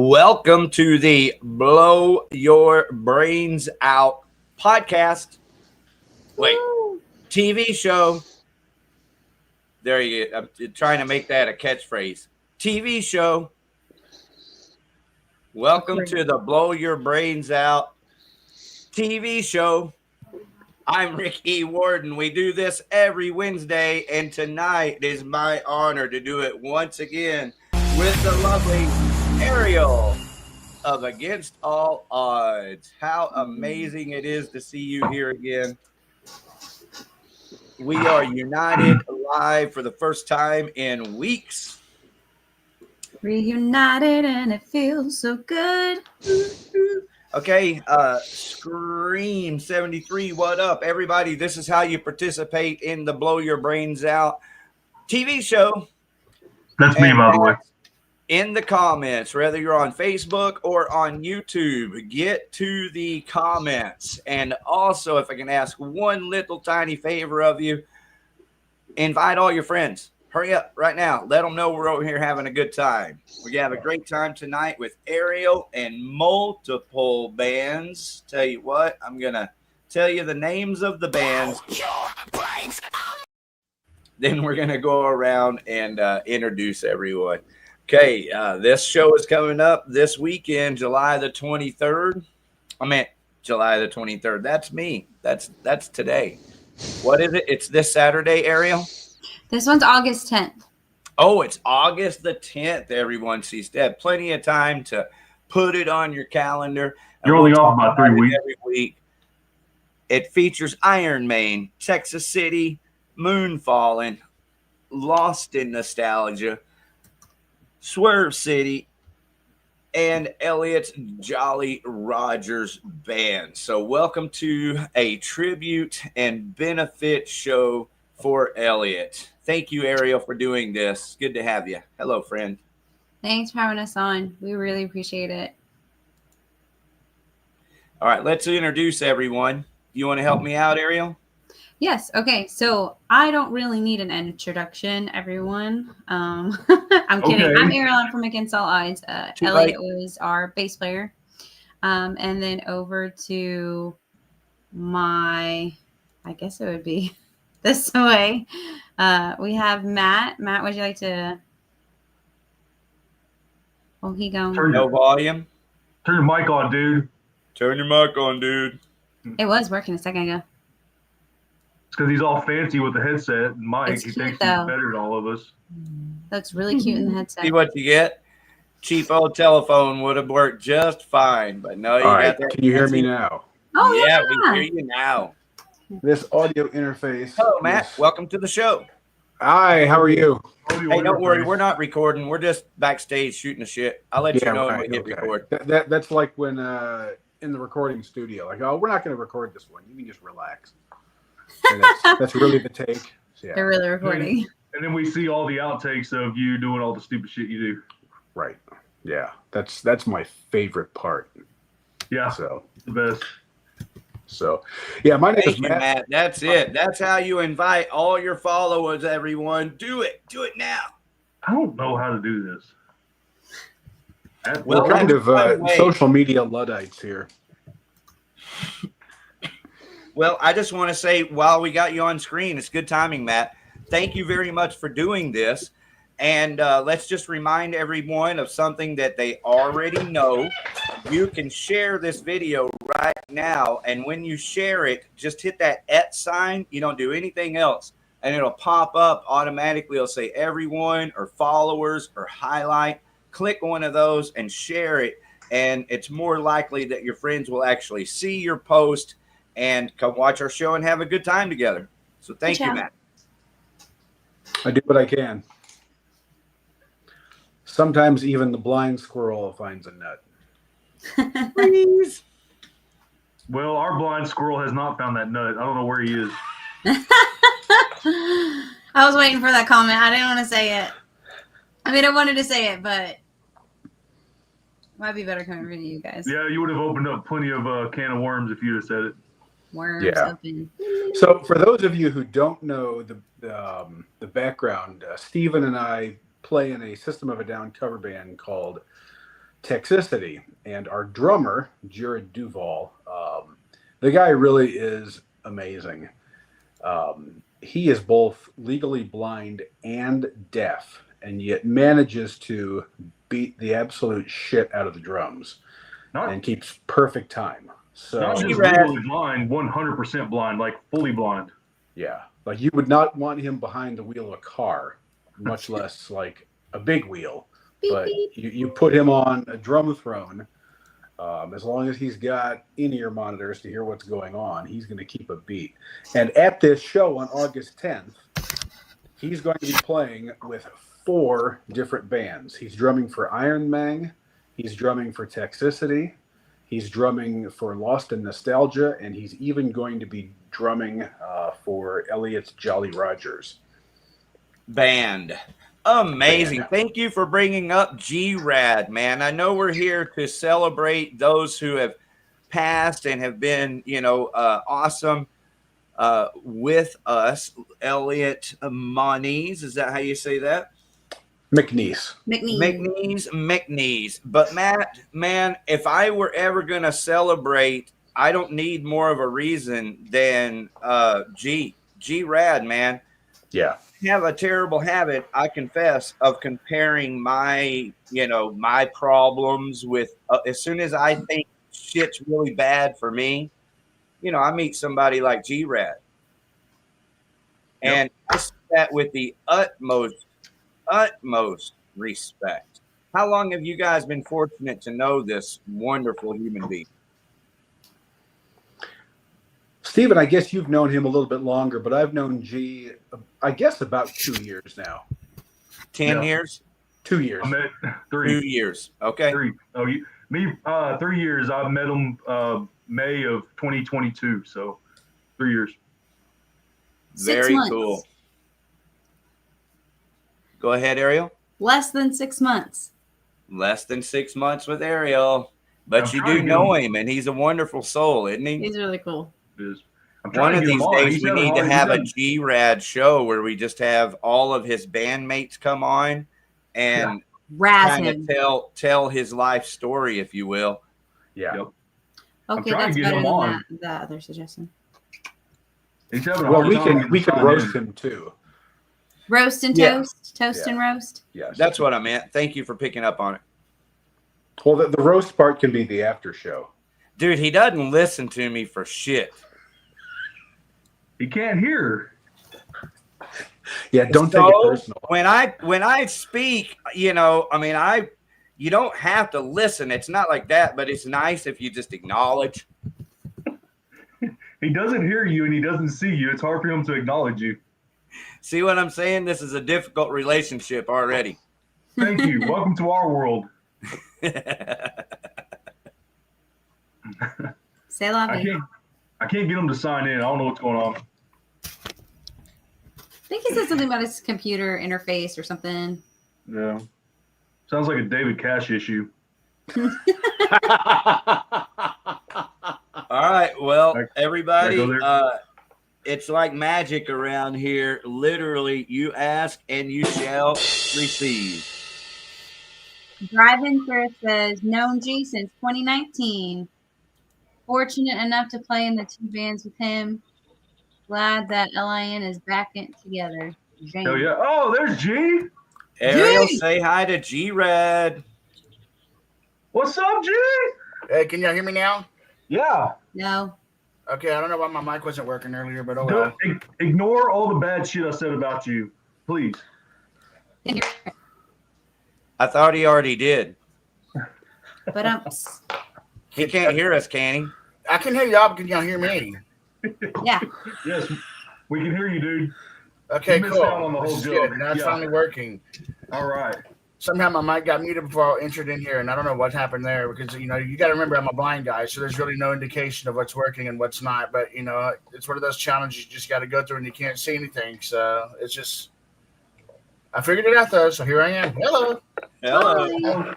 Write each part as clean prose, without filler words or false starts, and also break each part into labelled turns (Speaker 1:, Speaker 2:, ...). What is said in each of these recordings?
Speaker 1: Welcome to the Blow Your Brains Out podcast. Wait, TV show. There you go. I'm trying to make that a catchphrase. TV show. Welcome to the Blow Your Brains Out TV show. I'm Rick E. Warden. We do this every Wednesday, and tonight it is my honor to do it once again with the lovely Ariel of Against All Odds. How amazing it is to see you here again. We are united live for the first time in weeks.
Speaker 2: Reunited and it feels so good.
Speaker 1: Okay, Scream 73, what up, everybody? This is how you participate in the Blow Your Brains Out TV show.
Speaker 3: That's me, by the way.
Speaker 1: In the comments, whether you're on Facebook or on YouTube, get to the comments. And also, if I can ask one little tiny favor of you, invite all your friends. Hurry up right now. Let them know we're over here having a good time. We're going to have a great time tonight with Ariel and multiple bands. Tell you what, I'm going to tell you the names of the bands. Then we're going to go around and introduce everyone. Okay, this show is coming up this weekend, July the 23rd. I meant July the 23rd. That's me. That's today. What is it? It's this Saturday, Ariel?
Speaker 2: This one's August 10th.
Speaker 1: Oh, it's August the 10th, everyone. So you still have plenty of time to put it on your calendar.
Speaker 3: You're only off about 3 weeks.
Speaker 1: Every week. It features Iron Maiden, Texcicity, Moonfallen, Lost in Nostalgia, Swerve City, and Elliot's Jolly Rogers Band. So welcome to a tribute and benefit show for Elliot. Thank you, Ariel, for doing this. Good to have you. Hello, friend.
Speaker 2: Thanks for having us on. We really appreciate it.
Speaker 1: All right, let's introduce everyone. You want to help me out, Ariel?
Speaker 2: Yes. Okay. So I don't really need an introduction, everyone. I'm kidding.
Speaker 3: Okay.
Speaker 2: I'm Ariel. I'm from Against All Odds. Elliot was our bass player. And then over to my, I guess it would be this way. We have Matt. Matt, would you like to? Oh, he gone.
Speaker 1: No volume.
Speaker 3: Turn your mic on, dude.
Speaker 1: Turn your mic on, dude.
Speaker 2: It was working a second ago.
Speaker 3: It's because he's all fancy with the headset and mic.
Speaker 2: It's
Speaker 3: He
Speaker 2: cute,
Speaker 3: thinks
Speaker 2: though.
Speaker 3: he's better than all of us.
Speaker 2: That's really cute in the headset.
Speaker 1: See what you get? Cheap old telephone would have worked just fine, but no, you
Speaker 4: All
Speaker 1: got
Speaker 4: right,
Speaker 1: that.
Speaker 4: can you hear me now?
Speaker 2: Oh,
Speaker 1: Yeah,
Speaker 2: yeah.
Speaker 1: we hear you now.
Speaker 4: This audio interface.
Speaker 1: Hello, Matt.
Speaker 4: is-
Speaker 1: Welcome to the show.
Speaker 4: Hi, how are you?
Speaker 1: Hey, don't worry. We're not recording. We're just backstage shooting the shit. I'll let you know when we hit record.
Speaker 4: That's like when in the recording studio, like, oh, we're not going to record this one. You can just relax. And that's really the take. So, yeah.
Speaker 2: They're really recording.
Speaker 3: And then we see all the outtakes of you doing all the stupid shit you do.
Speaker 4: Right. Yeah, that's my favorite part.
Speaker 3: Yeah,
Speaker 4: So,
Speaker 3: the best.
Speaker 4: yeah, my name
Speaker 1: Thank
Speaker 4: is
Speaker 1: you,
Speaker 4: Matt.
Speaker 1: Matt. That's it. That's how you invite all your followers, everyone. Do it. Do it now.
Speaker 3: I don't know how to do this.
Speaker 1: Well,
Speaker 4: We're kind of
Speaker 1: by the way-
Speaker 4: social media Luddites here.
Speaker 1: Well, I just want to say, while we got you on screen, it's good timing, Matt. Thank you very much for doing this. And let's just remind everyone of something that they already know. You can share this video right now. And when you share it, just hit that @ sign. You don't do anything else. And it'll pop up automatically. It'll say everyone or followers or highlight. Click one of those and share it. And it's more likely that your friends will actually see your post and come watch our show and have a good time together. So thank you, Matt.
Speaker 4: I do what I can. Sometimes even the blind squirrel finds a nut.
Speaker 1: Please.
Speaker 3: Well, our blind squirrel has not found that nut. I don't know where he is.
Speaker 2: I was waiting for that comment. I didn't want to say it. I mean, I wanted to say it, but it might be better coming from you guys.
Speaker 3: Yeah, you would have opened up plenty of can of worms if you'd have said it.
Speaker 2: Worms
Speaker 4: Yeah.
Speaker 2: open.
Speaker 4: So, for those of you who don't know the background, Steven and I play in a System of a Down cover band called Texcicity, and our drummer, Jared Duvall. The guy really is amazing. He is both legally blind and deaf, and yet manages to beat the absolute shit out of the drums and keeps perfect time. So
Speaker 3: not just legally blind, 100% blind, like fully blind.
Speaker 4: Yeah, like you would not want him behind the wheel of a car, much less like a big wheel.
Speaker 2: Beep,
Speaker 4: But
Speaker 2: beep.
Speaker 4: you put him on a drum throne, as long as he's got in-ear monitors to hear what's going on, he's going to keep a beat. And at this show on August 10th, he's going to be playing with 4 different bands. He's drumming for Iron Man, he's drumming for Texcicity, he's drumming for Lost in Nostalgia, and he's even going to be drumming for Elliot's Jolly Rogers
Speaker 1: Band. Amazing. Thank you for bringing up G-Rad, man. I know we're here to celebrate those who have passed and have been, awesome with us. Elliot Moniz, is that how you say that?
Speaker 4: McNeese.
Speaker 1: But Matt, man, if I were ever going to celebrate, I don't need more of a reason than G-Rad, man.
Speaker 4: Yeah.
Speaker 1: I have a terrible habit, I confess, of comparing my problems with as soon as I think shit's really bad for me, I meet somebody like G-Rad. And I say that with the utmost respect. How long have you guys been fortunate to know this wonderful human being?
Speaker 4: Stephen, I guess you've known him a little bit longer, but I've known G, I guess about 2 years now.
Speaker 1: 10 years?
Speaker 4: 2 years.
Speaker 3: I met 3.
Speaker 1: 2 years. Okay.
Speaker 3: 3. Oh, 3 years. I met him May of 2022. So 3 years.
Speaker 1: Very cool. Go ahead, Ariel.
Speaker 2: Less than 6 months.
Speaker 1: Less than 6 months with Ariel. But you do know him, and he's a wonderful soul, isn't he?
Speaker 2: He's really cool.
Speaker 1: One of these days, we need to have a G-Rad show where we just have all of his bandmates come on and kind of tell his life story, if you will.
Speaker 4: Yeah.
Speaker 3: Yep.
Speaker 2: Okay, that's better than that other suggestion.
Speaker 4: Well, we can roast him too.
Speaker 2: Roast and toast? Toast and roast?
Speaker 4: Yes.
Speaker 1: That's what I meant. Thank you for picking up on it.
Speaker 4: Well, the roast part can be the after show.
Speaker 1: Dude, he doesn't listen to me for shit.
Speaker 3: He can't hear.
Speaker 4: Yeah, don't take it personal.
Speaker 1: When I speak, you don't have to listen. It's not like that, but it's nice if you just acknowledge.
Speaker 3: He doesn't hear you and he doesn't see you. It's hard for him to acknowledge you.
Speaker 1: See what I'm saying? This is a difficult relationship already.
Speaker 3: Thank you. Welcome to our world.
Speaker 2: Say la vie.
Speaker 3: I can't get him to sign in. I don't know what's going on.
Speaker 2: I think he said something about his computer interface or something.
Speaker 3: Yeah. Sounds like a David Cash issue.
Speaker 1: All right. Well, everybody, it's like magic around here. Literally, you ask and you shall receive.
Speaker 2: Drive-In Sir says, known G since 2019. Fortunate enough to play in the 2 bands with him. Glad that LIN is back together. James.
Speaker 3: Hell yeah. Oh, there's G.
Speaker 1: Ariel, say hi to G-Rad.
Speaker 3: What's up, G?
Speaker 5: Hey, can y'all hear me now?
Speaker 3: Yeah.
Speaker 2: No.
Speaker 5: Okay, I don't know why my mic wasn't working earlier, but oh well.
Speaker 3: Ignore all the bad shit I said about you, please.
Speaker 1: I thought he already did.
Speaker 2: But
Speaker 1: he can't hear us, can he?
Speaker 5: I can hear y'all, but can y'all hear me?
Speaker 2: Yeah.
Speaker 3: Yes, we can hear you, dude.
Speaker 5: Okay,
Speaker 3: you missed
Speaker 5: cool.
Speaker 3: out on the whole
Speaker 5: This is
Speaker 3: joke.
Speaker 5: good. Now it's finally working.
Speaker 3: All right.
Speaker 5: Somehow my mic got muted before I entered in here, and I don't know what happened there because, you got to remember I'm a blind guy, so there's really no indication of what's working and what's not. But, it's one of those challenges you just got to go through and you can't see anything. So it's just, I figured it out, though, so here I am. Hello.
Speaker 1: Hello.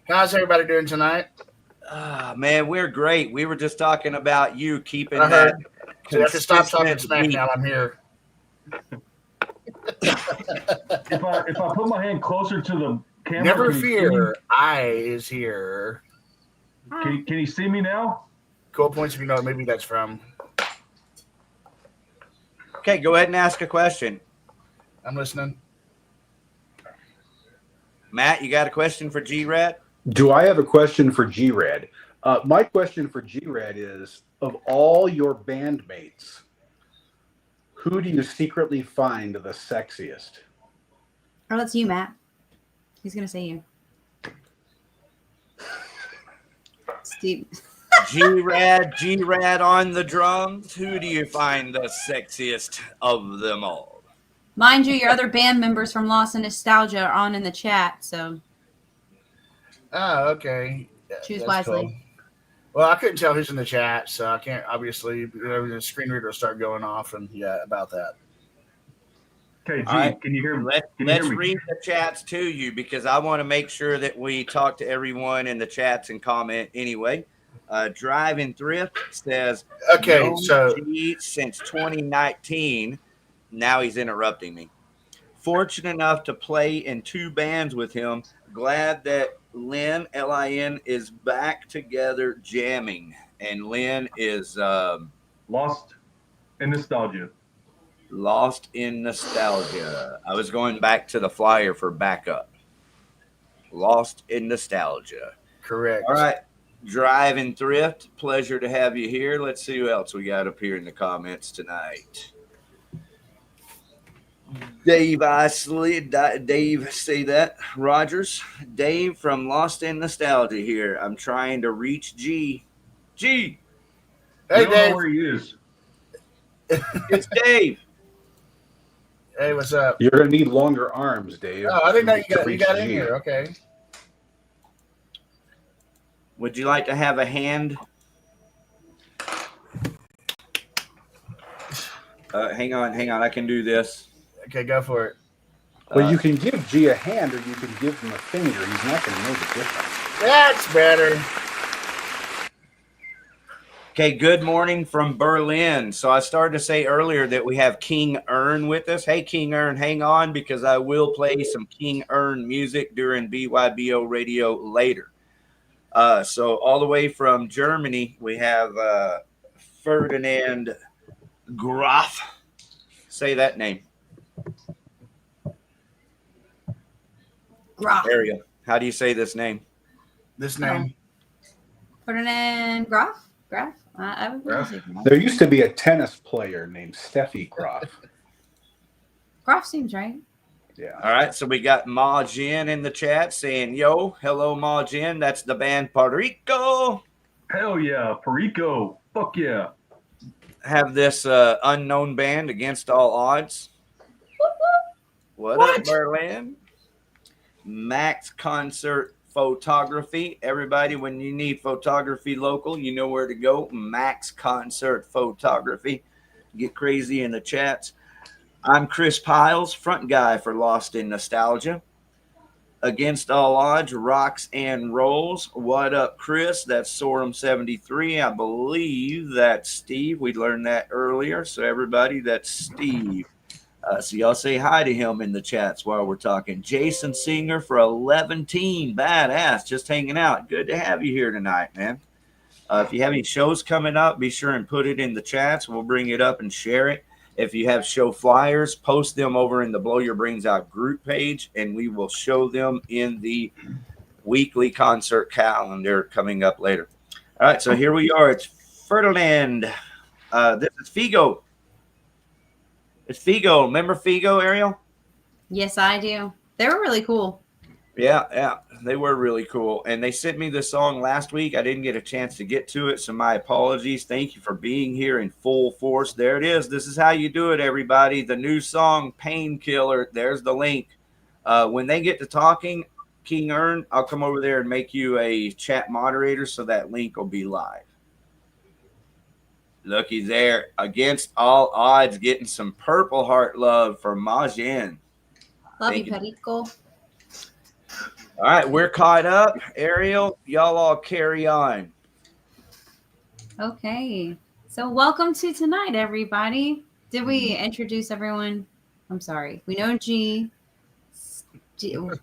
Speaker 5: How's everybody doing tonight?
Speaker 1: Man, we're great. We were just talking about you keeping
Speaker 5: I
Speaker 1: that.
Speaker 5: So I can stop talking smack now. I'm here.
Speaker 3: If I put my hand closer to the Cameron,
Speaker 5: Never
Speaker 3: can you see me?
Speaker 5: fear, I is here.
Speaker 3: Can you see me now?
Speaker 5: Cool points if you know what movie that's from.
Speaker 1: Okay, go ahead and ask a question.
Speaker 5: I'm listening.
Speaker 1: Matt, you got a question for G-Rad?
Speaker 4: Do I have a question for G-Rad? My question for G-Rad is, of all your bandmates, who do you secretly find the sexiest?
Speaker 2: Oh, that's you, Matt. He's gonna say you. Steve.
Speaker 1: G-Rad on the drums. Who do you find the sexiest of them all?
Speaker 2: Mind you, your other band members from Lost in Nostalgia are on in the chat, so
Speaker 5: Oh, okay.
Speaker 2: choose
Speaker 5: That's
Speaker 2: wisely.
Speaker 5: cool. Well, I couldn't tell who's in the chat, so I can't. Obviously, the screen reader will start going off, and about that.
Speaker 3: Okay, G,
Speaker 1: All right.
Speaker 3: can you hear me?
Speaker 1: Let's read the chats to you because I want to make sure that we talk to everyone in the chats and comment anyway. Driving Thrift says,
Speaker 5: Okay,
Speaker 1: known
Speaker 5: so
Speaker 1: G since 2019. Now he's interrupting me. Fortunate enough to play in 2 bands with him. Glad that Lynn, Lin, is back together jamming. And Lynn is
Speaker 3: Lost in Nostalgia.
Speaker 1: Lost in Nostalgia. I was going back to the flyer for backup. Lost in Nostalgia.
Speaker 5: correct.
Speaker 1: All right. Driving Thrift. Pleasure to have you here. Let's see who else we got up here in the comments tonight. Dave Isley, Dave, say that. Rogers, Dave from Lost in Nostalgia here. I'm trying to reach G. G,
Speaker 3: I
Speaker 5: Hey,
Speaker 3: don't know
Speaker 5: Dave.
Speaker 3: where he is.
Speaker 1: it's Dave.
Speaker 5: Hey, what's up?
Speaker 4: You're going to need longer arms, Dave.
Speaker 5: Oh, I didn't know you
Speaker 4: to
Speaker 5: got
Speaker 4: reach
Speaker 5: in
Speaker 4: G.
Speaker 5: here. Okay.
Speaker 1: Would you like to have a hand? Hang on. I can do this.
Speaker 5: Okay, go for it.
Speaker 4: Well, you can give G a hand or you can give him a finger. He's not going to know the difference.
Speaker 5: That's better.
Speaker 1: Okay, good morning from Berlin. So I started to say earlier that we have King Ern with us. Hey, King Ern, hang on because I will play some King Ern music during BYBO radio later. So all the way from Germany, we have Ferdinand Graf. Say that name.
Speaker 2: Graf.
Speaker 1: Ariel, how do you say this name?
Speaker 5: This name.
Speaker 2: Ferdinand Graf? Graf? I would really say Graf.
Speaker 4: There used to be a tennis player named Steffi Graf.
Speaker 2: Graf seems right.
Speaker 4: Yeah.
Speaker 1: All right, so we got Ma Jin in the chat saying, yo, hello, Ma Jin. That's the band Puerto Rico.
Speaker 3: Hell yeah, Perico. Fuck yeah.
Speaker 1: Have this unknown band Against All Odds. What up, Berlin? Max Concert Photography. Everybody, when you need photography local, you know where to go. Max Concert Photography. Get crazy in the chats. I'm Chris Piles, front guy for Lost in Nostalgia. Against All Odds, Rocks and Rolls. What up, Chris? That's Sorum73. I believe that's Steve. We learned that earlier. So everybody, that's Steve. So y'all say hi to him in the chats while we're talking. Jason Singer for 11-teen. Badass. Just hanging out. Good to have you here tonight, man. If you have any shows coming up, be sure and put it in the chats. We'll bring it up and share it. If you have show flyers, post them over in the Blow Your Brains Out group page, and we will show them in the weekly concert calendar coming up later. All right, so here we are. It's Ferdinand. This is Figo. It's Figo. Remember Figo, Ariel?
Speaker 2: Yes, I do. They were really cool.
Speaker 1: Yeah. They were really cool. And they sent me this song last week. I didn't get a chance to get to it, so my apologies. Thank you for being here in full force. There it is. This is how you do it, everybody. The new song, Painkiller. There's the link. When they get to talking, King Ern, I'll come over there and make you a chat moderator so that link will be live. Looky there. Against All Odds, getting some Purple Heart love from Majin.
Speaker 2: Love
Speaker 1: Thank
Speaker 2: you,
Speaker 1: you.
Speaker 2: Perico.
Speaker 1: All right, we're caught up. Ariel, y'all all carry on.
Speaker 2: Okay. So welcome to tonight, everybody. Did we introduce everyone? I'm sorry. We know G.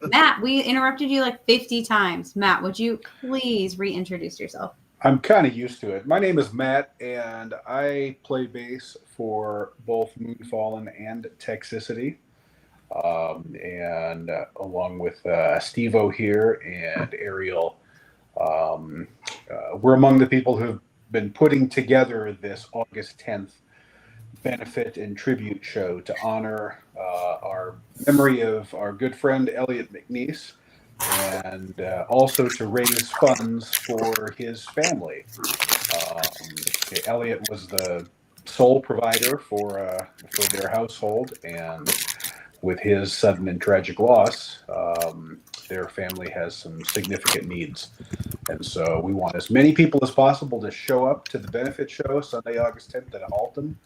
Speaker 2: Matt, we interrupted you like 50 times. Matt, would you please reintroduce yourself?
Speaker 4: I'm kind of used to it. My name is Matt, and I play bass for both Moonfallen and Texcicity. And along with Steve-O here and Ariel, we're among the people who've been putting together this August 10th benefit and tribute show to honor our memory of our good friend Elliot McNeese, and also to raise funds for his family. Elliot was the sole provider for their household, and with his sudden and tragic loss, their family has some significant needs. And so we want as many people as possible to show up to the benefit show Sunday, August 10th at Alton,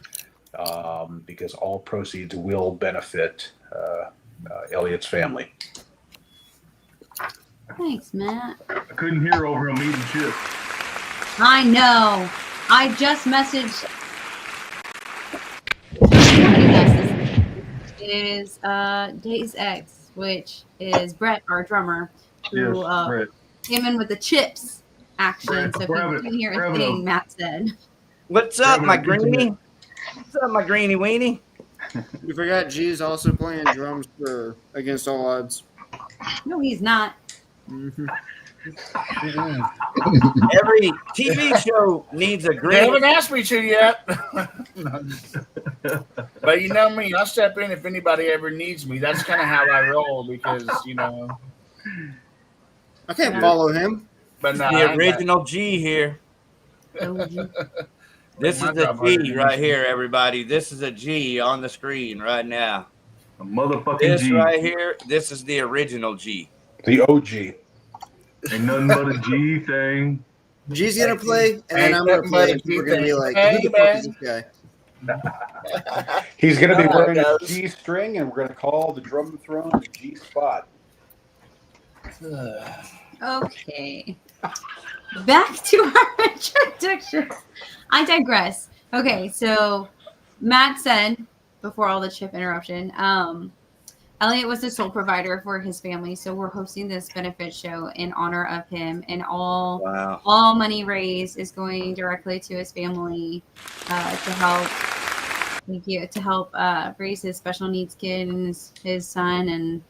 Speaker 4: because all proceeds will benefit Elliot's family.
Speaker 2: Thanks, Matt.
Speaker 3: I couldn't hear over him eating chips.
Speaker 2: I know. I just messaged. Is Days X, which is Brett, our drummer, who
Speaker 3: Brett.
Speaker 2: came in with the chips action. So if you can hear a thing Matt said.
Speaker 1: What's up, my greenie? What's up, my greenie weenie?
Speaker 6: You forgot G's also playing drums for Against All Odds.
Speaker 2: No, he's not.
Speaker 6: Mm-hmm.
Speaker 1: Every TV show needs a
Speaker 5: They
Speaker 1: greenie.
Speaker 5: haven't asked me to yet. But you know me, I'll step in if anybody ever needs me. That's kind of how I roll because, you know.
Speaker 6: I can't follow him.
Speaker 5: But no,
Speaker 1: The original G here.
Speaker 2: OG.
Speaker 1: This is a G right here, everybody. This is a G on the screen right now.
Speaker 3: A motherfucking
Speaker 1: This
Speaker 3: G.
Speaker 1: right here, this is the original G.
Speaker 4: The OG.
Speaker 3: Ain't nothing but a G thing.
Speaker 6: G's gonna play, and then I'm gonna play, and we're gonna be like, who the fuck is this guy?
Speaker 4: He's going to be wearing a
Speaker 5: guys.
Speaker 4: G string, and we're going to call the drum throne the G spot.
Speaker 2: Okay. Back to our introduction. I digress. Okay, so Matt said before all the chip interruption, Elliot was the sole provider for his family, so we're hosting this benefit show in honor of him, and all money raised is going directly to his family to help. Thank you, to help raise his special needs kid and his son, and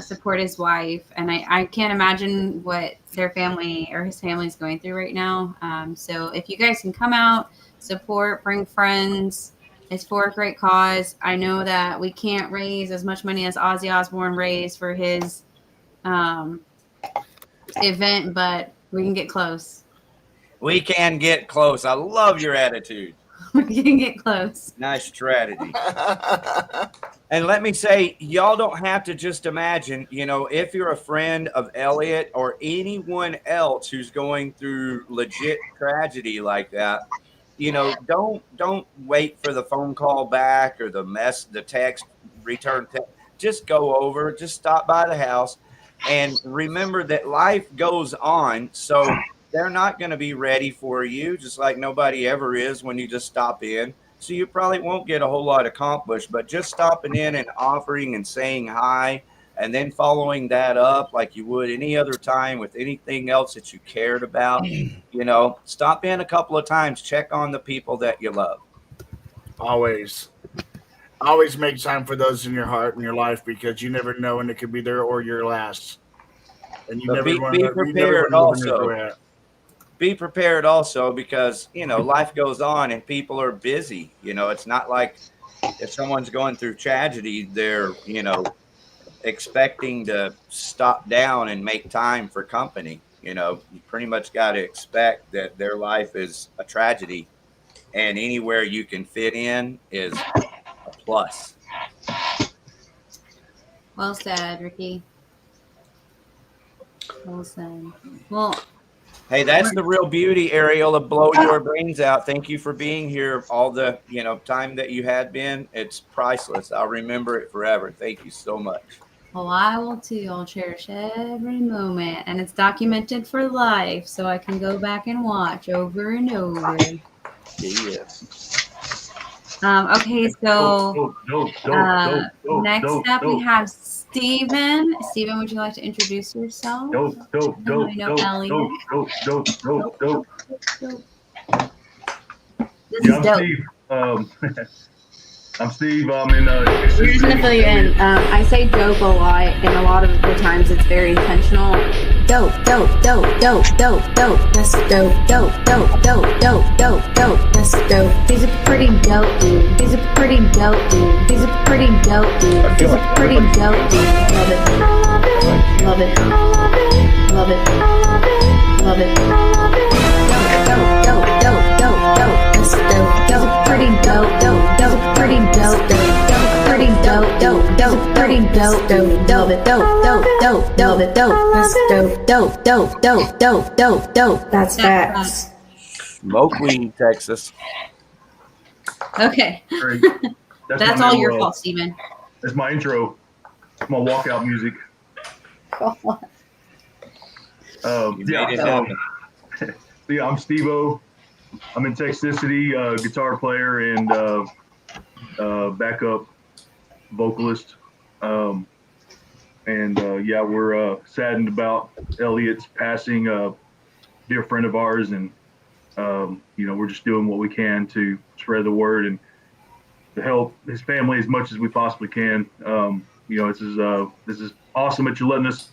Speaker 2: support his wife. And I can't imagine what their family or his family is going through right now. So if you guys can come out, support, bring friends. It's for a great cause. I know that we can't raise as much money as Ozzy Osbourne raised for his event, but we can get close.
Speaker 1: We can get close. I love your attitude.
Speaker 2: We can get close.
Speaker 1: Nice strategy. And let me say, y'all don't have to just imagine, you know, if you're a friend of Elliot or anyone else who's going through legit tragedy like that, you know, don't wait for the phone call back or the text, return text. Just go over, just stop by the house, and remember that life goes on. So they're not going to be ready for you, just like nobody ever is when you just stop in. So you probably won't get a whole lot accomplished, but just stopping in and offering and saying hi, and then following that up like you would any other time with anything else that you cared about, you know, stop in a couple of times, check on the people that you love.
Speaker 5: Always make time for those in your heart and your life, because you never know when it could be there or your last. And you
Speaker 1: But
Speaker 5: never
Speaker 1: be prepared also. Be prepared also, because, you know, life goes on and people are busy. You know, it's not like if someone's going through tragedy, they're, you know, expecting to stop down and make time for company. You know, you pretty much got to expect that their life is a tragedy, and anywhere you can fit in is a plus.
Speaker 2: Well said, Ricky. Well said. Well,
Speaker 1: Hey, that's the real beauty, Ariel, of blow your brains out. Thank you for being here. All the, you know, time that you had been, it's priceless. I'll remember it forever. Thank you so much.
Speaker 2: well, I will too. I'll cherish every moment, and it's documented for life, so I can go back and watch over and over.
Speaker 1: Yes.
Speaker 2: Okay, so next up we have Steven, would you like to introduce yourself?
Speaker 3: Dope.
Speaker 2: This
Speaker 3: Yeah,
Speaker 2: is dope.
Speaker 3: I'm Steve. I'm in
Speaker 2: Here's gonna fill you in. I say dope a lot, and a lot of the times it's very intentional. Dope. That's dope. Dope. That's dope. That's dope. These are pretty dope. These are pretty dope. These are pretty dope. These are pretty dope. Love it. Love it. Love it. Love it. Love it. Dope. That's dope. These are pretty dope. Pretty dope. Pretty dope. Pretty dope. Love it. Love it. That's dope. That's facts.
Speaker 1: Smoke weed, Texas.
Speaker 2: Okay.
Speaker 3: Great.
Speaker 2: That's all your fault, Steven.
Speaker 3: That's my intro. It's my walkout music. I'm Steve-O. I'm in Texcicity, guitar player and backup vocalist. We're saddened about Elliot's passing, a dear friend of ours, and we're just doing what we can to spread the word and to help his family as much as we possibly can. This is awesome that you're letting us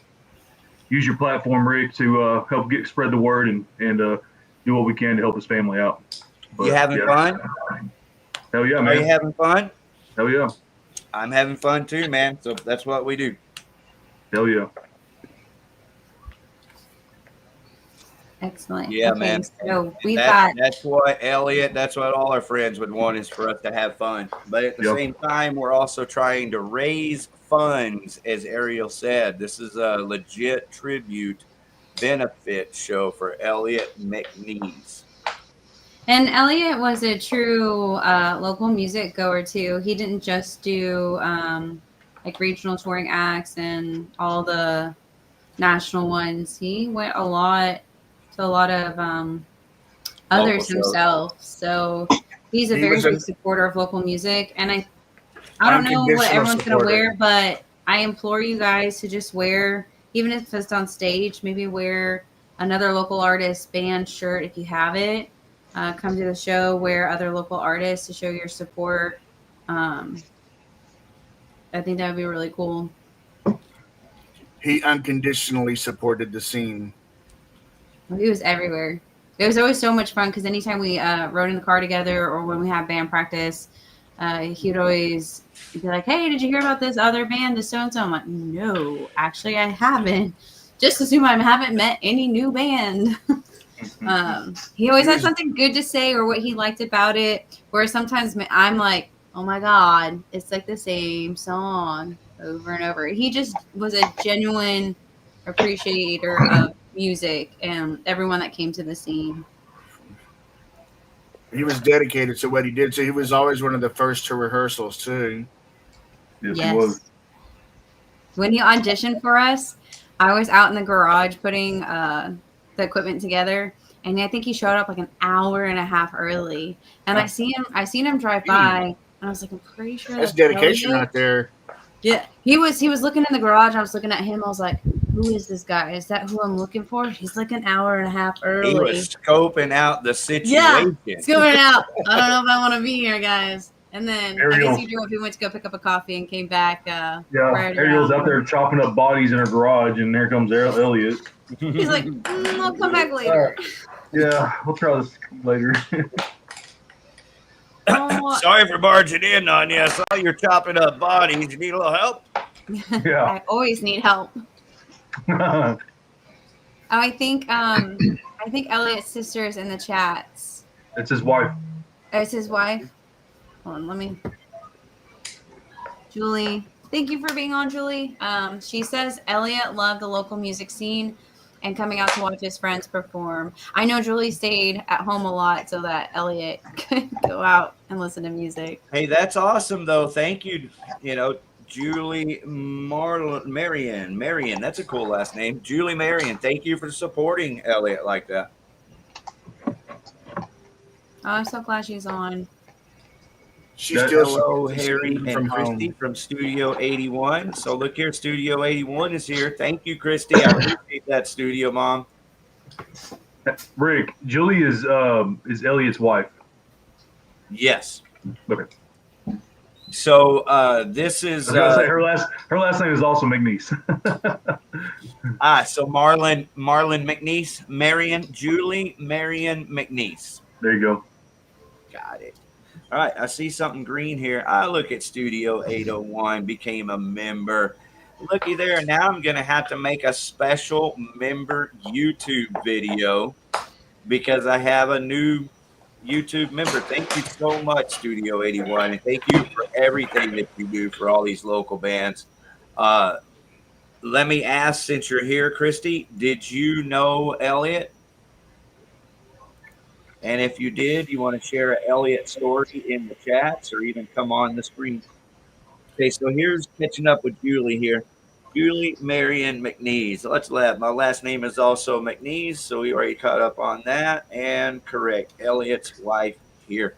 Speaker 3: use your platform, Rick, to help spread the word and do what we can to help his family out. But,
Speaker 1: you having fun?
Speaker 3: Hell yeah, man.
Speaker 1: Are you having fun?
Speaker 3: Hell yeah.
Speaker 1: I'm having fun too, man. So that's what we do.
Speaker 3: Hell yeah.
Speaker 2: Excellent.
Speaker 1: Yeah,
Speaker 2: okay,
Speaker 1: man.
Speaker 2: So
Speaker 1: that's what Elliot, that's what all our friends would want, is for us to have fun. But at the same time, we're also trying to raise funds, as Ariel said. This is a legit tribute benefit show for Elliot McNeese.
Speaker 2: And Elliot was a true local music goer too. He didn't just do like regional touring acts and all the national ones. He went to a lot of others himself. So he's a very big supporter of local music. And I don't know what everyone's gonna wear, but I implore you guys to just wear, even if it's on stage, maybe wear another local artist band shirt if you have it. Come to the show, wear other local artists to show your support. I think that would be really cool.
Speaker 5: He unconditionally supported the scene.
Speaker 2: He was everywhere. It was always so much fun because anytime we rode in the car together or when we had band practice, he would always be like, "Hey, did you hear about this other band, this so-and-so?" I'm like, "No, actually I haven't. Just assume I haven't met any new band." He always had something good to say or what he liked about it, where sometimes I'm like, "Oh my God, it's like the same song over and over." He just was a genuine appreciator of music and everyone that came to the scene.
Speaker 5: He was dedicated to what he did. So he was always one of the first to rehearsals too.
Speaker 3: Yes, he was.
Speaker 2: When he auditioned for us, I was out in the garage putting the equipment together, and I think he showed up like an hour and a half early. And I seen him drive by, and I was like, I'm pretty sure
Speaker 5: that's dedication right there.
Speaker 2: Yeah, he was looking in the garage. I was looking at him. I was like, who is this guy? Is that who I'm looking for? He's like an hour and a half early.
Speaker 1: He was scoping out the situation.
Speaker 2: Yeah, scoping out. I don't know if I want to be here, guys. And then
Speaker 3: Ariel.
Speaker 2: I guess he drove. He went to go pick up a coffee and came back.
Speaker 3: Ariel's out there chopping up bodies in her garage, and there comes Elliot.
Speaker 2: He's like, I'll come back later.
Speaker 3: Yeah, we'll try this later.
Speaker 1: Sorry for barging in on you. I saw you're chopping up bodies. You need a little help?
Speaker 3: Yeah.
Speaker 2: I always need help. I think Elliot's sister is in the chats.
Speaker 3: It's his wife.
Speaker 2: Oh, it's his wife. Hold on, Julie. Thank you for being on, Julie. She says Elliot loved the local music scene and coming out to watch his friends perform. I know Julie stayed at home a lot so that Elliot could go out and listen to music.
Speaker 1: Hey, that's awesome, though. Thank you. Julie Marion. That's a cool last name. Julie Marion. Thank you for supporting Elliot like that.
Speaker 2: Oh, I'm so glad she's on.
Speaker 5: She's still
Speaker 1: Hello, Harry and
Speaker 5: from
Speaker 1: Christy
Speaker 5: home.
Speaker 1: from Studio 81. So look here, Studio 81 is here. Thank you, Christy. I appreciate that, Studio Mom.
Speaker 3: Rick, Julie is Elliot's wife.
Speaker 1: Yes.
Speaker 3: Okay.
Speaker 1: So this is
Speaker 3: I was gonna say her last name is also McNeese.
Speaker 1: so Marlon McNeese, Julie Marion McNeese.
Speaker 3: There you go.
Speaker 1: Got it. All right, I see something green here. I look at Studio 801, became a member. Looky there. Now I'm going to have to make a special member YouTube video because I have a new YouTube member. Thank you so much, Studio 81, and thank you for everything that you do for all these local bands. Let me ask, since you're here, Christy, did you know Elliot? And if you did, you want to share an Elliot story in the chats or even come on the screen. Okay, so here's catching up with Julie here. Julie Marion McNeese. Let's laugh. My last name is also McNeese, so we already caught up on that. And correct, Elliot's wife here.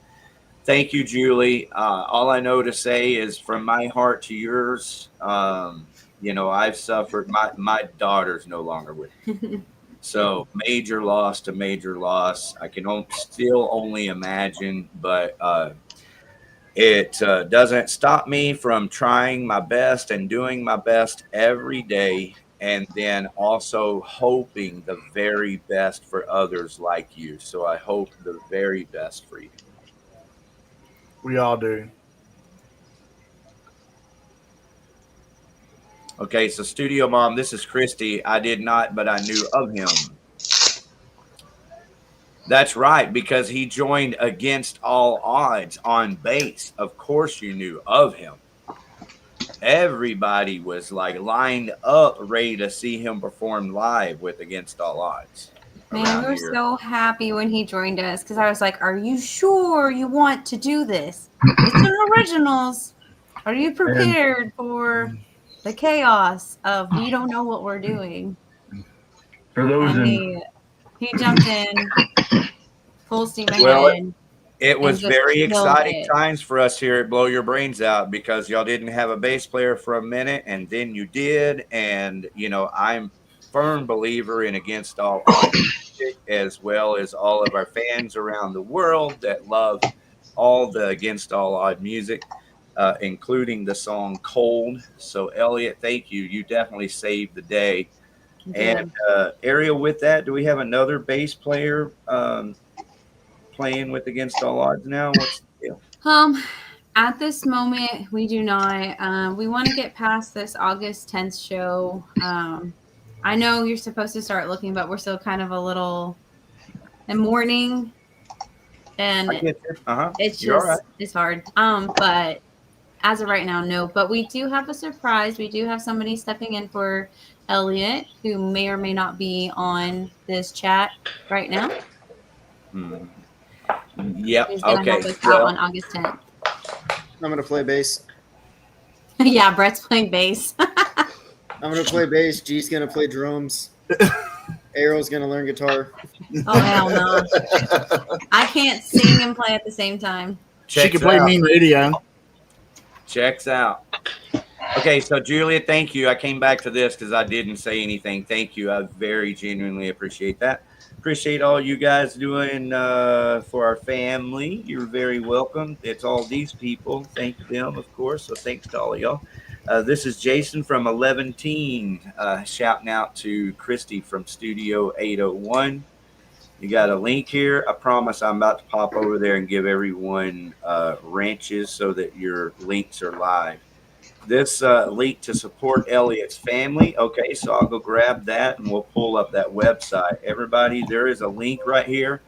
Speaker 1: Thank you, Julie. All I know to say is from my heart to yours, I've suffered. My daughter's no longer with me. So major loss to major loss. I can still only imagine, but it doesn't stop me from trying my best and doing my best every day, and then also hoping the very best for others like you. So I hope the very best for you.
Speaker 5: We all do.
Speaker 1: Okay, so Studio Mom, this is Christy. I did not, but I knew of him. That's right, because he joined Against All Odds on bass. Of course you knew of him. Everybody was like lined up, ready to see him perform live with Against All Odds.
Speaker 2: Man, we were so happy when he joined us because I was like, are you sure you want to do this? It's an originals. Are you prepared for the chaos of we don't know what we're doing?
Speaker 3: For those
Speaker 2: he jumped in full steam ahead.
Speaker 1: Well, it was very exciting times for us here at Blow Your Brains Out because y'all didn't have a bass player for a minute, and then you did. And, I'm firm believer in Against All Odds music, as well as all of our fans around the world that love all the Against All Odds music, including the song Cold. So, Elliot, thank you. You definitely saved the day. Yeah. And Ariel, with that, do we have another bass player playing with Against All Odds now? What's the deal?
Speaker 2: At this moment, we do not. We want to get past this August 10th show. I know you're supposed to start looking, but we're still kind of a little in mourning, and it's just it's hard. But as of right now, no. But we do have a surprise. We do have somebody stepping in for Elliot, who may or may not be on this chat right now.
Speaker 1: Yep.
Speaker 2: He's gonna help us out on August 10th.
Speaker 6: I'm gonna play bass.
Speaker 2: Yeah, Brett's playing bass.
Speaker 6: I'm gonna play bass. G's gonna play drums. Ariel's gonna learn guitar.
Speaker 2: Oh hell no! I can't sing and play at the same time.
Speaker 5: She can play mean radio.
Speaker 1: Checks out. Okay, so Julia, thank you. I came back to this because I didn't say anything. Thank you. I very genuinely appreciate that. Appreciate all you guys doing for our family. You're very welcome. It's all these people. Thank them, of course. So thanks to all of y'all. This is Jason from 11 Teen, shouting out to Christy from Studio 801. You got a link here. I promise I'm about to pop over there and give everyone wrenches so that your links are live. This link to support Elliot's family. Okay, so I'll go grab that and we'll pull up that website. Everybody, there is a link right here.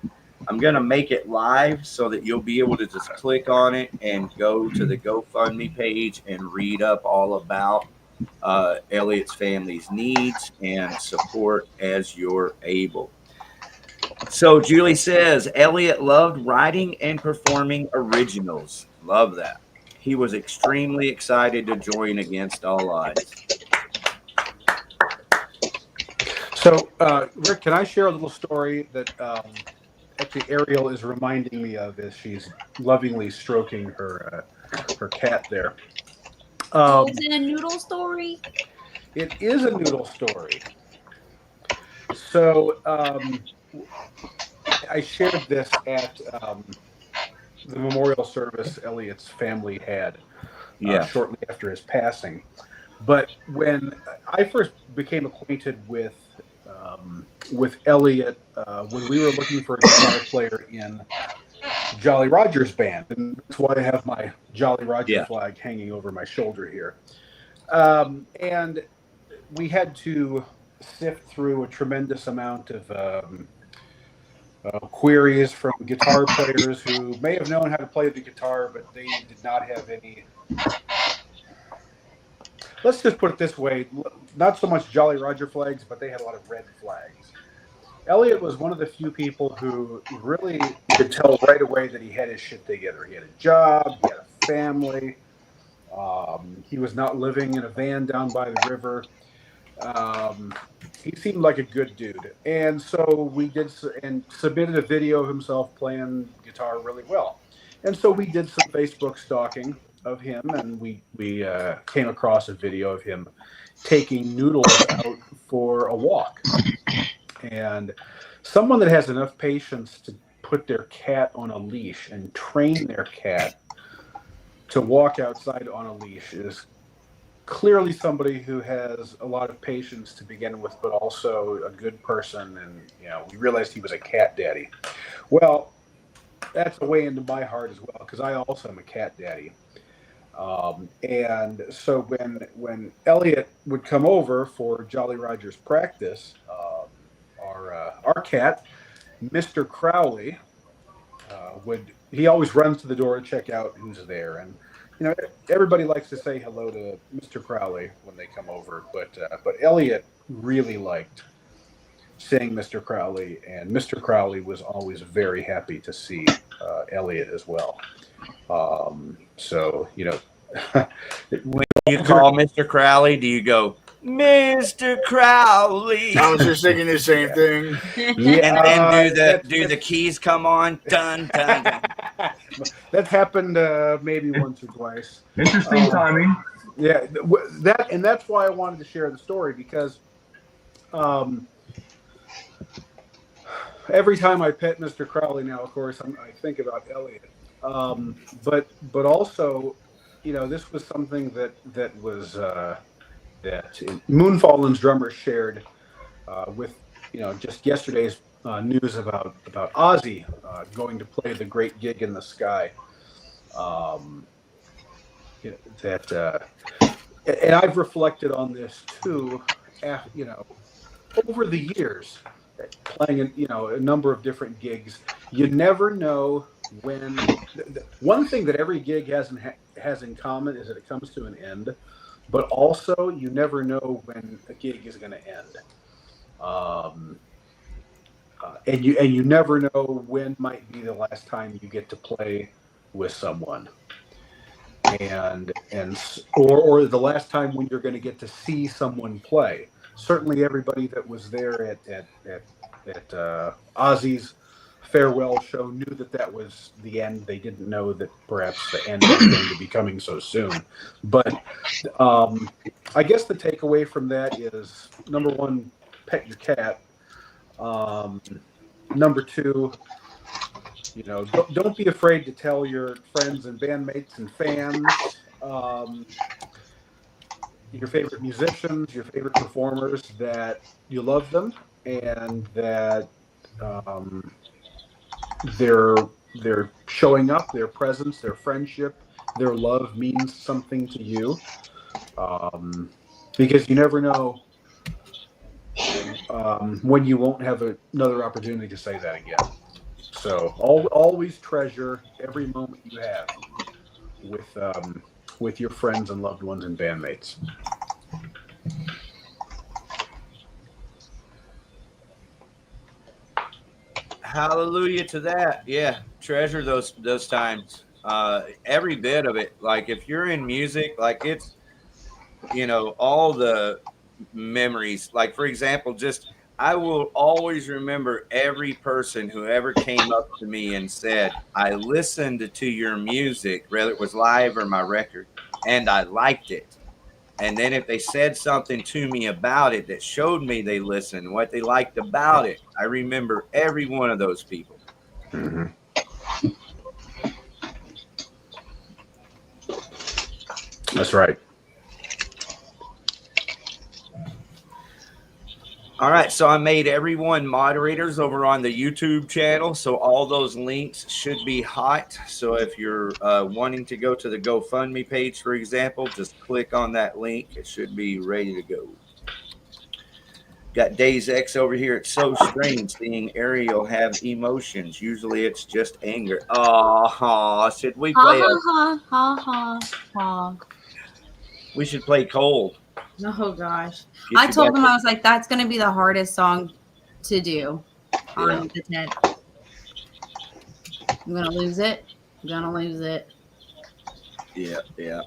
Speaker 1: I'm going to make it live so that you'll be able to just click on it and go to the GoFundMe page and read up all about Elliot's family's needs and support as you're able. So Julie says, Elliot loved writing and performing originals. Love that. He was extremely excited to join Against All Odds.
Speaker 4: So, Rick, can I share a little story that actually Ariel is reminding me of as she's lovingly stroking her cat there.
Speaker 2: Is it a noodle story?
Speaker 4: It is a noodle story. So I shared this at the memorial service Elliot's family had shortly after his passing. But when I first became acquainted with Elliot, when we were looking for a guitar player in Jolly Roger's band, and that's why I have my Jolly Roger flag hanging over my shoulder here. And we had to sift through a tremendous amount of queries from guitar players who may have known how to play the guitar, but they did not have any. Let's just put it this way, not so much Jolly Roger flags, but they had a lot of red flags. Elliot was one of the few people who really could tell right away that he had his shit together. He had a job, he had a family, he was not living in a van down by the river. He seemed like a good dude. And so we did and submitted a video of himself playing guitar really well. And so we did some Facebook stalking of him, and we came across a video of him taking Noodles out for a walk. And someone that has enough patience to put their cat on a leash and train their cat to walk outside on a leash is clearly somebody who has a lot of patience to begin with, but also a good person. And, we realized he was a cat daddy. Well, that's a way into my heart as well, because I also am a cat daddy. And so when Elliot would come over for Jolly Roger's practice, our cat, Mr. Crowley, he always runs to the door to check out who's there. And, everybody likes to say hello to Mr. Crowley when they come over, but Elliot really liked seeing Mr. Crowley, and Mr. Crowley was always very happy to see Elliot as well. So,
Speaker 1: when you call Mr. Crowley, do you go, Mr. Crowley?
Speaker 5: I was just thinking the same thing.
Speaker 1: Yeah, and then do the keys come on? Dun, dun, dun.
Speaker 4: That's happened maybe once or twice.
Speaker 3: Interesting timing.
Speaker 4: Yeah, that's why I wanted to share the story, because every time I pet Mr. Crowley now, of course, I think about Elliot. But also, this was something that was that Moonfallen's drummer shared with just yesterday's news about Ozzy going to play the great gig in the sky. And I've reflected on this too. Over the years, playing a number of different gigs, you never know when. One thing that every gig has in common is that it comes to an end, but also you never know when a gig is going to end. And you never know when might be the last time you get to play with someone, or the last time when you're going to get to see someone play. Certainly, everybody that was there at Ozzy's farewell show knew that was the end. They didn't know that perhaps the end was going to be coming so soon. But I guess the takeaway from that is, number one, pet your cat. Number two, don't be afraid to tell your friends and bandmates and fans, your favorite musicians, your favorite performers, that you love them and that they're showing up, their presence, their friendship, their love means something to you, because you never know when you won't have another opportunity to say that again. So always treasure every moment you have with your friends and loved ones and bandmates.
Speaker 1: Hallelujah to that. Yeah, treasure those times. Every bit of it. Like, if you're in music, like, it's all the memories. Like, for example, just I will always remember every person who ever came up to me and said, I listened to your music, whether it was live or my record, and I liked it. And then if they said something to me about it that showed me they listened, what they liked about it, I remember every one of those people.
Speaker 4: Mm-hmm. That's right.
Speaker 1: All right, so I made everyone moderators over on the YouTube channel, so all those links should be hot. So if you're wanting to go to the GoFundMe page, for example, just click on that link. It should be ready to go. Got Days X over here. It's so strange seeing Ariel have emotions. Usually it's just anger. Oh, should we play? We should play Cold.
Speaker 2: Oh gosh. I told him, I was like, that's going to be the hardest song to do on the 10th. I'm going to lose it. I'm going to lose it.
Speaker 1: Yeah, yeah.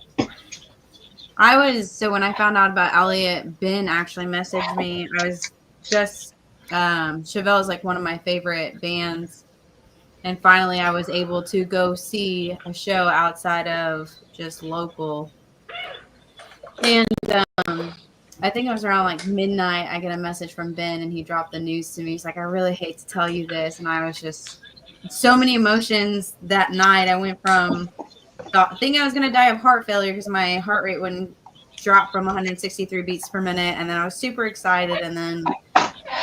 Speaker 2: So when I found out about Elliot, Ben actually messaged me. I was just, Chevelle is like one of my favorite bands. And finally I was able to go see a show outside of just local. And I think it was around like midnight. I get a message from Ben and he dropped the news to me. He's like, I really hate to tell you this. And I was just so many emotions that night. I went from thinking I was going to die of heart failure because my heart rate wouldn't drop from 163 beats per minute. And then I was super excited. And then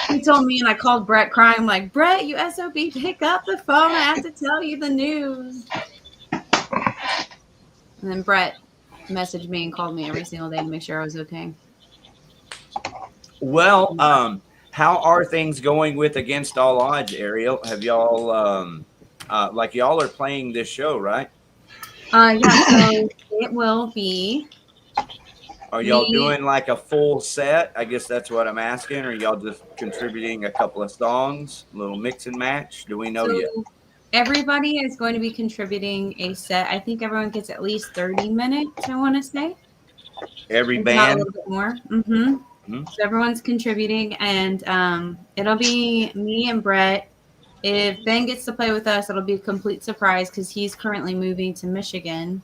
Speaker 2: he told me, and I called Brett crying. I'm like, Brett, you SOB, pick up the phone. I have to tell you the news. And then Brett messaged me and called me every single day to make sure I was okay.
Speaker 1: Well, how are things going with Against All Odds, Ariel? Have y'all like y'all are playing this show, right?
Speaker 2: Yeah, so it will be.
Speaker 1: Are y'all doing like a full set? I guess that's what I'm asking. Or y'all just contributing a couple of songs, a little mix and match? Do we know yet?
Speaker 2: Everybody is going to be contributing a set. I think everyone gets at least 30 minutes, I want to say.
Speaker 1: Every band?
Speaker 2: A little bit more. Mm-hmm. Mm-hmm. So everyone's contributing, and it'll be me and Brett. If Ben gets to play with us, it'll be a complete surprise because he's currently moving to Michigan.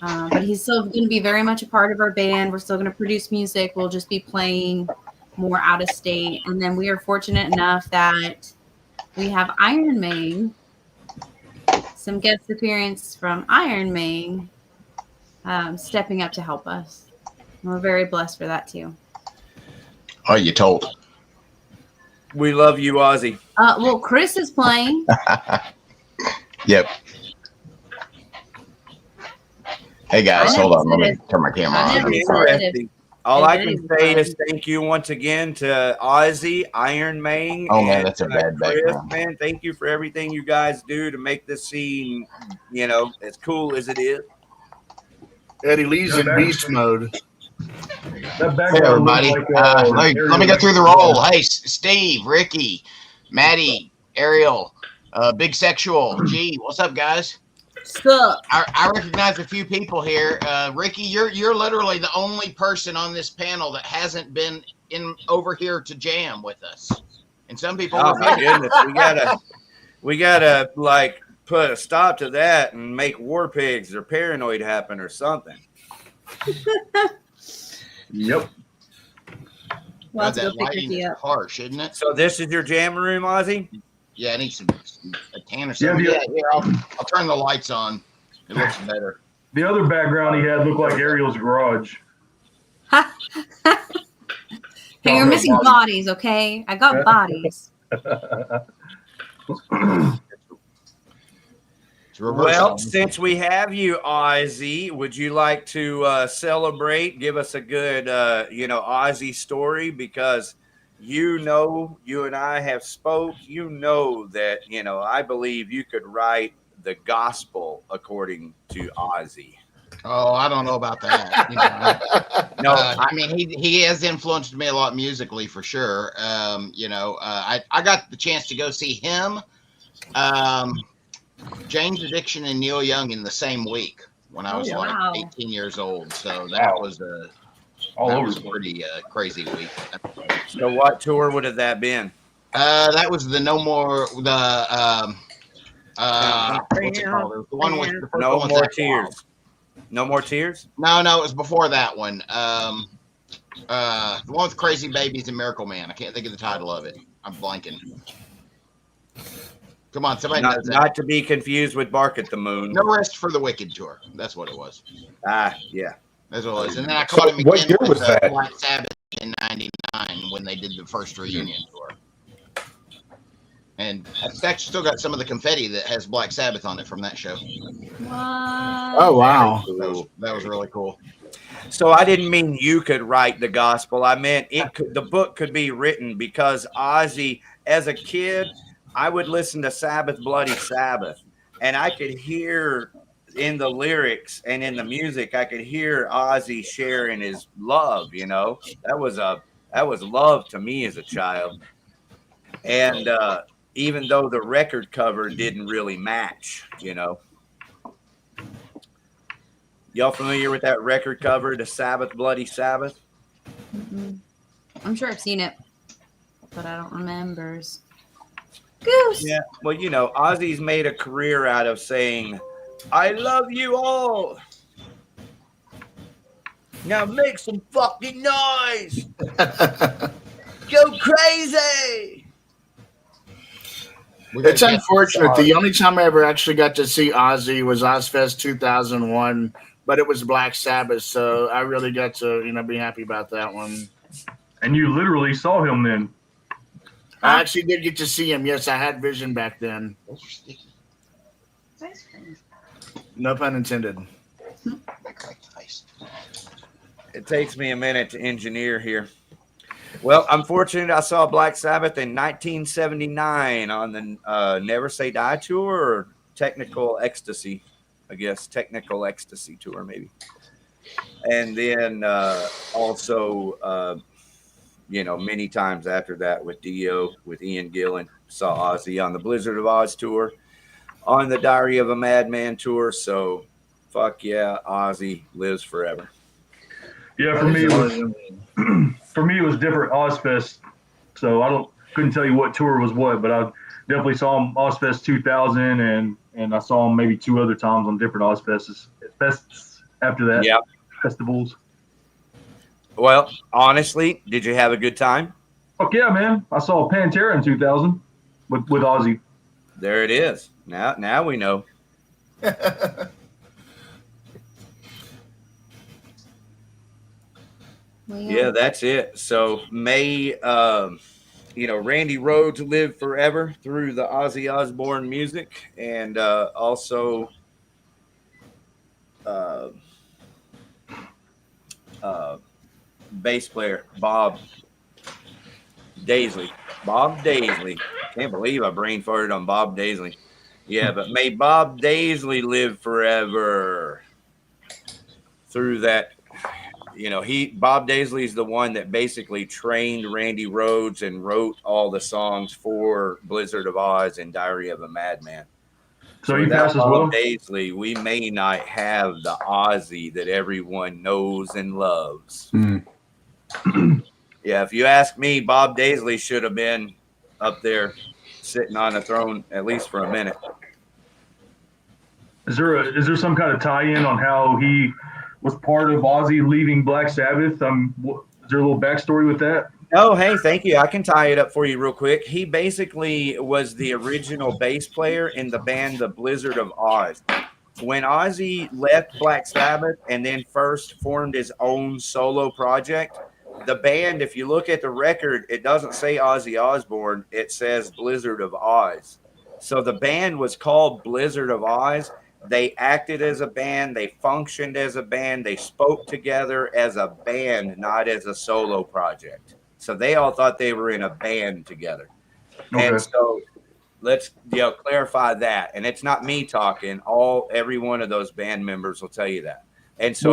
Speaker 2: But he's still going to be very much a part of our band. We're still going to produce music. We'll just be playing more out of state. And then we are fortunate enough that we have Iron Maiden, some guest appearance from Iron Maiden, stepping up to help us. And we're very blessed for that too.
Speaker 7: Oh, you told.
Speaker 1: We love you, Ozzy.
Speaker 2: Well, Chris is playing.
Speaker 7: Yep. Hey guys, hold on. Let me turn my camera on.
Speaker 1: All I can say is thank you once again to Ozzy, Iron Maiden.
Speaker 7: Oh man, that's a bad background.
Speaker 1: Man, thank you for everything you guys do to make this scene, you know, as cool as it is.
Speaker 5: Eddie Lee's in beast mode.
Speaker 7: Hey everybody, let me go through the roll. Hey, Steve, Ricky, Maddie, Ariel, Big Sexual. Gee, what's up, guys?
Speaker 2: Sup?
Speaker 7: I recognize a few people here. Ricky, you're literally the only person on this panel that hasn't been in over here to jam with us. And some people.
Speaker 1: Oh my goodness, we gotta like put a stop to that and make War Pigs or Paranoid happen or something.
Speaker 3: Yep.
Speaker 2: Well,
Speaker 7: that lighting is harsh, isn't it?
Speaker 1: So this is your jam room, Ozzy?
Speaker 7: Yeah, I need a tan or something. Yeah, here, I'll turn the lights on. It looks better.
Speaker 3: The other background he had looked like Ariel's garage.
Speaker 2: Hey, you're missing bodies, okay? I got bodies.
Speaker 1: Well, since we have you, Ozzy, would you like to celebrate? Give us a good, Ozzy story, because you and I have spoke. You know that I believe you could write the gospel according to Ozzy.
Speaker 7: Oh, I don't know about that. No, I mean he has influenced me a lot musically for sure. I got the chance to go see him. James Addiction and Neil Young in the same week when I was 18 years old. So that was
Speaker 3: All
Speaker 7: that
Speaker 3: over
Speaker 7: was
Speaker 3: the
Speaker 7: a
Speaker 3: place.
Speaker 7: pretty crazy week.
Speaker 1: So what tour would have that been?
Speaker 7: That was the No More what's it called? It was the one with the first
Speaker 1: No
Speaker 7: one with
Speaker 1: More
Speaker 7: Zach Wild.
Speaker 1: Tears. No More Tears?
Speaker 7: No, it was before that one. The one with Crazy Babies and Miracle Man. I can't think of the title of it. I'm blanking. Come on, somebody knows that.
Speaker 1: Not to be confused with Bark at the Moon.
Speaker 7: No Rest for the Wicked tour. That's what it was.
Speaker 1: Yeah.
Speaker 7: That's what it was. And then I caught him
Speaker 4: what
Speaker 7: again
Speaker 4: year
Speaker 7: with
Speaker 4: was that?
Speaker 7: Black Sabbath in '99 when they did the first reunion tour. And I've actually still got some of the confetti that has Black Sabbath on it from that show.
Speaker 2: What?
Speaker 5: Oh wow.
Speaker 7: That was really cool.
Speaker 1: So I didn't mean you could write the gospel. I meant the book could be written, because Ozzy, as a kid, I would listen to Sabbath Bloody Sabbath, and I could hear in the lyrics and in the music, I could hear Ozzy sharing his love. You know, that was love to me as a child. And even though the record cover didn't really match, you know. Y'all familiar with that record cover, the Sabbath Bloody Sabbath?
Speaker 2: Mm-mm. I'm sure I've seen it, but I don't remember. Goose.
Speaker 1: Yeah. Well, you know, Ozzy's made a career out of saying, "I love you all. Now make some fucking noise. Go crazy."
Speaker 5: It's unfortunate. The only time I ever actually got to see Ozzy was Ozfest 2001, but it was Black Sabbath, so I really got to, be happy about that one.
Speaker 3: And you literally saw him then.
Speaker 5: I actually did get to see him. Yes, I had vision back then.
Speaker 7: Those are sticky.
Speaker 5: No pun intended.
Speaker 1: It takes me a minute to engineer here. Well, I'm fortunate I saw Black Sabbath in 1979 on the Never Say Die tour, or Technical Ecstasy, I guess. Technical Ecstasy tour, maybe. And then also, many times after that with Dio, with Ian Gillan, saw Ozzy on the Blizzard of Oz tour, on the Diary of a Madman tour. So, fuck yeah, Ozzy lives forever.
Speaker 3: Yeah, for me it was different Ozfest. So couldn't tell you what tour was what, but I definitely saw him Ozfest 2000, and I saw him maybe 2 other times on different Ozfests after that.
Speaker 1: Yeah,
Speaker 3: festivals.
Speaker 1: Well, honestly, did you have a good time?
Speaker 3: Fuck yeah, man! I saw Pantera in 2000 with Ozzy.
Speaker 1: There it is. Now we know.
Speaker 2: Well,
Speaker 1: Yeah, that's it. So may Randy Rhoads live forever through the Ozzy Osbourne music, and also bass player Bob Daisley. Can't believe I brain farted on Bob Daisley. Yeah, but may Bob Daisley live forever through that. Bob Daisley is the one that basically trained Randy Rhoads and wrote all the songs for Blizzard of Oz and Diary of a Madman.
Speaker 3: So he
Speaker 1: without
Speaker 3: passes well.
Speaker 1: Bob Daisley, we may not have the Ozzy that everyone knows and loves. Yeah, if you ask me, Bob Daisley should have been up there sitting on the throne at least for a minute.
Speaker 3: Is there some kind of tie-in on how he was part of Ozzy leaving Black Sabbath? Is there a little backstory with that?
Speaker 1: Oh, hey, thank you. I can tie it up for you real quick. He basically was the original bass player in the band The Blizzard of Oz. When Ozzy left Black Sabbath and then first formed his own solo project, the band, if you look at the record, it doesn't say Ozzy Osbourne. It says Blizzard of Oz. So the band was called Blizzard of Oz. They acted as a band. They functioned as a band. They spoke together as a band, not as a solo project. So they all thought they were in a band together. Okay. And so let's clarify that. And it's not me talking. Every one of those band members will tell you that. And so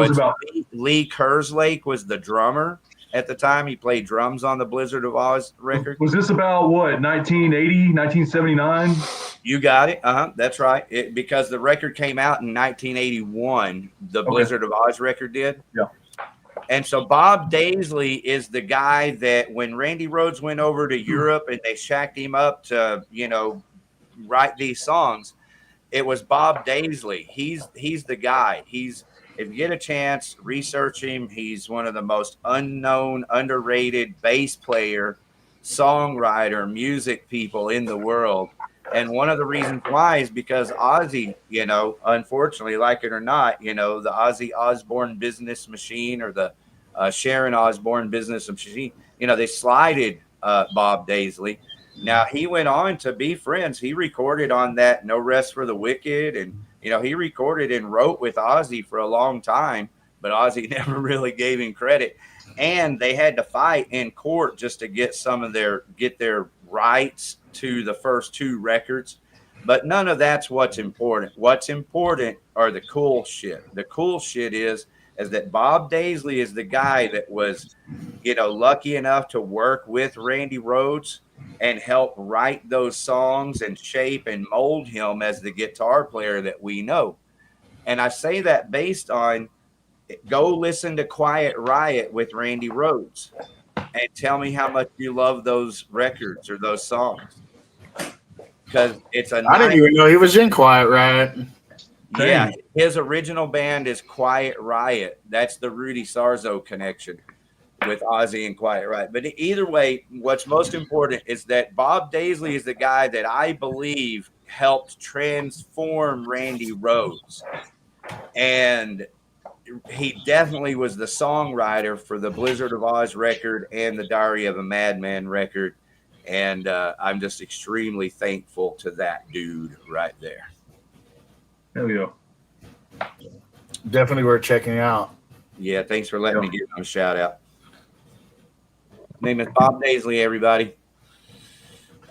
Speaker 1: Lee Kerslake was the drummer at the time. He played drums on the Blizzard of Oz record.
Speaker 3: Was this about what, 1980, 1979?
Speaker 1: You got it. That's right. Because the record came out in 1981. The Blizzard of Oz record did.
Speaker 3: Yeah.
Speaker 1: And so Bob Daisley is the guy that when Randy Rhoads went over to Europe and they shacked him up to, write these songs, it was Bob Daisley. He's the guy. If you get a chance, research him. He's one of the most unknown, underrated bass player, songwriter, music people in the world. And one of the reasons why is because Ozzy, unfortunately, like it or not, the Ozzy Osbourne business machine or the Sharon Osbourne business machine, they slided Bob Daisley. Now, he went on to be friends. He recorded on that No Rest for the Wicked. And, he recorded and wrote with Ozzy for a long time, but Ozzy never really gave him credit. And they had to fight in court just to get their rights to the first 2 records. But none of that's what's important. What's important are the cool shit. The cool shit is that Bob Daisley is the guy that was, lucky enough to work with Randy Rhoads and help write those songs and shape and mold him as the guitar player that we know. And I say that based on, go listen to Quiet Riot with Randy Rhoads and tell me how much you love those records or those songs. Because I
Speaker 5: didn't even know he was in Quiet Riot.
Speaker 1: Yeah, his original band is Quiet Riot. That's the Rudy Sarzo connection with Ozzy and Quiet Riot. But either way, what's most important is that Bob Daisley is the guy that I believe helped transform Randy Rhoads. And he definitely was the songwriter for the Blizzard of Oz record and the Diary of a Madman record. And I'm just extremely thankful to that dude right there.
Speaker 3: There we go.
Speaker 5: Definitely worth checking out.
Speaker 1: Yeah, thanks for letting me give him a shout out. Name is Bob Daisley, everybody.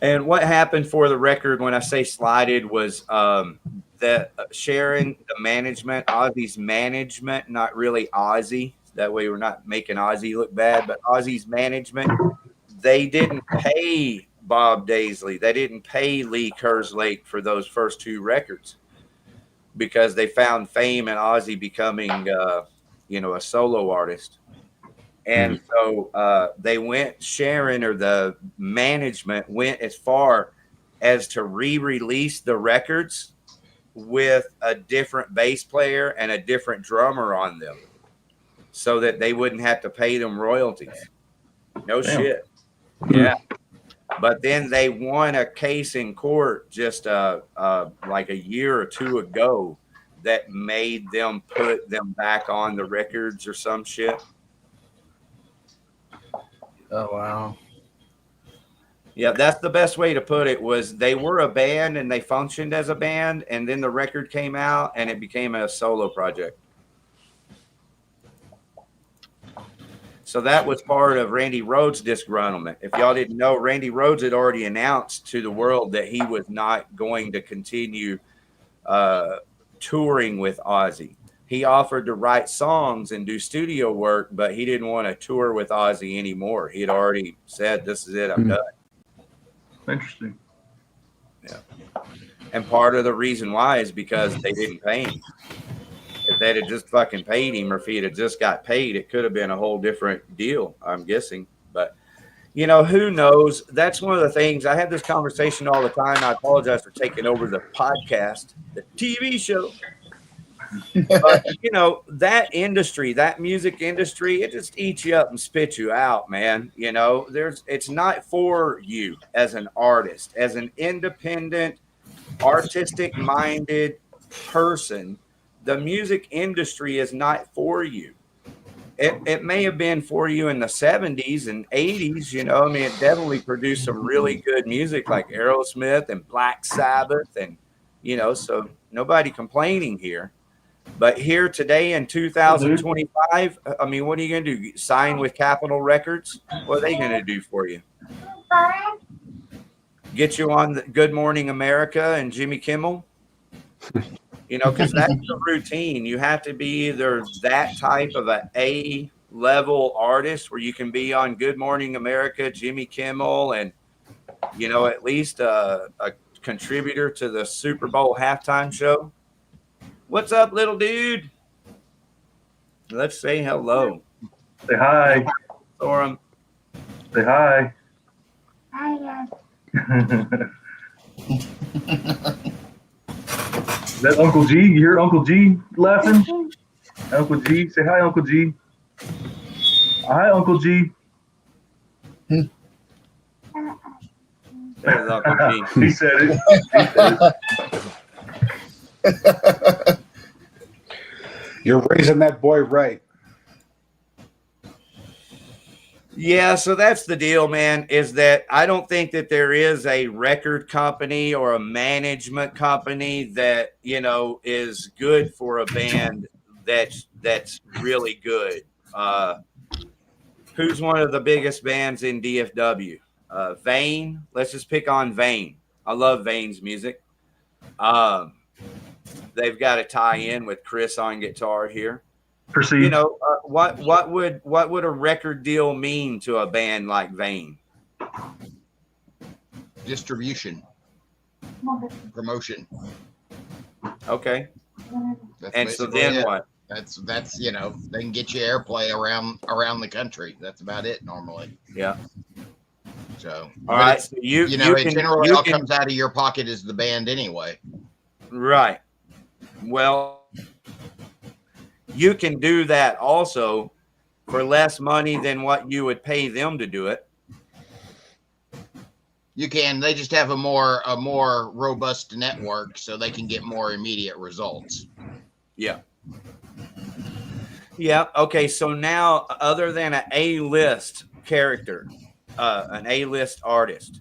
Speaker 1: And what happened for the record when I say slided was that Sharon, the management, Ozzy's management, not really Ozzy. That way we're not making Ozzy look bad, but Ozzy's management, they didn't pay Bob Daisley. They didn't pay Lee Kerslake for those first 2 records because they found fame in Ozzy becoming, a solo artist. And so they went, Sharon or the management went as far as to re-release the records with a different bass player and a different drummer on them so that they wouldn't have to pay them royalties. No shit. Yeah. But then they won a case in court just like a year or 2 ago that made them put them back on the records or some shit.
Speaker 5: Oh, wow.
Speaker 1: Yeah, that's the best way to put it. Was they were a band and they functioned as a band, and then the record came out and it became a solo project. So that was part of Randy Rhoads' disgruntlement. If y'all didn't know, Randy Rhoads had already announced to the world that he was not going to continue touring with Ozzy. He offered to write songs and do studio work, but he didn't want to tour with Ozzy anymore. He had already said, "This is it, I'm done."
Speaker 3: Interesting.
Speaker 1: Yeah. And part of the reason why is because they didn't pay him. If they'd have just fucking paid him, or if he had just got paid, it could have been a whole different deal, I'm guessing. But, who knows? That's one of the things. I have this conversation all the time. I apologize for taking over the podcast, the TV show. But, that industry, that music industry, it just eats you up and spits you out, man. It's not for you as an artist, as an independent, artistic-minded person. The music industry is not for you. It may have been for you in the 70s and 80s, it definitely produced some really good music like Aerosmith and Black Sabbath and, so nobody complaining here. But here today in 2025, what are you going to do? Sign with Capitol Records? What are they going to do for you? Get you on the Good Morning America and Jimmy Kimmel? Because that's the routine. You have to be either that type of an A-level artist where you can be on Good Morning America, Jimmy Kimmel, and, at least a contributor to the Super Bowl halftime show. What's up, little dude? Let's say hello.
Speaker 3: Say hi.
Speaker 1: Sorum.
Speaker 3: Say hi.
Speaker 8: Hi.
Speaker 3: Is that Uncle G? You hear Uncle G laughing? Uncle G, say hi, Uncle G. Hi, Uncle G.
Speaker 1: There's Uncle G.
Speaker 3: He said it. He said it.
Speaker 4: You're raising that boy right.
Speaker 1: Yeah, so that's the deal, man, is that I don't think that there is a record company or a management company that, you know, is good for a band that's really good. Who's one of the biggest bands in DFW? Vane. Let's just pick on Vane. I love Vane's music. They've got a tie-in with Chris on guitar here.
Speaker 3: Proceed.
Speaker 1: You know, what would a record deal mean to a band like Vane?
Speaker 7: Distribution, promotion.
Speaker 1: Okay.
Speaker 7: That's
Speaker 1: And so
Speaker 7: basically
Speaker 1: then
Speaker 7: it.
Speaker 1: what?
Speaker 7: That's you know, they can get you airplay around the country. That's about it normally.
Speaker 1: Yeah.
Speaker 7: So
Speaker 1: all right. So
Speaker 7: you know, it generally all comes out of your pocket as the band anyway.
Speaker 1: Right. Well, you can do that also for less money than what you would pay them to do it.
Speaker 7: You can. They just have a more robust network, so they can get more immediate results.
Speaker 1: Yeah. Yeah. Okay. So now, other than an A-list character, an A-list artist,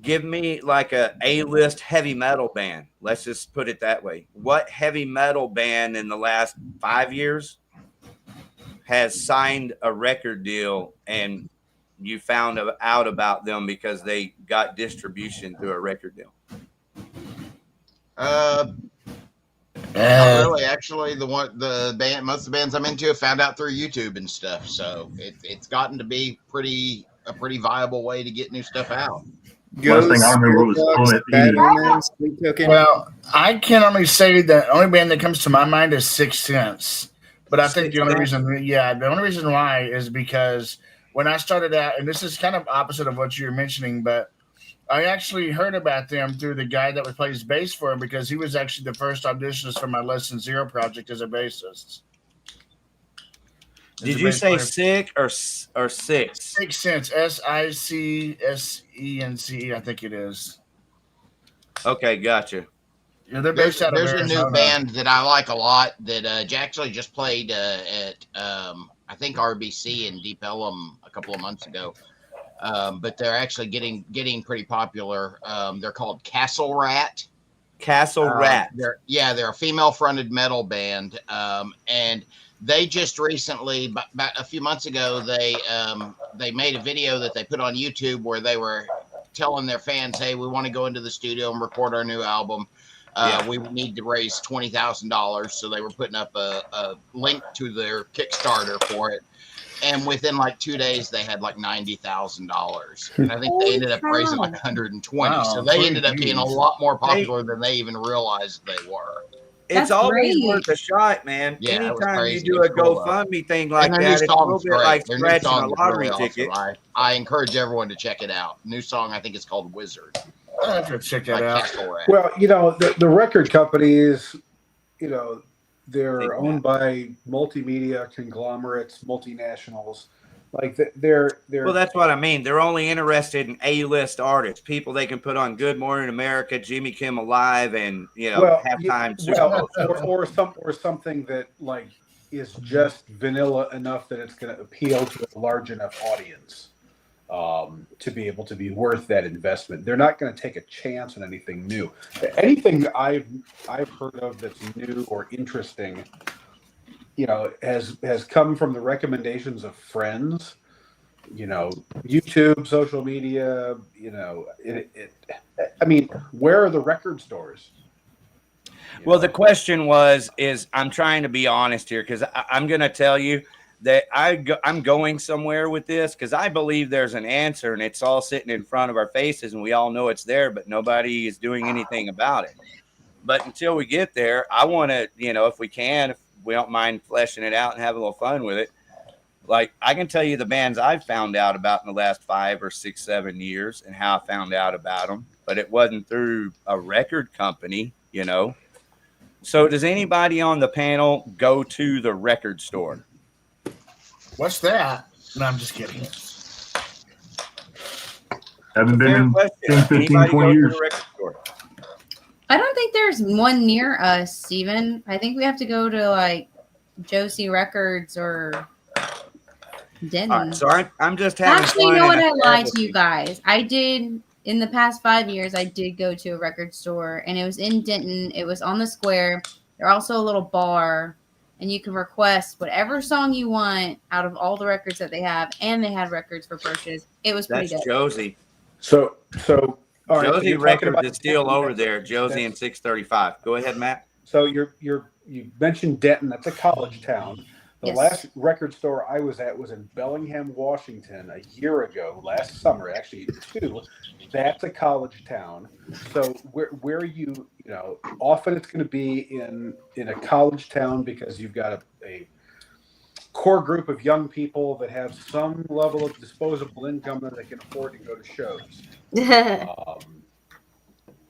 Speaker 1: give me like a A-list heavy metal band. Let's just put it that way. What heavy metal band in the last 5 years has signed a record deal and you found out about them because they got distribution through a record deal?
Speaker 7: Not really. Actually, most of the bands I'm into have found out through YouTube and stuff. So it's gotten to be a pretty viable way to get new stuff out.
Speaker 3: Last thing I remember was
Speaker 5: Well, I can only say that the only band that comes to my mind is Sixth Sense. But I think the only reason why is because when I started out, and this is kind of opposite of what you're mentioning, but I actually heard about them through the guy that plays bass for him because he was actually the first auditionist for my Less Than Zero project as a bassist.
Speaker 1: Did you say sick or six?
Speaker 5: Sixth Sense, SICSENCE, I think it is.
Speaker 1: Okay, gotcha.
Speaker 5: Yeah, they're based out of Arizona.
Speaker 7: There's a new band that I like a lot that actually just played at I think RBC in Deep Ellum a couple of months ago. But they're actually getting pretty popular. They're called Castle Rat.
Speaker 1: Castle Rat.
Speaker 7: They're a female-fronted metal band, and they just recently, about a few months ago, they made a video that they put on YouTube where they were telling their fans, "Hey, we want to go into the studio and record our new album. We need to raise $20,000." So they were putting up a link to their Kickstarter for it. And within like 2 days, they had like $90,000. And I think they ended up raising like 120.
Speaker 5: Wow,
Speaker 7: so they ended up being a lot more popular than they even realized they were.
Speaker 1: It's always worth a shot, man.
Speaker 7: Yeah,
Speaker 1: anytime you do a GoFundMe thing like that, it's a little bit like scratching a lottery ticket.
Speaker 7: I encourage everyone to check it out. New song, I think it's called Wizard.
Speaker 5: I'll have to check that out.
Speaker 4: Well, you know, the record companies, you know, they're owned by multimedia conglomerates, multinationals. Like they're.
Speaker 1: Well, that's what I mean. They're only interested in A-list artists, people they can put on Good Morning America, Jimmy Kimmel Live, and halftime.
Speaker 4: Or something that like is just vanilla enough that it's going to appeal to a large enough audience to be able to be worth that investment. They're not going to take a chance on anything new. Anything I've heard of that's new or interesting, you know, has come from the recommendations of friends, you know, YouTube, social media, you know, I mean, where are the record stores?
Speaker 1: Well, the question is I'm trying to be honest here because I'm going to tell you that I'm going somewhere with this because I believe there's an answer and it's all sitting in front of our faces and we all know it's there, but nobody is doing anything about it. But until we get there, I want to, you know, if we don't mind fleshing it out and have a little fun with it, like I can tell you the bands I've found out about in the last 5 or 6, 7 years and how I found out about them, but it wasn't through a record company, you know. So does anybody on the panel go to the record store?
Speaker 5: What's that? No, I'm just kidding.
Speaker 3: Haven't been in 10, 15,
Speaker 1: Anybody
Speaker 3: 20
Speaker 1: go
Speaker 3: years.
Speaker 1: to the record store?
Speaker 2: I don't think there's one near us, Steven. I think we have to go to like Josie Records or Denton.
Speaker 1: All right, so I'm just having
Speaker 2: Actually,
Speaker 1: fun.
Speaker 2: you know what?
Speaker 1: and
Speaker 2: I lied to you guys. I did, in the past 5 years, I did go to a record store, and it was in Denton. It was on the square. There's also a little bar, and you can request whatever song you want out of all the records that they have, and they had records for purchase. It was pretty
Speaker 1: That's
Speaker 2: good.
Speaker 1: Josie.
Speaker 4: So all right,
Speaker 1: Josie
Speaker 4: so
Speaker 1: Records is still over there. Josie and 635. Go ahead, Matt.
Speaker 4: So you mentioned Denton. That's a college town. The
Speaker 2: Yes.
Speaker 4: last record store I was at was in Bellingham, Washington, a year ago, last summer, actually 2. That's a college town. So where you know, often it's going to be in a college town because you've got a core group of young people that have some level of disposable income that they can afford to go to shows.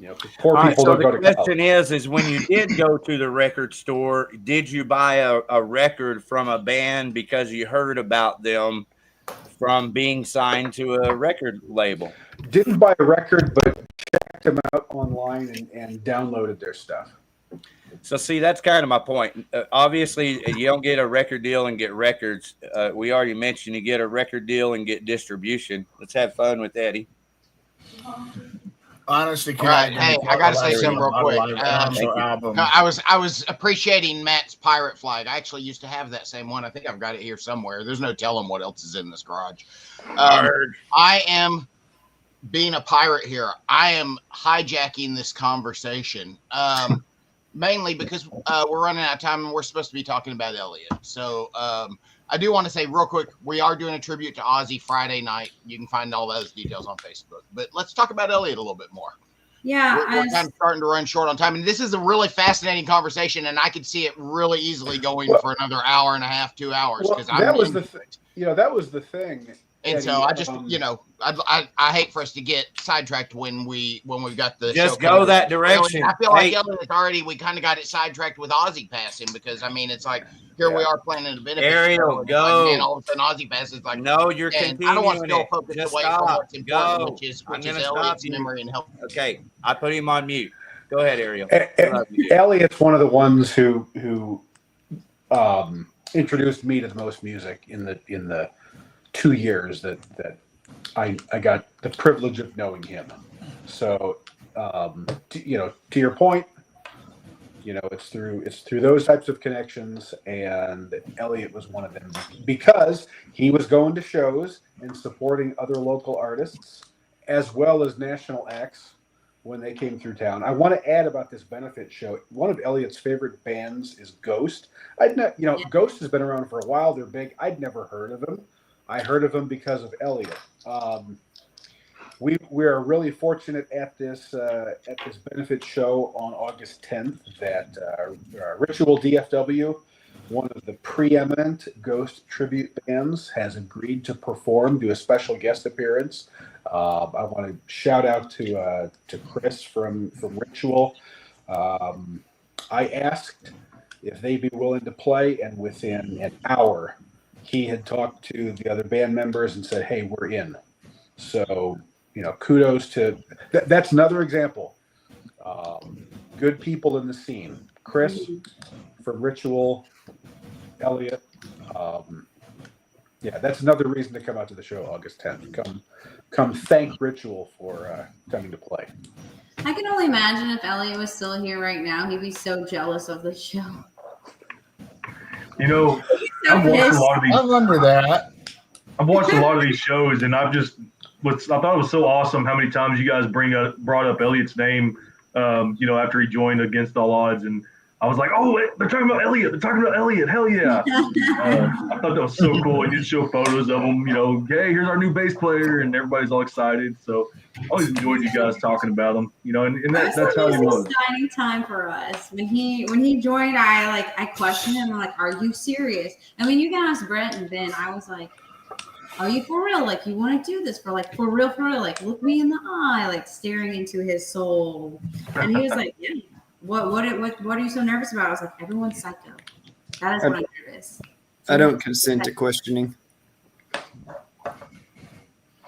Speaker 4: You know, poor
Speaker 1: All right,
Speaker 4: people
Speaker 1: so
Speaker 4: don't go
Speaker 1: the
Speaker 4: to college.
Speaker 1: question is when you did go to the record store, did you buy a record from a band because you heard about them from being signed to a record label?
Speaker 4: Didn't buy a record, but checked them out online and downloaded their stuff.
Speaker 1: So, see, that's kind of my point. Obviously, you don't get a record deal and get records. We already mentioned you get a record deal and get distribution. Let's have fun with Eddie.
Speaker 5: Honestly,
Speaker 7: All right, hey, I got to say something real quick. No, I was appreciating Matt's pirate flag. I actually used to have that same one. I think I've got it here somewhere. There's no telling what else is in this garage. I am being a pirate here. I am hijacking this conversation, mainly because we're running out of time and we're supposed to be talking about Elliot. So I do want to say real quick, we are doing a tribute to Ozzy Friday night. You can find all those details on Facebook. But let's talk about Elliot a little bit more.
Speaker 2: Yeah,
Speaker 7: we're kind of starting to run short on time. And this is a really fascinating conversation, and I could see it really easily going for another hour and a half, 2 hours.
Speaker 4: Well, that was the that was the thing.
Speaker 7: And
Speaker 4: Eddie,
Speaker 7: so I just, I hate for us to get sidetracked when we've got the
Speaker 1: just
Speaker 7: show
Speaker 1: go that direction.
Speaker 7: I feel like Elliot already, we kind of got it sidetracked with Ozzy passing because I mean it's like here we are planning to benefit.
Speaker 1: Ariel, go.
Speaker 7: Like, man, all of a sudden Ozzy passes. Like
Speaker 1: no, you're continuing.
Speaker 7: I don't want to still focus
Speaker 1: just
Speaker 7: away
Speaker 1: stop.
Speaker 7: from what's important,
Speaker 1: Go.
Speaker 7: which is Elliot's memory and health.
Speaker 1: Okay, I put him on mute. Go ahead, Ariel.
Speaker 4: Elliot's one of the ones who introduced me to the most music in the 2 years that I got the privilege of knowing him. So to your point, it's through those types of connections, and Elliot was one of them because he was going to shows and supporting other local artists as well as national acts when they came through town. I want to add about this benefit show. One of Elliot's favorite bands is Ghost. Ghost has been around for a while. They're big. I'd never heard of them. I heard of them because of Elliot. We are really fortunate at this benefit show on August 10th that Ritual DFW, one of the preeminent Ghost tribute bands, has agreed to perform, do a special guest appearance. I want to shout out to Chris from Ritual. I asked if they'd be willing to play, and within an hour, he had talked to the other band members and said, "Hey, we're in." So, kudos to that's another example. Good people in the scene. Chris from Ritual, Elliot. That's another reason to come out to the show August 10th. Come thank Ritual for coming to play.
Speaker 2: I can only imagine if Elliot was still here right now, he'd be so jealous of the show.
Speaker 3: I've watched a lot of these.
Speaker 5: I remember that.
Speaker 3: I've watched a lot of these shows, and I thought it was so awesome how many times you guys brought up Elliot's name, after he joined Against All Odds, and I was like, oh, they're talking about Elliot. They're talking about Elliot. Hell yeah. I thought that was so cool. And you'd show photos of them, you know, hey, here's our new bass player. And everybody's all excited. So I always enjoyed you guys talking about him, you know, and that's how he was.
Speaker 2: It was an exciting time for us. When he joined, I questioned him. I'm like, are you serious? I mean, you can ask Brett and Ben. I was like, are you for real? Like, you want to do this for real? Like, look me in the eye, like staring into his soul. And he was like, yeah. What are you so nervous about? I was like, everyone's psycho. That is what I'm nervous.
Speaker 6: I don't consent to questioning.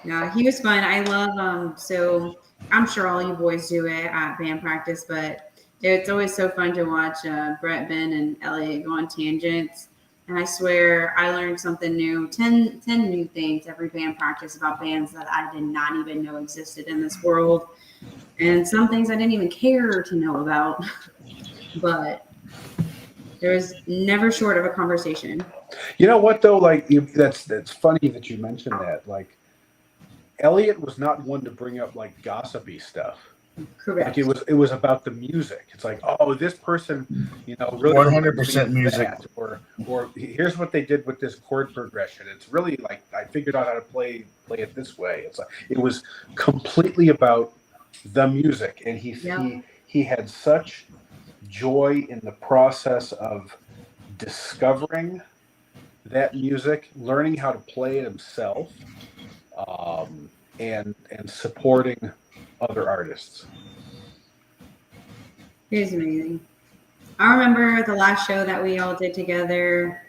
Speaker 2: No, he was fun. I love so I'm sure all you boys do it at band practice, but it's always so fun to watch Brett, Ben, and Elliot go on tangents. And I swear I learned something new, 10 new things every band practice about bands that I did not even know existed in this world. And some things I didn't even care to know about. But there was never short of a conversation.
Speaker 4: You know what, though? Like, that's funny that you mentioned that. Like, Elliot was not one to bring up, like, gossipy stuff.
Speaker 2: Correct.
Speaker 4: Like it was about the music. It's like, oh, this person, you know, really
Speaker 5: 100% music.
Speaker 4: Or here's what they did with this chord progression. It's really like I figured out how to play it this way. It's like it was completely about the music, and he had such joy in the process of discovering that music, learning how to play it himself, and supporting other artists.
Speaker 2: It was amazing. I remember the last show that we all did together.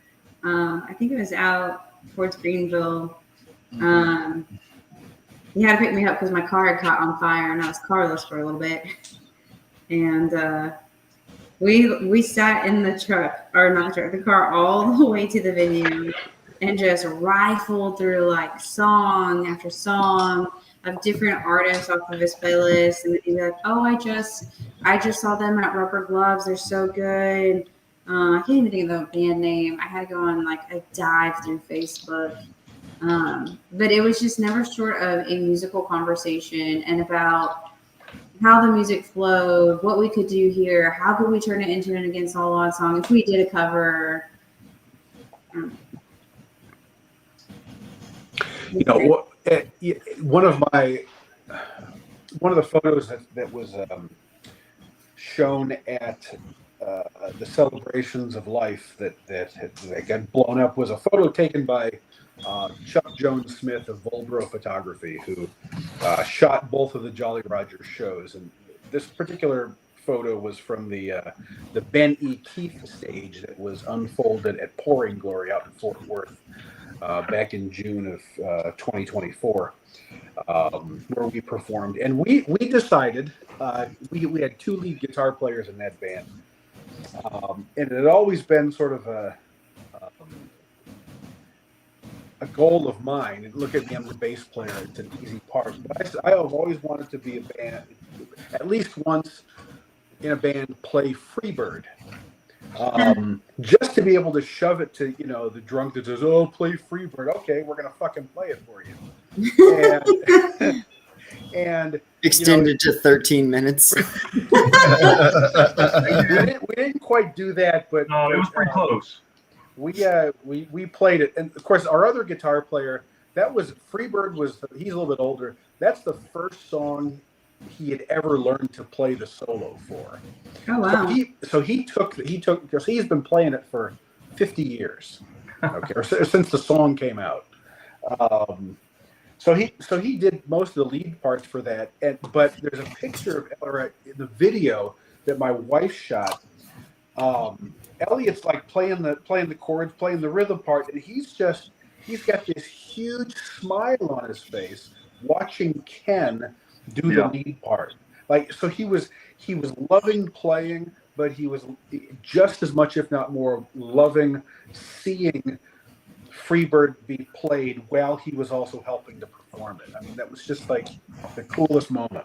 Speaker 2: I think it was out towards Greenville. He had to pick me up because my car had caught on fire and I was carless for a little bit. And we sat in the truck, or not the truck, the car all the way to the venue and just rifled through like song after song of different artists off of his playlist, and then he'd be like, "Oh, I just saw them at Rubber Gloves. They're so good." I can't even think of the band name. I had to go on like a dive through Facebook, but it was just never short of a musical conversation and about how the music flowed, what we could do here, how could we turn it into an Against All Odds song if we did a cover.
Speaker 4: You know what? One of the photos that was shown at the celebrations of life that got blown up was a photo taken by Chuck Jones Smith of Volbro Photography, who shot both of the Jolly Roger shows. And this particular photo was from the Ben E. Keith stage that was unfolded at Pouring Glory out in Fort Worth. Back in June of 2024, where we performed, and we decided we had two lead guitar players in that band, and it had always been sort of a goal of mine. And look at me, I'm the bass player; it's an easy part. But I have always wanted to be a band, at least once in a band, play Freebird. Just to be able to shove it to, you know, the drunk that says, "Oh, play Freebird." Okay, we're gonna fucking play it for you. And
Speaker 6: extended to 13 minutes.
Speaker 4: we didn't quite do that, but
Speaker 3: no, it was pretty close.
Speaker 4: We played it, and of course, our other guitar player, that was Freebird. He's a little bit older. That's the first song he had ever learned to play the solo for.
Speaker 2: Oh wow!
Speaker 4: So he took because he's been playing it for 50 years, okay, or since the song came out. So he did most of the lead parts for that. But there's a picture of in the video that my wife shot. Elliot's like playing the chords, playing the rhythm part, and he's got this huge smile on his face watching Ken do the lead part. Like, so he was loving playing, but he was just as much, if not more, loving seeing Freebird be played while he was also helping to perform it. I mean, that was just like the coolest moment.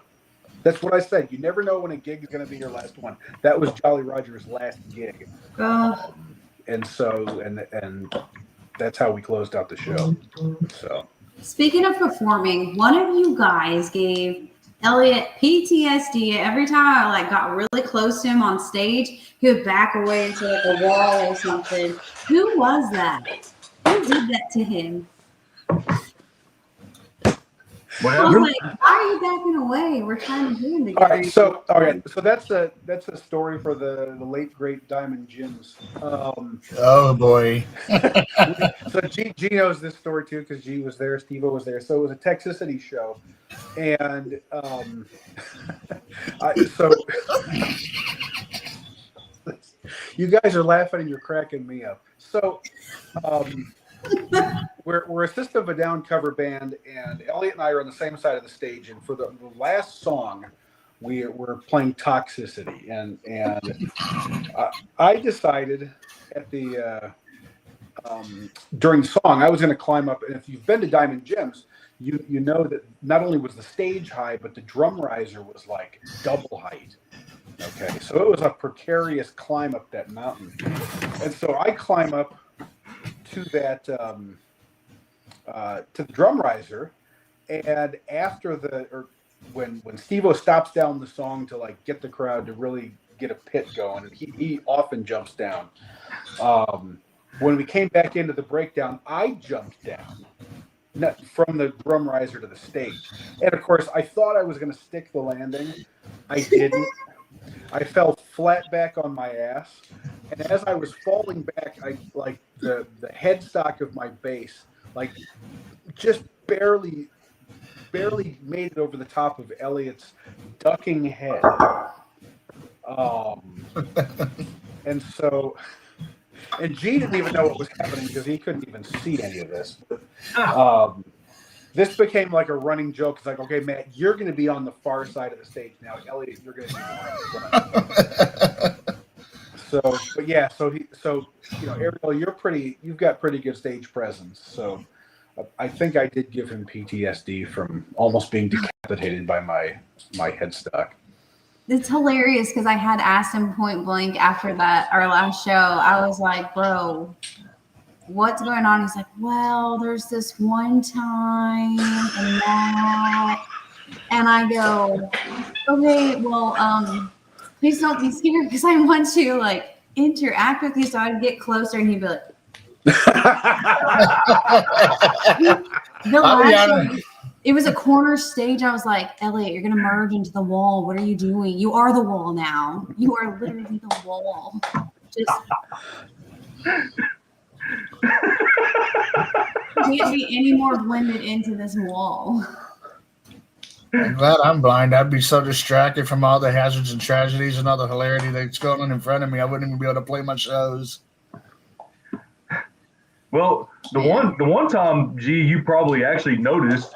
Speaker 4: That's what I said. You never know when a gig is going to be your last one. That was Jolly Roger's last gig. And that's how we closed out the show. So,
Speaker 2: speaking of performing, one of you guys gave Elliot, PTSD. Every time I like got really close to him on stage, he would back away into like a wall or something. Who was that? Who did that to him?
Speaker 3: What
Speaker 2: I was
Speaker 3: happened?
Speaker 2: like, why are you backing away? We're trying to do him together.
Speaker 4: All right. So that's a story for the late great Diamond Jim's.
Speaker 5: Oh boy.
Speaker 4: So G knows this story too because G was there, Steve-O was there. So it was a Texcicity show, and so you guys are laughing and you're cracking me up. So we're a System of a Down cover band, and Elliot and I are on the same side of the stage. And for the last song, we're playing Texcicity, and I decided at the during the song I was going to climb up. And if you've been to Diamond Jim's, you know that not only was the stage high, but the drum riser was like double height. Okay, so it was a precarious climb up that mountain, and so I climb up to that to the drum riser, and after when Steve-O stops down the song to like get the crowd to really get a pit going, and he often jumps down. When we came back into the breakdown, I jumped down from the drum riser to the stage, and of course I thought I was going to stick the landing. I didn't. I fell flat back on my ass, and as I was falling back, I like the headstock of my bass, like just barely made it over the top of Elliot's ducking head. And G didn't even know what was happening because he couldn't even see any of this. This became like a running joke. It's like, okay, Matt, you're going to be on the far side of the stage now. Elliot, you're going to be on the front. So Ariel, you've got pretty good stage presence. So I think I did give him PTSD from almost being decapitated by my headstock.
Speaker 2: It's hilarious because I had asked him point blank after our last show. I was like, bro, what's going on? He's like, well, there's this one time and that. And I go, okay, well, please don't be scared because I want to like interact with you. So I'd get closer and he'd be like, it was a corner stage. I was like, Elliot, you're going to merge into the wall. What are you doing? You are the wall now. You are literally the wall. Just can't be any more blended into this wall.
Speaker 5: I'm glad I'm blind. I'd be so distracted from all the hazards and tragedies and all the hilarity that's going on in front of me. I wouldn't even be able to play my shows.
Speaker 3: Well, the one time, G, you probably actually noticed,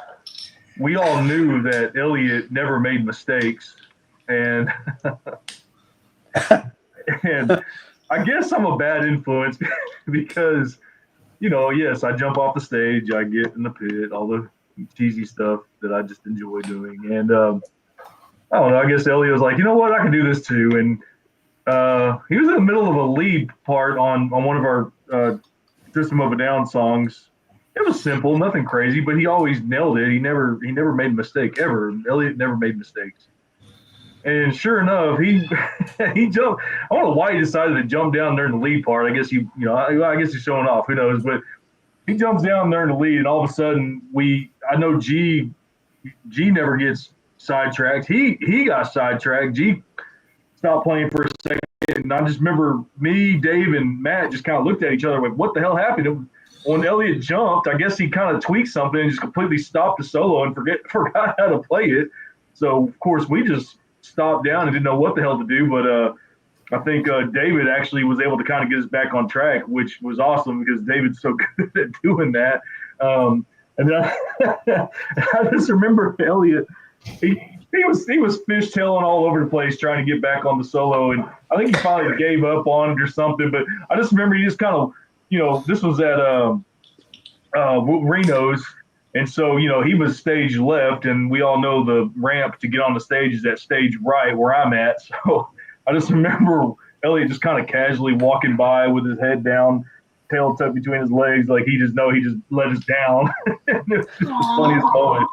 Speaker 3: we all knew that Elliot never made mistakes, and and I guess I'm a bad influence because, yes, I jump off the stage, I get in the pit, all the cheesy stuff that I just enjoy doing, and I don't know. I guess Elliot was like, you know what, I can do this too, and he was in the middle of a lead part on one of our System of a Down songs. It was simple, nothing crazy, but he always nailed it. He never made a mistake ever. Elliot never made mistakes. And sure enough, he jumped. I don't know why he decided to jump down there in the lead part. I guess I guess he's showing off. Who knows? But he jumps down there in the lead, and all of a sudden, I know G never gets sidetracked. He got sidetracked. G stopped playing for a second, and I just remember me, Dave, and Matt just kind of looked at each other like, "What the hell happened?" When Elliot jumped, I guess he kind of tweaked something and just completely stopped the solo and forgot how to play it. So of course we just stopped down and didn't know what the hell to do. But I think David actually was able to kind of get us back on track, which was awesome because David's so good at doing that. And then I just remember Elliot, he was fishtailing all over the place trying to get back on the solo, and I think he finally gave up on it or something. But I just remember he just kind of, this was at Reno's, and so he was stage left, and we all know the ramp to get on the stage is at stage right where I'm at. So I just remember Elliot just kind of casually walking by with his head down, tail tucked between his legs, like he just let us down. It was just the funniest moment.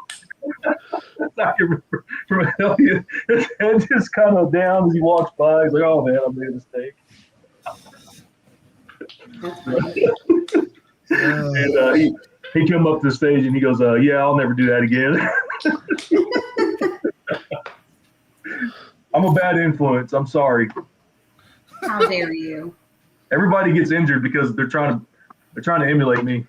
Speaker 3: I can remember from Elliot. His head just kind of down as he walks by. He's like, "Oh man, I made a mistake."
Speaker 2: That's funny.
Speaker 3: And he came up to the stage and he goes, "Yeah, I'll never do that again." I'm a bad influence. I'm sorry.
Speaker 2: How dare you?
Speaker 3: Everybody gets injured because they're trying to emulate me.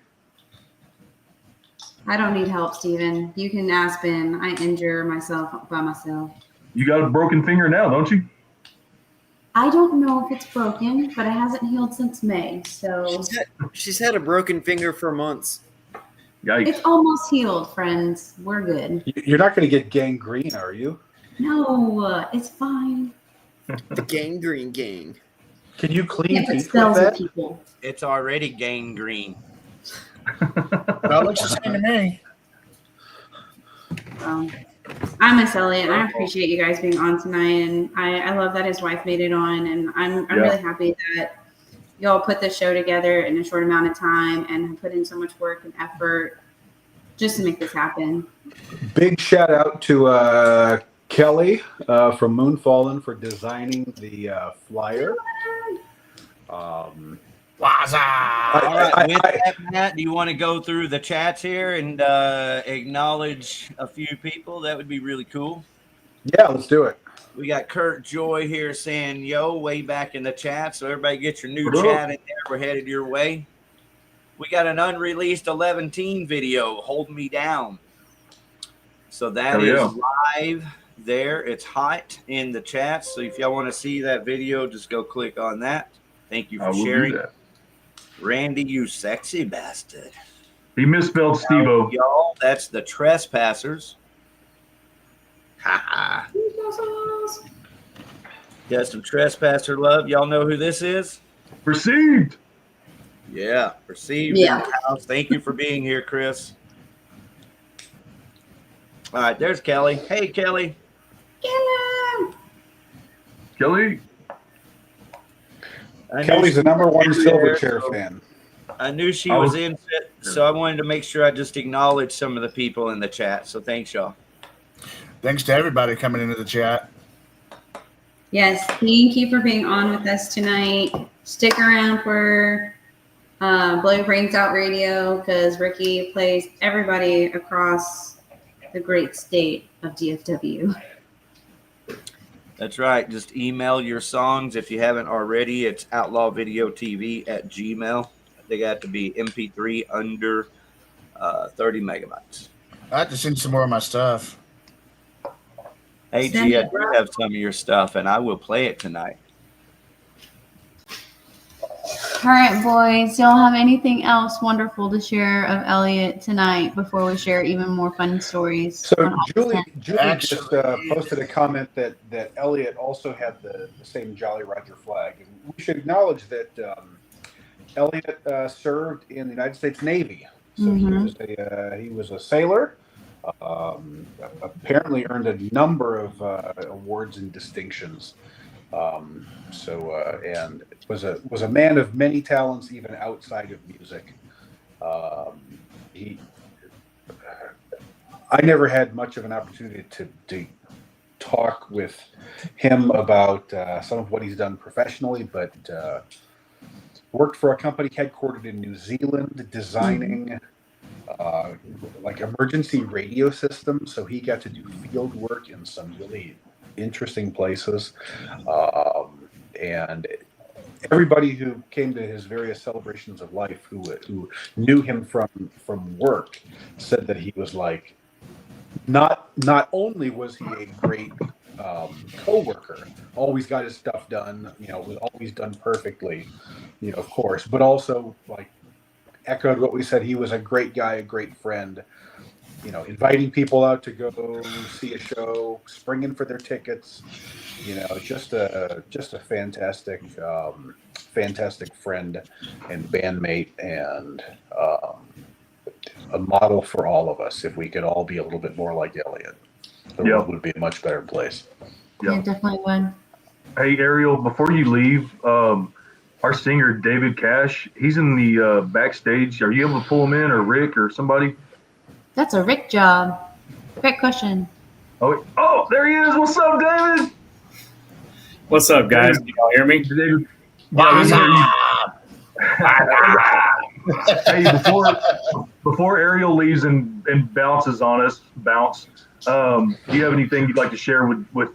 Speaker 2: I don't need help, Steven. You can ask Ben. I injure myself by myself.
Speaker 3: You got a broken finger now, don't you?
Speaker 2: I don't know if it's broken, but it hasn't healed since May. So
Speaker 6: She's had a broken finger for months.
Speaker 3: Yikes.
Speaker 2: it's almost healed, friends. We're good.
Speaker 4: You're not going to get gangrene, are you?
Speaker 2: No, it's fine.
Speaker 6: The gangrene gang.
Speaker 4: Can you clean
Speaker 2: Can't put
Speaker 4: teeth with
Speaker 2: spells on
Speaker 4: that?
Speaker 2: people.
Speaker 1: It's already gangrene.
Speaker 5: That looks the same to me.
Speaker 2: I miss Elliot, and I appreciate you guys being on tonight. And I love that his wife made it on, and I'm really happy that y'all put this show together in a short amount of time and have put in so much work and effort just to make this happen.
Speaker 4: Big shout out to Kelly from Moonfallen for designing the flyer.
Speaker 5: Waza!
Speaker 1: All right, with that, Matt, do you want to go through the chats here and acknowledge a few people? That would be really cool.
Speaker 4: Yeah, let's do it.
Speaker 1: We got Kurt Joy here saying, yo, way back in the chat. So everybody get your new
Speaker 3: What up?
Speaker 1: chat in there. We're headed your way. We got an unreleased 11-teen video, Hold Me Down. So that is live there. It's hot in the chat. So if y'all want to see that video, just go click on that. Thank you for sharing. Randy, you sexy bastard.
Speaker 3: He misspelled Steve-O.
Speaker 1: Y'all, that's the Trespassers. Ha ha. Got some Trespasser love. Y'all know who this is?
Speaker 3: Received.
Speaker 1: Yeah, received.
Speaker 2: Yeah.
Speaker 1: In the house. Thank you for being here, Chris. All right, there's Kelly. Hey, Kelly.
Speaker 3: Kelly.
Speaker 4: Kelly's the number one Silverchair fan.
Speaker 1: I knew she was in it, so I wanted to make sure I just acknowledged some of the people in the chat. So thanks, y'all.
Speaker 5: Thanks to everybody coming into the chat.
Speaker 2: Yes, thank you for being on with us tonight. Stick around for Blow Your Brains Out Radio because Ricky plays everybody across the great state of DFW.
Speaker 1: That's right. Just email your songs if you haven't already. It's OutlawVideoTV@gmail. They got to be MP3 under 30 megabytes.
Speaker 5: I have to send some more of my stuff.
Speaker 1: Hey, G, I do have some of your stuff, and I will play it tonight.
Speaker 2: All right, boys. Y'all have anything else wonderful to share of Elliot tonight before we share even more fun stories?
Speaker 4: So Julie just posted a comment that Elliot also had the same Jolly Roger flag. And we should acknowledge that Elliot served in the United States Navy. So he was a sailor. Apparently earned a number of awards and distinctions. And was a man of many talents, even outside of music. I never had much of an opportunity to talk with him about some of what he's done professionally, but worked for a company headquartered in New Zealand, designing like emergency radio systems. So he got to do field work in some really interesting places. And everybody who came to his various celebrations of life who knew him from work said that he was like, not only was he a great co-worker, always got his stuff done, was always done perfectly, of course, but also like echoed what we said. He was a great guy, a great friend, inviting people out to go see a show, springing for their tickets, just a fantastic, fantastic friend and bandmate, and a model for all of us. If we could all be a little bit more like Elliot, the world would be a much better place.
Speaker 2: Yeah, definitely would.
Speaker 3: Hey, Ariel, before you leave, our singer, David Cash, he's in the backstage. Are you able to pull him in, or Rick or somebody?
Speaker 2: That's a Rick job. Great question.
Speaker 3: Oh, there he is. What's up, David?
Speaker 9: What's up, guys? Can y'all hear me?
Speaker 3: David.
Speaker 5: What's
Speaker 3: Hey, before Ariel leaves and bounces on us, do you have anything you'd like to share with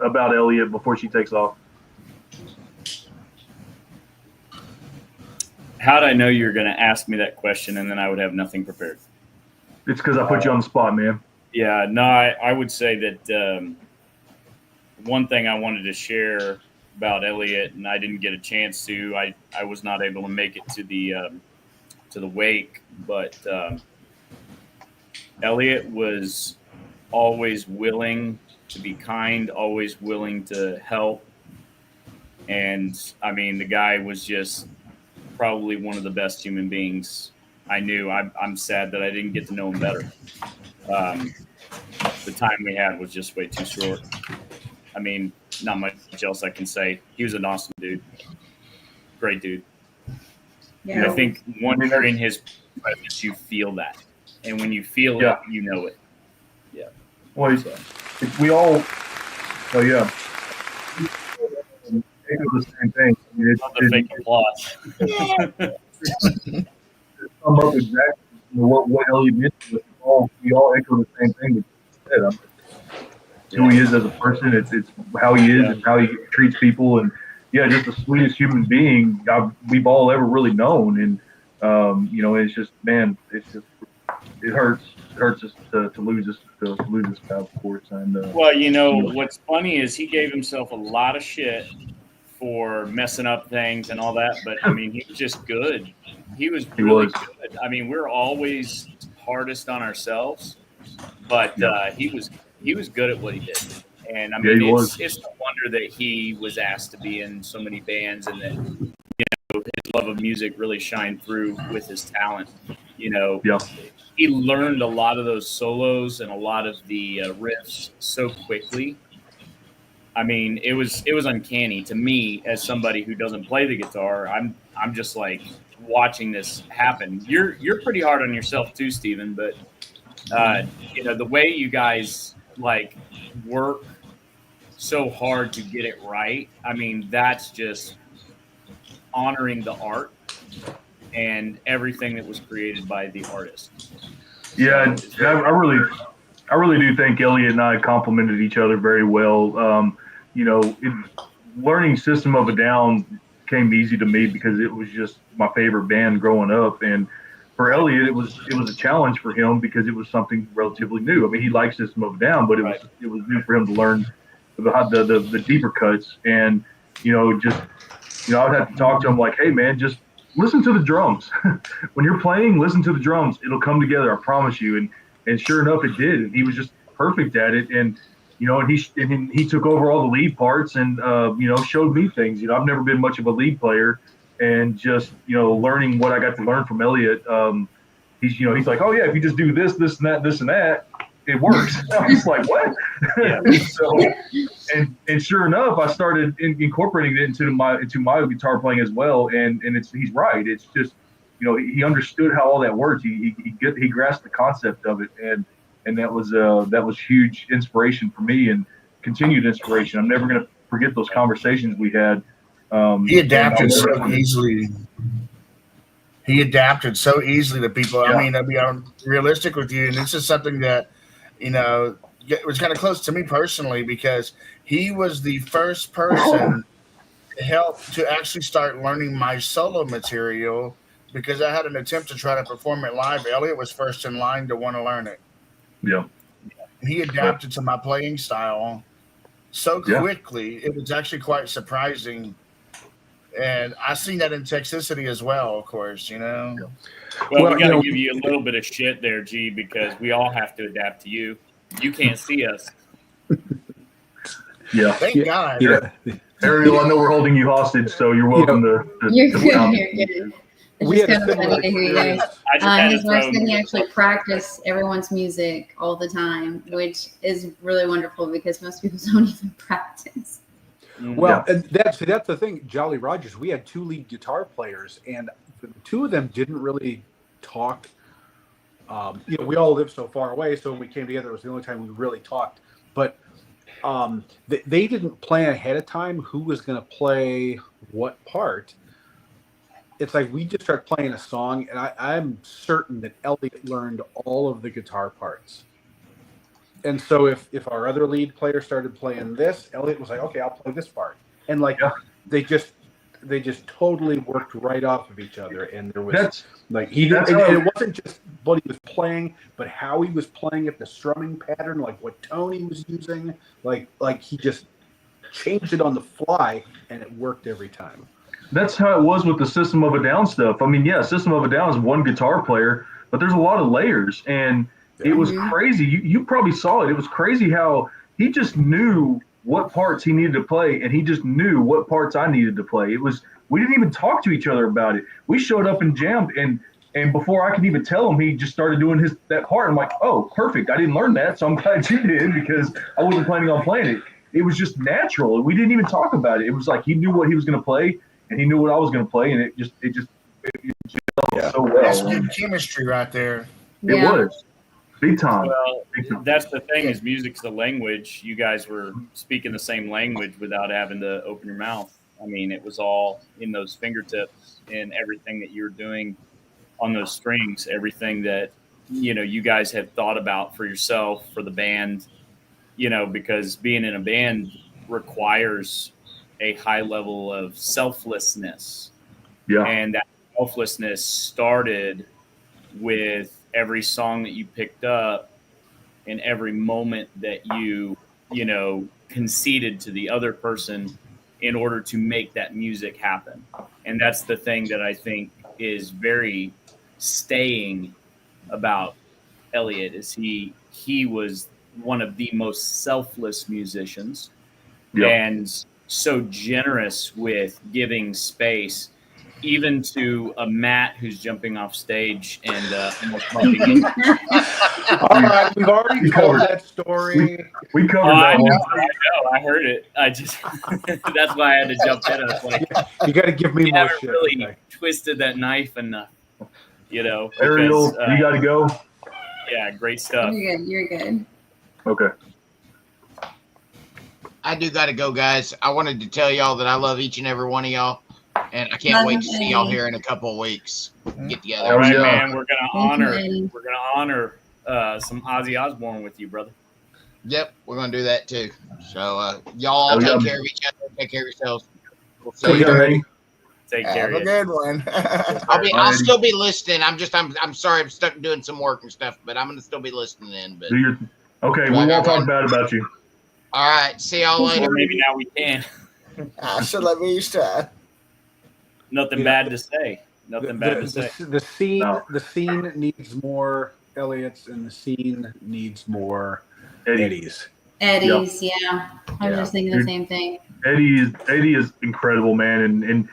Speaker 3: about Elliot before she takes off?
Speaker 9: How'd I know you were going to ask me that question and then I would have nothing prepared?
Speaker 3: It's because I put you on the spot, man.
Speaker 9: Yeah, no, I would say that one thing I wanted to share about Elliot, and I didn't get a chance to. I was not able to make it to the wake, but Elliot was always willing to be kind, always willing to help, and I mean, the guy was just probably one of the best human beings I knew. I'm sad that I didn't get to know him better. The time we had was just way too short. I mean, not much else I can say. He was an awesome dude. Great dude.
Speaker 2: Yeah.
Speaker 9: And I think when you're in his presence, you feel that. And when you feel it, you know it. Yeah.
Speaker 3: Well, we all, oh, yeah. They do the same thing. I mean,
Speaker 9: Not the fake applause.
Speaker 3: Sum up exactly what Elliot did. We all echo the same thing that you said. Who he is as a person, it's how he is and how he treats people, and just the sweetest human being we've all ever really known. And it's just, man, it hurts us to lose this guy, of course. And
Speaker 9: well, what's funny is he gave himself a lot of shit for messing up things and all that, but I mean, he was just good. He was really good. I mean, we're always hardest on ourselves, but he was good at what he did. And I mean, it's no wonder that he was asked to be in so many bands, and that his love of music really shined through with his talent. He learned a lot of those solos and a lot of the riffs so quickly. I mean, it was uncanny to me as somebody who doesn't play the guitar. I'm just like watching this happen. You're pretty hard on yourself too, Steven, but the way you guys like work so hard to get it right. I mean, that's just honoring the art and everything that was created by the artist.
Speaker 3: Yeah, I really do think Elliot and I complemented each other very well. Learning System of a Down came easy to me because it was just my favorite band growing up, and for Elliot, it was a challenge for him because it was something relatively new. I mean, he likes System of a Down, but it was new for him to learn the deeper cuts. And I would have to talk to him like, hey man, just listen to the drums. When you're playing, listen to the drums. It'll come together, I promise you. And sure enough, it did. And he was just perfect at it. And and he took over all the lead parts and showed me things. I've never been much of a lead player. And just learning what I got to learn from Elliot, he's like, oh yeah, if you just do this and that, it works. I was like, what? Yeah. So, and sure enough, I started incorporating it into my guitar playing as well. And he's right. It's just he understood how all that worked. He grasped the concept of it, and that was huge inspiration for me and continued inspiration. I'm never gonna forget those conversations we had.
Speaker 5: He adapted so easily. He adapted so easily to people. Yeah. I mean, I'll be realistic with you, and this is something that, it was kind of close to me personally because he was the first person to help to actually start learning my solo material because I had an attempt to try to perform it live. Elliot was first in line to want to learn it.
Speaker 3: Yeah.
Speaker 5: He adapted to my playing style so quickly. It was actually quite surprising. And I seen that in Texcicity as well, of course, Well,
Speaker 9: we got to give you a little bit of shit there, G, because we all have to adapt to you. You can't see us.
Speaker 3: Yeah.
Speaker 5: Thank God.
Speaker 3: Yeah. Ariel, I know we're holding you hostage, so you're welcome to
Speaker 2: You're good. It's just kind of funny to hear you guys. His wife said he actually practiced everyone's music all the time, which is really wonderful because most people don't even practice.
Speaker 4: Well, and that's the thing, Jolly Rogers. We had two lead guitar players, and two of them didn't really talk. We all lived so far away, so when we came together, it was the only time we really talked but they didn't plan ahead of time who was going to play what part. It's like we just start playing a song, and I'm certain that Elliot learned all of the guitar parts. And so if our other lead player started playing this, Elliot was like, okay, I'll play this part. And like they just totally worked right off of each other. And there was it wasn't just what he was playing, but how he was playing it, the strumming pattern, like what tone he was using, like he just changed it on the fly, and it worked every time.
Speaker 3: That's how it was with the System of a Down stuff. I mean, yeah, System of a Down is one guitar player, but there's a lot of layers, and it was crazy. You probably saw it. It was crazy how he just knew what parts he needed to play, and he just knew what parts I needed to play. We didn't even talk to each other about it. We showed up and jammed, and before I could even tell him, he just started doing that part. I'm like, oh, perfect. I didn't learn that, so I'm glad you did, because I wasn't planning on playing it. It was just natural. We didn't even talk about it. It was like he knew what he was going to play, and he knew what I was going to play, and it just so well.
Speaker 5: That's good chemistry right there.
Speaker 3: It was big time.
Speaker 9: Well, that's the thing, is music's the language. You guys were speaking the same language without having to open your mouth. I mean, it was all in those fingertips, and everything that you're doing on those strings, everything that you guys had thought about for yourself, for the band. Because being in a band requires a high level of selflessness. Yeah. And that selflessness started with every song that you picked up and every moment that you conceded to the other person in order to make that music happen. And that's the thing that I think is very staying about Elliot, is he was one of the most selfless musicians. Yep. And so generous with giving space, even to a Matt who's jumping off stage and almost bumping into.
Speaker 4: All right, we've already covered that story.
Speaker 3: We covered that one.
Speaker 9: I know. I heard it. I just that's why I had to jump in. I was like,
Speaker 4: you got to give me more shit.
Speaker 9: Really twisted that knife enough,
Speaker 3: Ariel, you got to go.
Speaker 9: Yeah, great stuff.
Speaker 2: You're good.
Speaker 3: Okay.
Speaker 7: I do got to go, guys. I wanted to tell y'all that I love each and every one of y'all, and I can't wait to see y'all here in a couple of weeks. Get together.
Speaker 9: All right, man. We're gonna honor some Ozzy Osbourne with you, brother.
Speaker 7: Yep, we're gonna do that too. So y'all all take care of each other. Take care of yourselves. We'll see you.
Speaker 9: Take care.
Speaker 5: Have a good one.
Speaker 7: I'll still be listening. I'm sorry, I'm stuck doing some work and stuff, but I'm gonna still be listening in. But
Speaker 3: okay, we won't talk bad about you.
Speaker 7: All right, see y'all later.
Speaker 9: Or maybe now we can.
Speaker 5: I should let me start.
Speaker 9: Nothing bad to say. Nothing bad to say.
Speaker 4: The scene needs more Elliots, and the scene needs more Eddies.
Speaker 2: Eddies, yeah. I was just thinking the same thing.
Speaker 3: Eddie is incredible, man, and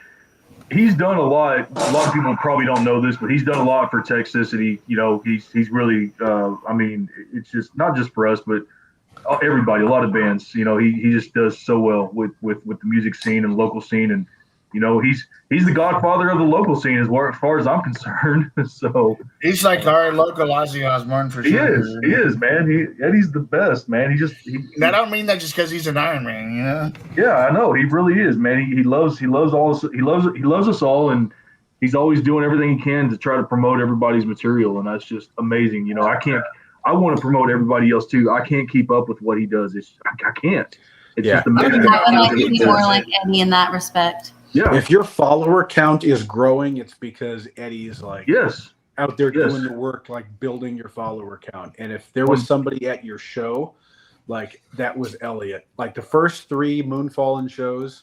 Speaker 3: he's done a lot. A lot of people probably don't know this, but he's done a lot for Texcicity. He's really. I mean, it's just not just for us, but everybody. A lot of bands. He just does so well with the music scene and local scene, and he's the godfather of the local scene as far as I'm concerned. So
Speaker 5: he's like our local Ozzy Osbourne for sure.
Speaker 3: He is, man. Eddie's the best, man. I
Speaker 5: don't mean that just because he's an Iron Man,
Speaker 3: Yeah, I know. He really is, man. He loves us all, and he's always doing everything he can to try to promote everybody's material, and that's just amazing. I want to promote everybody else too. I can't keep up with what he does. I can't. It's just amazing.
Speaker 2: I would like to be more like Eddie in that respect.
Speaker 3: Yeah.
Speaker 4: If your follower count is growing, it's because Eddie's out there doing the work, like building your follower count. And if there was somebody at your show, like that was Elliot. Like the first 3 Moonfallen shows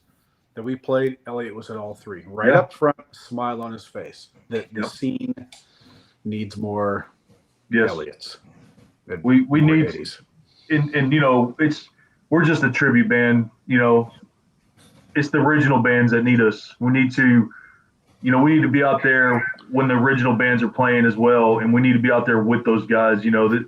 Speaker 4: that we played, Elliot was at all 3. Right up front, smile on his face. The scene needs more Elliots.
Speaker 3: We need
Speaker 4: Eddies.
Speaker 3: And we're just a tribute band, It's the original bands that need us. We need to be out there when the original bands are playing as well, and we need to be out there with those guys. That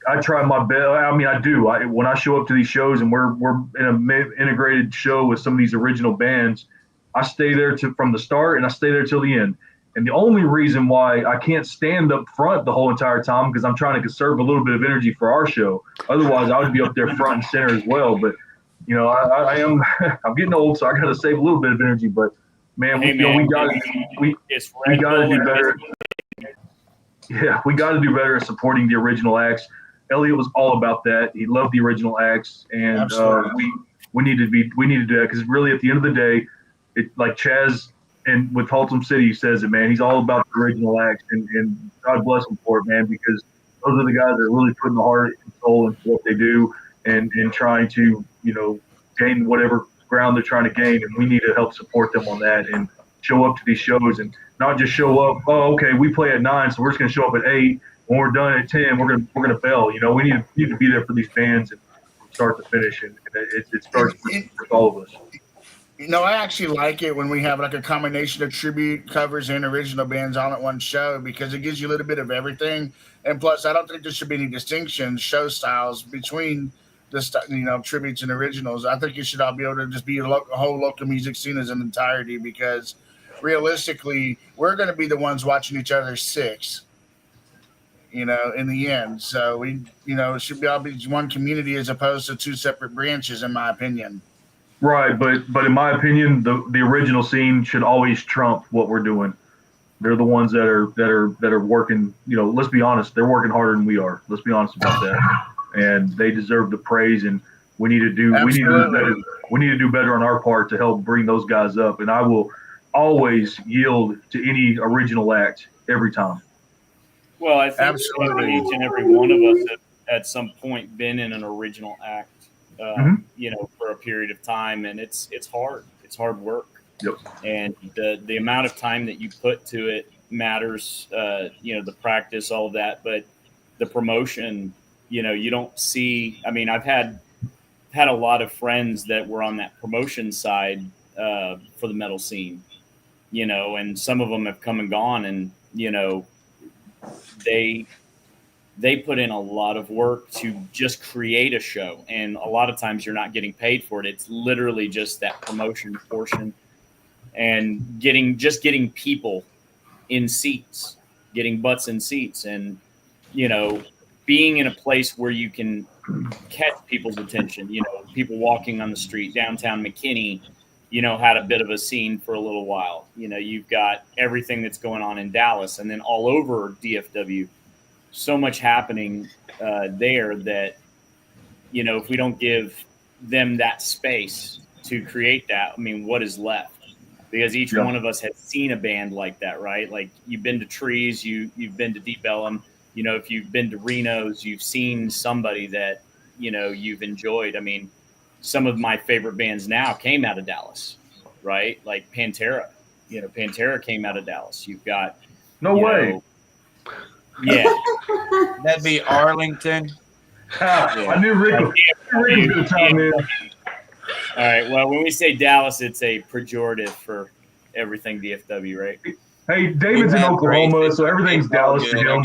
Speaker 3: I try my best. I mean, I do. When I show up to these shows and we're in an integrated show with some of these original bands, I stay there from the start and I stay there till the end. And the only reason why I can't stand up front the whole entire time because I'm trying to conserve a little bit of energy for our show. Otherwise, I would be up there front and center as well. But you know, I am I'm getting old, so I got to save a little bit of energy. But man, we got to do better. Yeah, we got to do better at supporting the original acts. Elliot was all about that. He loved the original acts, and we need to do that because really, at the end of the day, like Chaz and with Haltom City says it, man. He's all about the original acts, and God bless him for it, man, because those are the guys that are really putting the heart and soul into what they do and trying to, you know, gain whatever ground they're trying to gain, and we need to help support them on that and show up to these shows and not just show up. Oh, okay, we play at 9, so we're just gonna show up at 8. When we're done at 10, we're gonna bail. You know, we need to be there for these bands and start to finish, and it starts with all of us.
Speaker 5: You know, I actually like it when we have like a combination of tribute covers and original bands all at one show because it gives you a little bit of everything. And plus, I don't think there should be any distinction show styles between the tributes and originals. I think you should all be able to just be a whole local music scene as an entirety because realistically, we're going to be the ones watching each other 6. You know, in the end, so we, you know, it should be all be one community as opposed to 2 separate branches, in my opinion.
Speaker 3: Right, but in my opinion, the original scene should always trump what we're doing. They're the ones that are working. You know, let's be honest, they're working harder than we are. Let's be honest about that, and they deserve the praise. And we need to do better. We need to do better on our part to help bring those guys up. And I will always yield to any original act every time.
Speaker 9: Well, I think each and every one of us have at some point been in an original act. You know, for a period of time, and it's hard. It's hard work.
Speaker 3: Yep. And
Speaker 9: the amount of time that you put to it matters. You know, the practice, all of that, but the promotion. You know, you don't see. I mean, I've had a lot of friends that were on that promotion side for the metal scene. You know, and some of them have come and gone, and you know, they put in a lot of work to just create a show. And a lot of times you're not getting paid for it. It's literally just that promotion portion and getting people in seats, getting butts in seats and, you know, being in a place where you can catch people's attention, you know, people walking on the street, downtown McKinney, you know, had a bit of a scene for a little while. You know, you've got everything that's going on in Dallas and then all over DFW. So much happening there that, you know, if we don't give them that space to create that, I mean, what is left? Because each one of us has seen a band like that, right? Like you've been to Trees, you've been to Deep Ellum, you know, if you've been to Reno's, you've seen somebody that, you know, you've enjoyed. I mean, some of my favorite bands now came out of Dallas, right? Like Pantera, you know, Pantera came out of Dallas. You've got
Speaker 3: no way.
Speaker 9: Know, yeah,
Speaker 1: that'd be Arlington.
Speaker 3: I knew Rick was going to chime in.
Speaker 9: All right. Well, when we say Dallas, it's a pejorative for everything DFW, right?
Speaker 3: Hey, David's in Oklahoma, so everything's Dallas to him.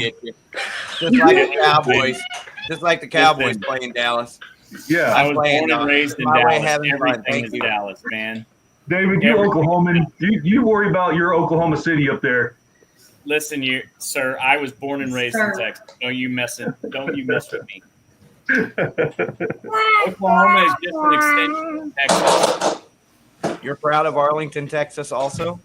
Speaker 1: Just like the Cowboys. Just like the Cowboys playing Dallas.
Speaker 3: Yeah.
Speaker 9: I was born and raised in Dallas. Everything is Dallas, man.
Speaker 3: David, you're Oklahoman. You worry about your Oklahoma City up there.
Speaker 9: Listen, sir, I was born and raised in Texas. Don't you mess with me. Oklahoma is just an extension of Texas.
Speaker 1: You're proud of Arlington, Texas also?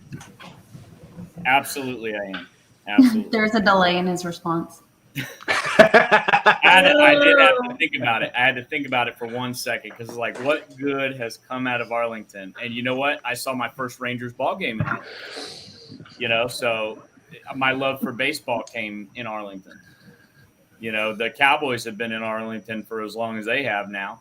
Speaker 9: Absolutely, I am. Absolutely.
Speaker 2: There's a delay in his response.
Speaker 9: I did have to think about it. I had to think about it for 1 second because it's like, what good has come out of Arlington? And you know what? I saw my first Rangers ball game in Arlington. You know, so my love for baseball came in Arlington. You know, the Cowboys have been in Arlington for as long as they have now.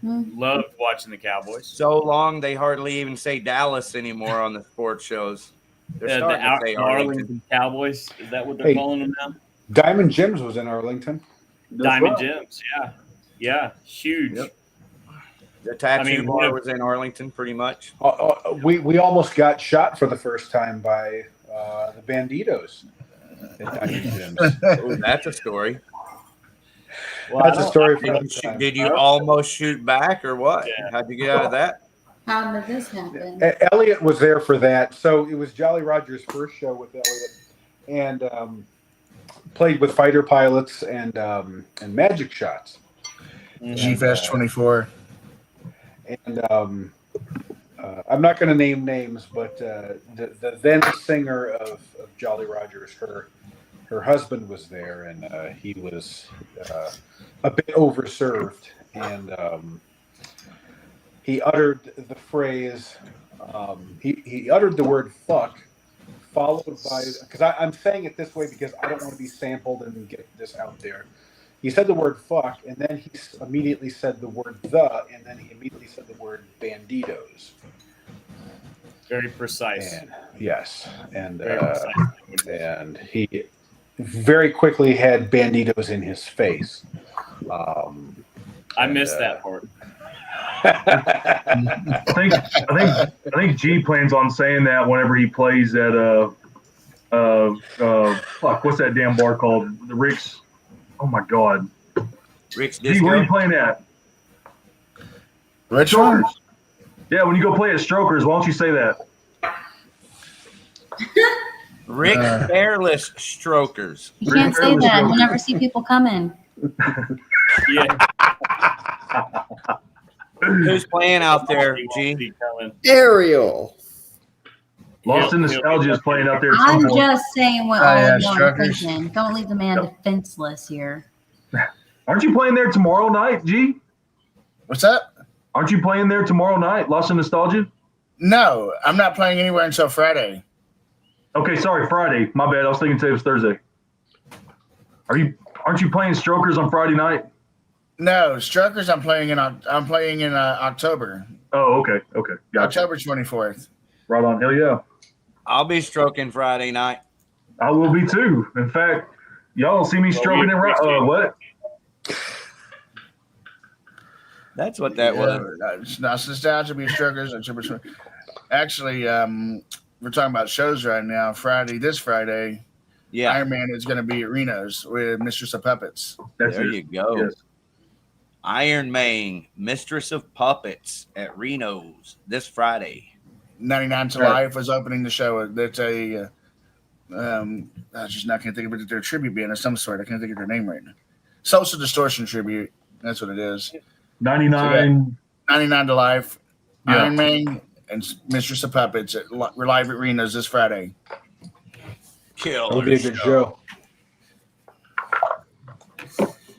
Speaker 9: Loved watching the Cowboys.
Speaker 1: So long they hardly even say Dallas anymore on the sports shows. They're starting to say
Speaker 9: Arlington Cowboys. Is that what they're calling them now?
Speaker 4: Diamond Jim's was in Arlington.
Speaker 9: Diamond Jim's, yeah, huge.
Speaker 1: Yep. The tattoo bar was in Arlington, pretty much.
Speaker 4: We almost got shot for the first time by the Banditos at Diamond Jim's.
Speaker 1: Ooh, that's a story.
Speaker 4: Well, that's a story for
Speaker 1: Did you almost shoot back or what?
Speaker 9: Yeah.
Speaker 1: How'd you get out of that?
Speaker 2: How did this happen?
Speaker 4: Elliot was there for that. So it was Jolly Roger's first show with Elliot, and played with fighter pilots and magic shots.
Speaker 5: G-Fest 24.
Speaker 4: And I'm not going to name names, but the then singer of Jolly Rogers, her husband was there, and he was a bit overserved, and he uttered the phrase, he uttered the word "fuck," followed by, because I'm saying it this way because I don't want to be sampled and get this out there. He said the word "fuck," and then he immediately said the word "the," and then he immediately said the word "banditos."
Speaker 9: Very precise.
Speaker 4: And, yes, and
Speaker 9: Very precise.
Speaker 4: and he very quickly had banditos in his face.
Speaker 9: I missed that part.
Speaker 3: I think G plans on saying that whenever he plays at fuck, what's that damn bar called? The Rick's. Oh my God.
Speaker 1: Rick's
Speaker 3: G, where are you playing at?
Speaker 5: Richmond?
Speaker 3: Yeah, when you go play at Strokers, why don't you say that?
Speaker 1: Rick Fairless Strokers.
Speaker 2: You can't say that. You'll never see people coming.
Speaker 9: Yeah.
Speaker 1: Who's playing out there, G?
Speaker 6: Ariel.
Speaker 3: Lost in Nostalgia is playing out there. At some
Speaker 2: I'm
Speaker 3: point.
Speaker 2: just saying what
Speaker 5: Oh,
Speaker 2: all
Speaker 5: yeah,
Speaker 2: you want
Speaker 5: Strokers.
Speaker 2: thinking. Don't leave the man defenseless here.
Speaker 3: Aren't you playing there tomorrow night, G?
Speaker 5: What's that?
Speaker 3: Aren't you playing there tomorrow night? Lost in Nostalgia?
Speaker 5: No, I'm not playing anywhere until Friday.
Speaker 3: Okay, sorry, Friday. My bad. I was thinking today was Thursday. Aren't you playing Strokers on Friday night?
Speaker 5: No, Strokers. I'm playing in October.
Speaker 3: Oh, okay. Gotcha.
Speaker 5: October 24th.
Speaker 3: Right on. Hell yeah.
Speaker 1: I'll be stroking Friday night.
Speaker 3: I will be too. In fact, y'all will see me stroking it right. What?
Speaker 1: That's what that was.
Speaker 5: It's not nostalgia. Be Strokers. Actually, we're talking about shows right now. This Friday,
Speaker 1: Yeah,
Speaker 5: Iron Man is going to be at Reno's with Mistress of Puppets.
Speaker 3: That's
Speaker 1: there
Speaker 3: it.
Speaker 1: you go.
Speaker 3: Yes.
Speaker 1: Iron Man, Mistress of Puppets at Reno's this Friday.
Speaker 5: 99 to
Speaker 3: Right.
Speaker 5: Life was opening the show. That's a I just not can't think of it. They're a tribute band of some sort. I can't think of their name right now. Social Distortion tribute. That's what it is.
Speaker 3: 99.
Speaker 5: 99 to Life,
Speaker 3: Yeah.
Speaker 5: Iron Man, and Mistress of Puppets. We're live at Reno's this Friday.
Speaker 4: It'll be a good show.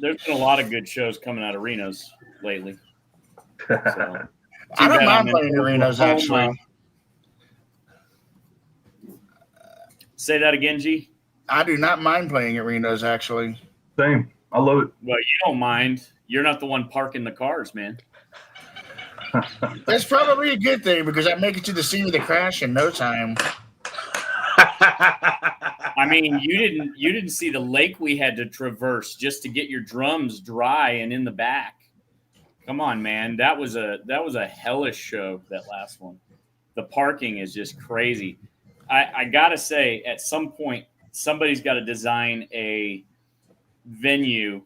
Speaker 9: There's been a lot of good shows coming out of Reno's lately. So,
Speaker 5: I don't
Speaker 9: bad
Speaker 5: mind
Speaker 9: I'm in
Speaker 5: playing at Reno's,
Speaker 9: Oklahoma.
Speaker 5: actually.
Speaker 9: Say that again, G.
Speaker 5: I do not mind playing at Reno's, actually.
Speaker 3: Same. I love it.
Speaker 9: Well, you don't mind. You're not the one parking the cars, man.
Speaker 5: That's probably a good thing because I make it to the scene of the crash in no time.
Speaker 9: I mean, you didn't see the lake we had to traverse just to get your drums dry and in the back. Come on, man. That was a hellish show, that last one. The parking is just crazy. I gotta say, at some point, somebody's got to design a venue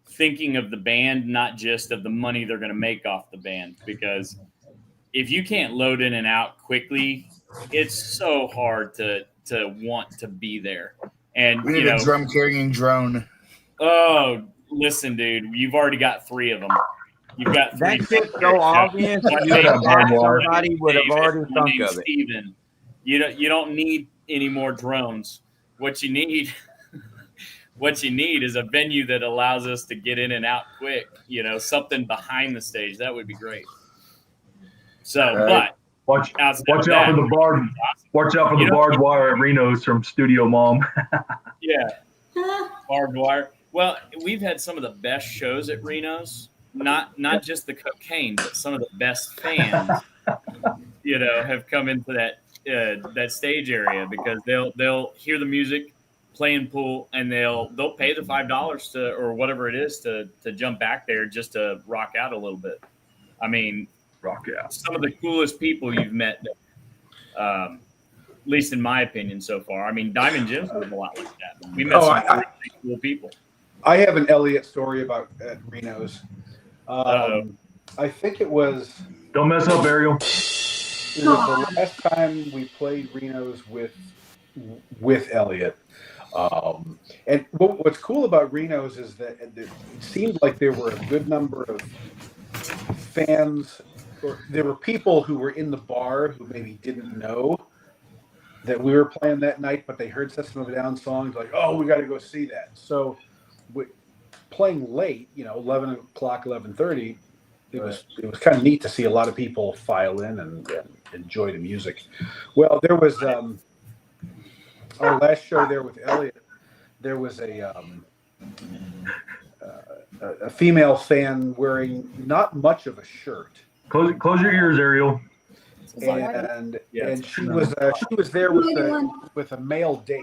Speaker 9: thinking of the band, not just of the money they're going to make off the band. Because if you can't load in and out quickly, it's so hard to want to be there. And
Speaker 5: We need a drum carrying drone.
Speaker 9: Oh, listen, dude, you've already got 3 of them. You've got 3.
Speaker 1: That shit's so obvious. Somebody would have already thunk of it.
Speaker 9: Steven, you don't need any more drones. What you need is a venue that allows us to get in and out quick. Something behind the stage. That would be great. So,
Speaker 5: Right.
Speaker 9: but
Speaker 3: Watch
Speaker 9: outside
Speaker 3: out
Speaker 9: of that,
Speaker 3: for the barbed. Watch out for the barbed wire at Reno's from Studio Mom.
Speaker 9: yeah, barbed wire. Well, we've had some of the best shows at Reno's. Not just the cocaine, but some of the best fans, have come into that stage area because they'll hear the music, playing pool, and they'll pay the $5 or whatever it is to jump back there just to rock out a little bit. I mean,
Speaker 3: Rock out.
Speaker 9: some of the coolest people you've met, at least in my opinion so far. I mean, Diamond Jim's was a lot like that. We met some really cool people.
Speaker 4: I have an Elliot story about at Reno's. I think it was
Speaker 3: Don't mess up, Ariel.
Speaker 4: It was the last time we played Reno's with Elliot. And what's cool about Reno's is that it seemed like there were a good number of fans, or there were people who were in the bar who maybe didn't know that we were playing that night, but they heard System of a Down songs, like, oh, we got to go see that. So playing late, 11 o'clock, 11:30, it was kind of neat to see a lot of people file in and enjoy the music. Well, there was our last show there with Elliot. There was a female fan wearing not much of a shirt.
Speaker 3: Close your ears, Ariel.
Speaker 4: And she was there with a male date.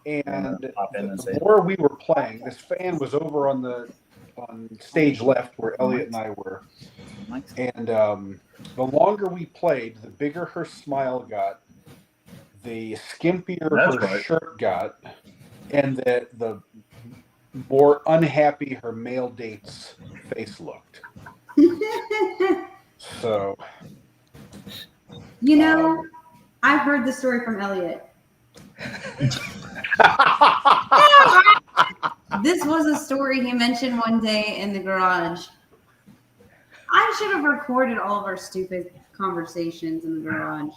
Speaker 4: And the more we were playing, this fan was over on stage left where Elliot and I were. And the longer we played, the bigger her smile got, the skimpier her shirt got, and the more unhappy her male date's face looked. So,
Speaker 2: I've heard the story from Elliot. This was a story he mentioned one day in the garage. I should have recorded all of our stupid conversations in the garage.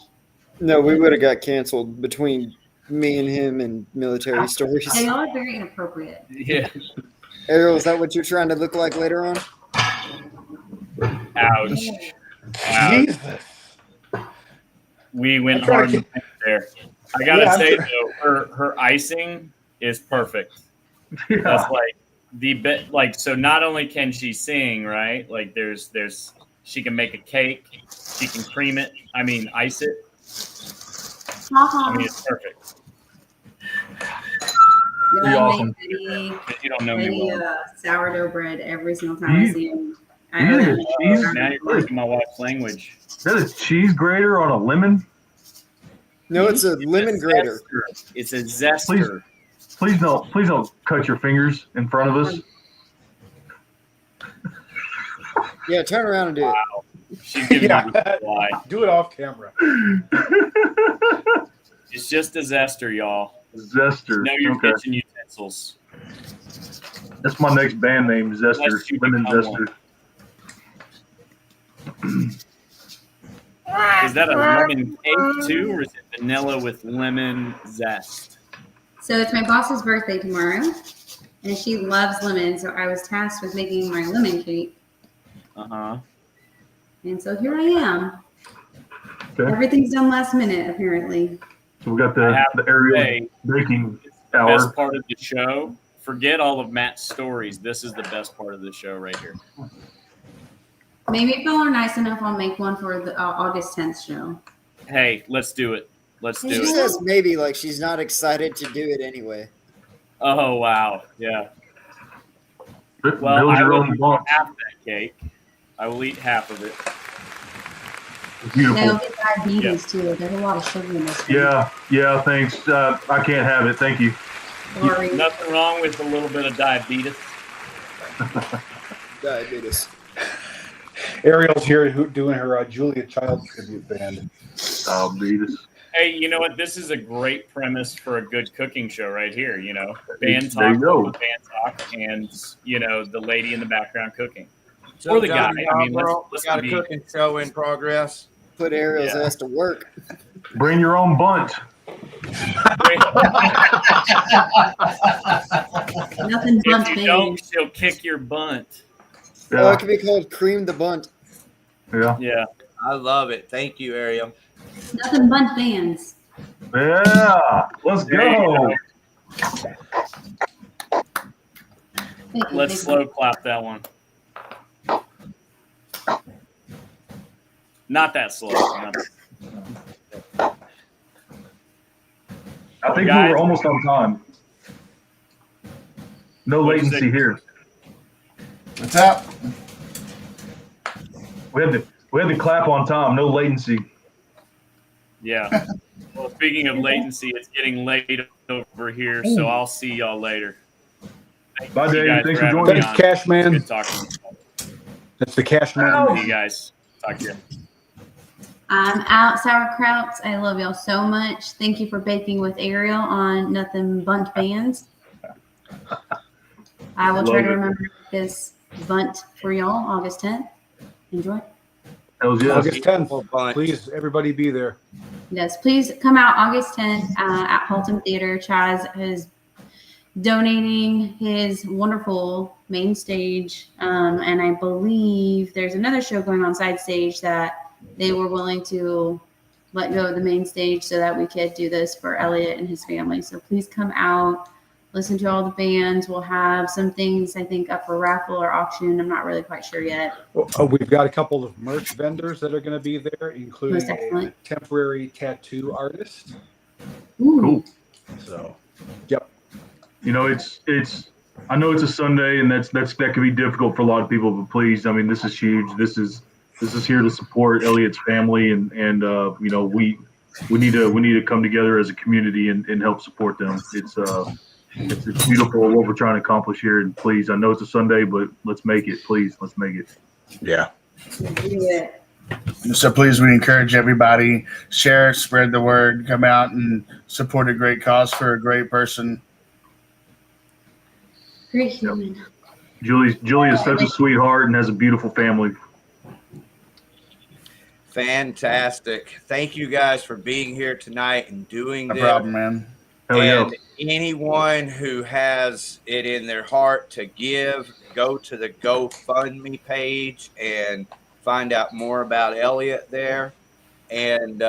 Speaker 6: No, we would have got canceled between me and him and military stories.
Speaker 2: They are very inappropriate.
Speaker 9: Yeah.
Speaker 6: Ariel, is that what you're trying to look like later on?
Speaker 9: Ouch.
Speaker 4: Jesus.
Speaker 9: We went hard there. I gotta say though, her icing is perfect.
Speaker 3: Yeah.
Speaker 9: That's like the bit. Like, so not only can she sing, right? Like there's she can make a cake, she can cream it. I mean, ice it. I mean, it's perfect.
Speaker 3: Pretty awesome.
Speaker 9: You don't know me well.
Speaker 2: Sourdough bread every single time I see him.
Speaker 9: Now you're speaking my wife's language.
Speaker 3: Is that a cheese grater on a lemon?
Speaker 6: No, it's a lemon grater.
Speaker 9: It's a zester.
Speaker 3: Please don't cut your fingers in front of us.
Speaker 6: Yeah, turn around and do it.
Speaker 9: Wow. She's giving me the fly.
Speaker 4: Do it off camera.
Speaker 9: It's just a zester, y'all.
Speaker 3: Zester.
Speaker 9: Know your kitchen utensils.
Speaker 3: That's my next band name, Zester. Lemon Zester.
Speaker 9: Is that a lemon cake too, or is it vanilla with lemon zest?
Speaker 2: So it's my boss's birthday tomorrow, and she loves lemon, so I was tasked with making my lemon cake. And so here I am. Okay. Everything's done last minute, apparently.
Speaker 3: So we got the Ariel baking hour.
Speaker 9: Best part of the show. Forget all of Matt's stories. This is the best part of the show right here.
Speaker 2: Maybe if y'all are nice enough, I'll make one for the August 10th show.
Speaker 9: Hey, let's do it. Let's do it.
Speaker 6: She says maybe, like she's not excited to do it anyway.
Speaker 9: Oh, wow. Yeah.
Speaker 3: Well, I will
Speaker 9: eat half that cake. I will eat half of it.
Speaker 3: Beautiful.
Speaker 2: They'll get diabetes too. There's a lot of sugar in this.
Speaker 3: Yeah, thanks. I can't have it. Thank you.
Speaker 2: Sorry.
Speaker 9: Nothing wrong with a little bit of diabetes.
Speaker 6: Diabetes.
Speaker 4: Ariel's here doing her Julia Child tribute band.
Speaker 3: Diabetes.
Speaker 9: Hey, you know what? This is a great premise for a good cooking show right here. Band talk, and the lady in the background cooking.
Speaker 1: So
Speaker 9: or the guy.
Speaker 1: I mean, let's got a cooking show in progress.
Speaker 6: Put Ariel's ass to work.
Speaker 3: Bring your own bunt.
Speaker 2: Nothing bunt.
Speaker 9: If you don't, she'll kick your bunt.
Speaker 3: Yeah.
Speaker 6: Oh, it could be called Cream the Bunt.
Speaker 3: Yeah.
Speaker 1: I love it. Thank you, Ariel.
Speaker 2: Nothing bunt fans.
Speaker 3: Yeah. Let's go.
Speaker 9: Let's slow clap that one. Not that slow.
Speaker 3: I think we were almost on time. No latency here.
Speaker 5: What's up?
Speaker 3: We had to clap on time. No latency.
Speaker 9: Yeah. Well, speaking of latency, it's getting late over here, so I'll see y'all later.
Speaker 3: Bye, Dave. Thanks for joining.
Speaker 4: Thanks, Cash Man.
Speaker 9: Good talking.
Speaker 4: That's the Cash Man.
Speaker 9: See you guys. Talk to you.
Speaker 2: I'm out, sauerkrauts. I love y'all so much. Thank you for baking with Ariel on Nothing Bunt Bands. I will try to remember this bunt for y'all August 10th. Enjoy.
Speaker 4: August 10th. Please, everybody be there.
Speaker 2: Yes, please come out August 10th at Halton Theater. Chaz is donating his wonderful main stage. And I believe there's another show going on side stage that they were willing to let go of the main stage so that we could do this for Elliot and his family. So please come out, listen to all the bands. We'll have some things, I think, up for raffle or auction. I'm not really quite sure yet.
Speaker 4: Well, we've got a couple of merch vendors that are going to be there, including a temporary tattoo artist.
Speaker 2: Ooh.
Speaker 3: Cool.
Speaker 4: So, yep.
Speaker 3: You know, it's. I know it's a Sunday, and that can be difficult for a lot of people. But please, I mean, this is huge. This is here to support Elliot's family, and you know, we need to come together as a community and help support them. It's beautiful what we're trying to accomplish here. And please, I know it's a Sunday, but let's make it. Please, let's make it.
Speaker 4: Yeah.
Speaker 5: So please, we encourage everybody, share, spread the word, come out and support a great cause for a great person.
Speaker 2: Great human.
Speaker 3: Julie is such a sweetheart and has a beautiful family.
Speaker 1: Fantastic. Thank you guys for being here tonight and doing this.
Speaker 5: No problem, man.
Speaker 3: Hell yeah.
Speaker 1: And anyone who has it in their heart to give, go to the GoFundMe page and find out more about Elliot there, and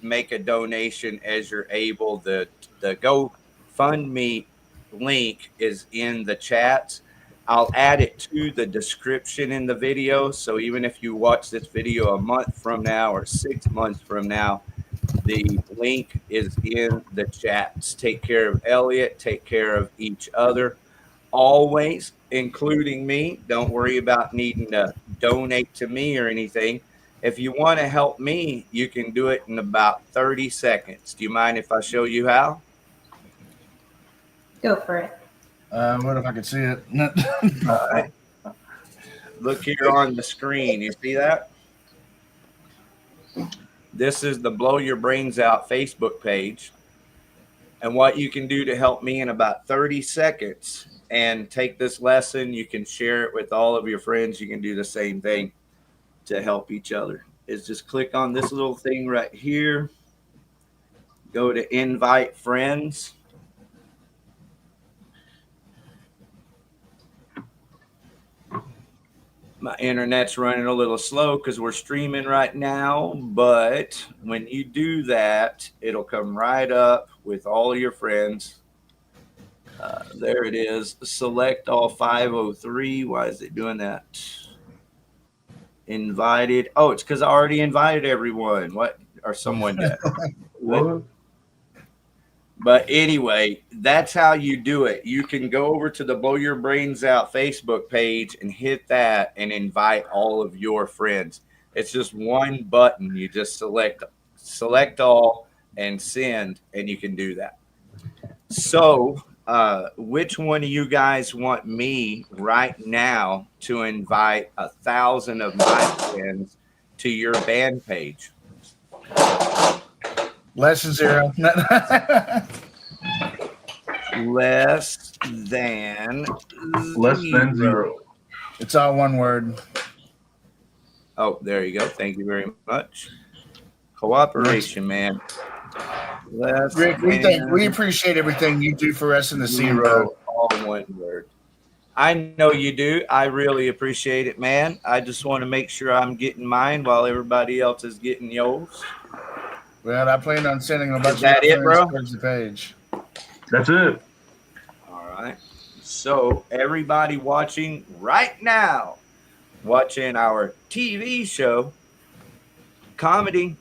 Speaker 1: make a donation as you're able. The GoFundMe link is in the chats. I'll add it to the description in the video. So even if you watch this video a month from now or 6 months from now, the link is in the chats. Take care of Elliot. Take care of each other. Always, including me. Don't worry about needing to donate to me or anything. If you want to help me, you can do it in about 30 seconds. Do you mind if I show you how?
Speaker 2: Go for it.
Speaker 5: What if I could see it?
Speaker 1: All right. Look here on the screen. You see that? This is the Blow Your Brains Out Facebook page. And what you can do to help me in about 30 seconds and take this lesson, you can share it with all of your friends. You can do the same thing to help each other. Is just click on this little thing right here. Go to invite friends. My internet's running a little slow because we're streaming right now, but when you do that, it'll come right up with all your friends. There it is. Select all 503. Why is it doing that? Invited. Oh, it's because I already invited everyone. What? Or someone did.
Speaker 3: What?
Speaker 1: But anyway, that's how you do it. You can go over to the Blow Your Brains Out Facebook page and hit that and invite all of your friends. It's just one button. You just select all and send, and you can do that. So which one of you guys want me right now to invite 1,000 of my friends to your band page?
Speaker 5: Less than zero.
Speaker 1: Less than
Speaker 3: zero.
Speaker 5: It's all one word.
Speaker 1: Oh, there you go. Thank you very much. Cooperation, man.
Speaker 5: Rick, we appreciate everything you do for us in the zero.
Speaker 1: All one word. I know you do. I really appreciate it, man. I just want to make sure I'm getting mine while everybody else is getting yours.
Speaker 5: Well, I plan on sending a bunch
Speaker 1: Is that it, bro?
Speaker 5: towards the page.
Speaker 3: That's it.
Speaker 1: All right. So everybody watching right now, watching our TV show, comedy,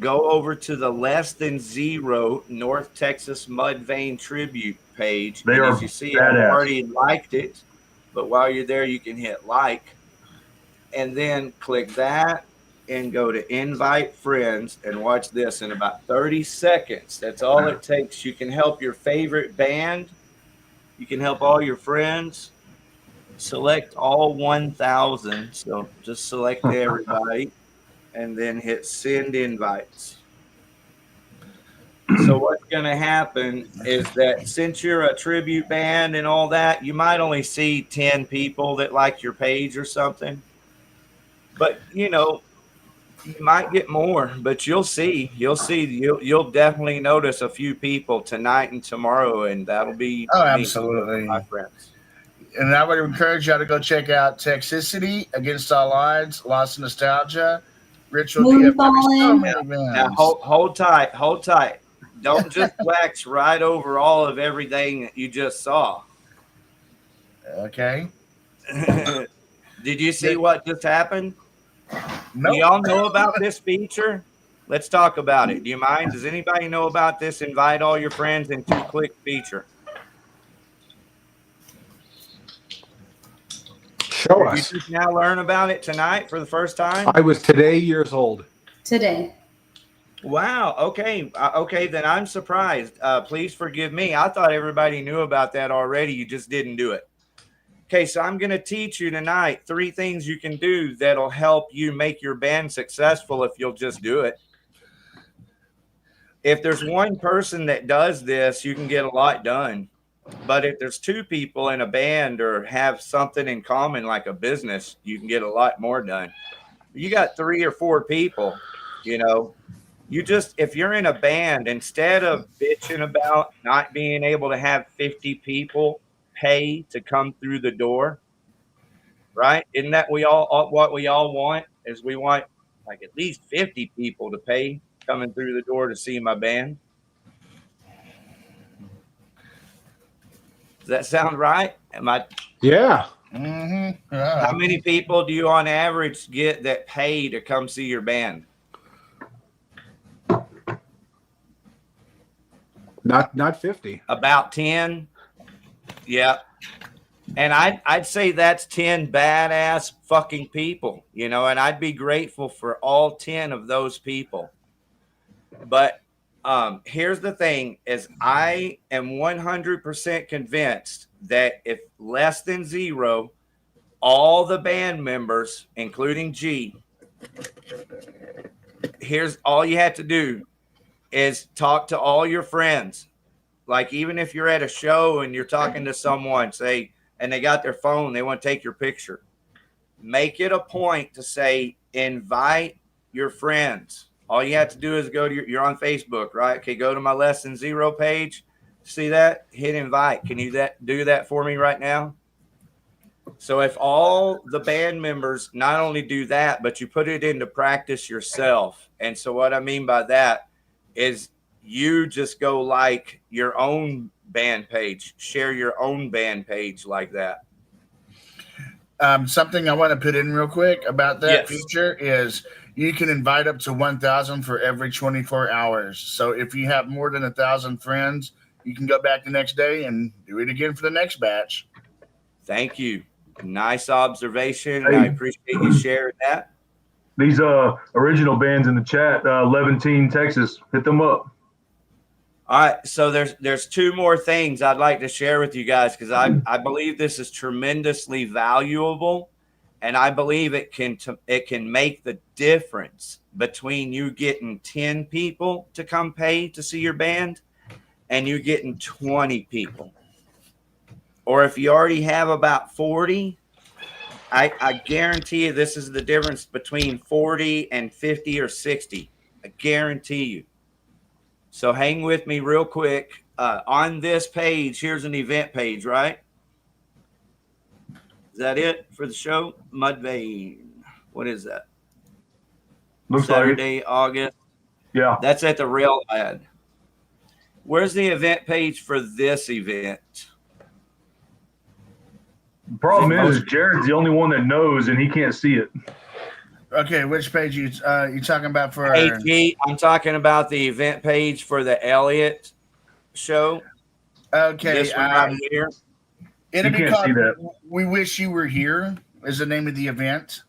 Speaker 1: go over to the Less Than Zero North Texas Mudvayne Tribute page.
Speaker 3: They
Speaker 1: and
Speaker 3: are
Speaker 1: as you see,
Speaker 3: badass.
Speaker 1: I've already liked it, but while you're there, you can hit like, and then click that and go to invite friends and watch this in about 30 seconds. That's all it takes. You can help your favorite band. You can help all your friends. select all 1,000. So just select everybody and then hit send invites. So what's going to happen is that since you're a tribute band and all that, you might only see 10 people that like your page or something. But, you know, you might get more, but you'll see. You'll definitely notice a few people tonight and tomorrow, and that'll be
Speaker 5: Oh,
Speaker 1: me,
Speaker 5: absolutely.
Speaker 1: my friends.
Speaker 5: And I would encourage y'all to go check out Texcicity, Against All Odds, Lost Nostalgia, Ritual DFW. So
Speaker 2: Moonfallen.
Speaker 5: many bands.
Speaker 1: Now hold tight. Don't just wax right over all of everything that you just saw.
Speaker 5: Okay.
Speaker 1: Did you see what just happened?
Speaker 5: Nope.
Speaker 1: Do y'all know about this feature? Let's talk about it. Do you mind? Does anybody know about this invite all your friends in 2-click feature?
Speaker 4: Show
Speaker 1: Did
Speaker 4: us.
Speaker 1: you just now learn about it tonight for the first time?
Speaker 4: I was today years old.
Speaker 2: Today.
Speaker 1: Wow. Okay. Okay. Then I'm surprised. Please forgive me. I thought everybody knew about that already. You just didn't do it. Okay. So I'm going to teach you tonight 3 things you can do that'll help you make your band successful if you'll just do it. If there's one person that does this, you can get a lot done. But if there's 2 people in a band or have something in common like a business, you can get a lot more done. You got 3 or 4 people, you know. You just, if you're in a band, instead of bitching about not being able to have 50 people pay to come through the door, right? Isn't that what we all want? Is we want like at least 50 people to pay coming through the door to see my band. Does that sound right?
Speaker 4: Yeah.
Speaker 5: Mm-hmm. Yeah.
Speaker 1: How many people do you on average get that pay to come see your band?
Speaker 4: Not 50.
Speaker 1: About 10. Yeah. And I'd say that's 10 badass fucking people, you know, and I'd be grateful for all 10 of those people. But here's the thing is I am 100% convinced that if less than 0, all the band members, including G, here's all you have to do is talk to all your friends. Like even if you're at a show and you're talking to someone, say, and they got their phone, they want to take your picture. Make it a point to say, invite your friends. All you have to do is go to you're on Facebook, right? Okay, go to my Less Than 0 page. See that? Hit invite. Can you do that for me right now? So if all the band members not only do that, but you put it into practice yourself. And so what I mean by that is you just go like your own band page, share your own band page like that.
Speaker 5: Something I want to put in real quick about that feature is you can invite up to 1,000 for every 24 hours. So if you have more than 1,000 friends, you can go back the next day and do it again for the next batch.
Speaker 1: Thank you. Nice observation. Hey, I appreciate you sharing that.
Speaker 3: These original bands in the chat, Levantine, Texas, hit them up.
Speaker 1: All right, so there's 2 more things I'd like to share with you guys because I believe this is tremendously valuable, and I believe it can make the difference between you getting 10 people to come pay to see your band and you getting 20 people. Or if you already have about 40, I guarantee you this is the difference between 40 and 50 or 60. I guarantee you. So hang with me real quick. On this page, here's an event page, right? Is that it for the show? Mudvayne. What is that?
Speaker 3: Looks
Speaker 1: Saturday,
Speaker 3: like
Speaker 1: August.
Speaker 3: Yeah.
Speaker 1: That's at the Rail ad. Where's the event page for this event?
Speaker 3: The problem is Jared's the only one that knows, and he can't see it.
Speaker 5: Okay, which page you talking about for?
Speaker 1: AG, I'm talking about the event page for the Elliott show.
Speaker 5: Okay,
Speaker 1: this one right here.
Speaker 5: It'll be called "We Wish You Were Here" is the name of the event.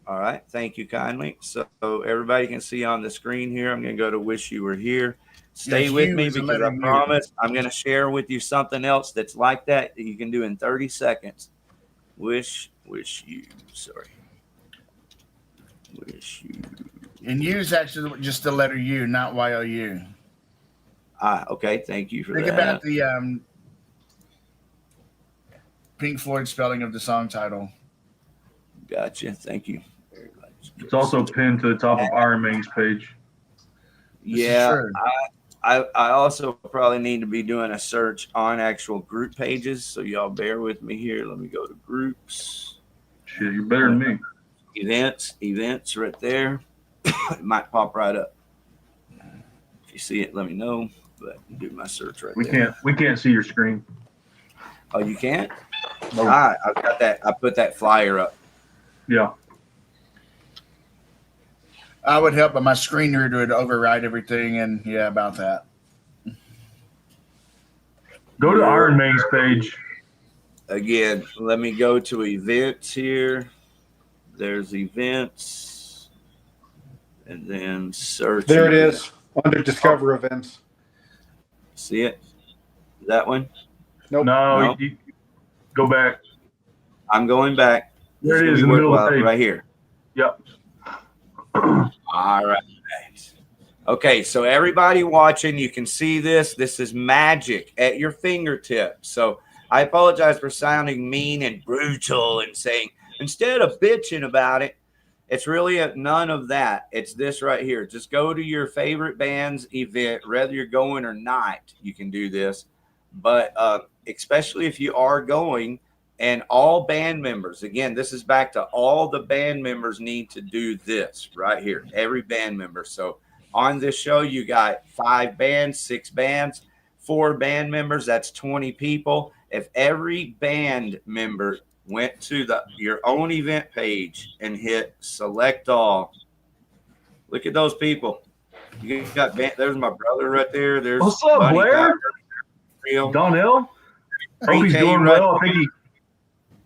Speaker 1: All right, thank you kindly. So everybody can see on the screen here. I'm going to go to "Wish You Were Here." Stay with me because I promise I'm going to share with you something else that's like that you can do in 30 seconds. Wish you. Sorry. Wish you.
Speaker 5: And U is actually just the letter U, not YOU.
Speaker 1: Okay. Thank you for
Speaker 5: Think
Speaker 1: that.
Speaker 5: about the Pink Floyd spelling of the song title.
Speaker 1: Gotcha. Thank you very much.
Speaker 3: It's also pinned to the top of Iron Man's page.
Speaker 1: Yeah. I also probably need to be doing a search on actual group pages. So y'all bear with me here. Let me go to groups.
Speaker 3: Shit, you're better than me.
Speaker 1: Events right there. It might pop right up. If you see it, let me know. But do my search right there.
Speaker 3: We can't see your screen.
Speaker 1: Oh, you can't?
Speaker 3: No.
Speaker 1: I've got that. I put that flyer up.
Speaker 3: Yeah.
Speaker 5: I would help, but my screen reader would override everything, and yeah, about that.
Speaker 3: Go to Iron Man's page.
Speaker 1: Again, let me go to events here. There's events. And then search.
Speaker 4: There it is, under Discover Events.
Speaker 1: See it? That one?
Speaker 4: Nope.
Speaker 3: No. You go back.
Speaker 1: I'm going back.
Speaker 3: There it is in the middle of the page.
Speaker 1: Right here.
Speaker 3: Yep.
Speaker 1: All right. Okay, so everybody watching, you can see this. This is magic at your fingertips. So I apologize for sounding mean and brutal and saying, instead of bitching about it, it's really none of that. It's this right here. Just go to your favorite band's event, whether you're going or not, you can do this. But especially if you are going, and all band members, again, this is back to all the band members need to do this right here, every band member. So on this show, you got 5 bands, 6 bands, 4 band members, that's 20 people. If every band member went to your own event page and hit select all, look at those people. You got there's my brother right there. There's
Speaker 3: what's up,
Speaker 1: Bunny
Speaker 3: Blair?
Speaker 1: Real.
Speaker 3: Donnell? Hope he's doing well. I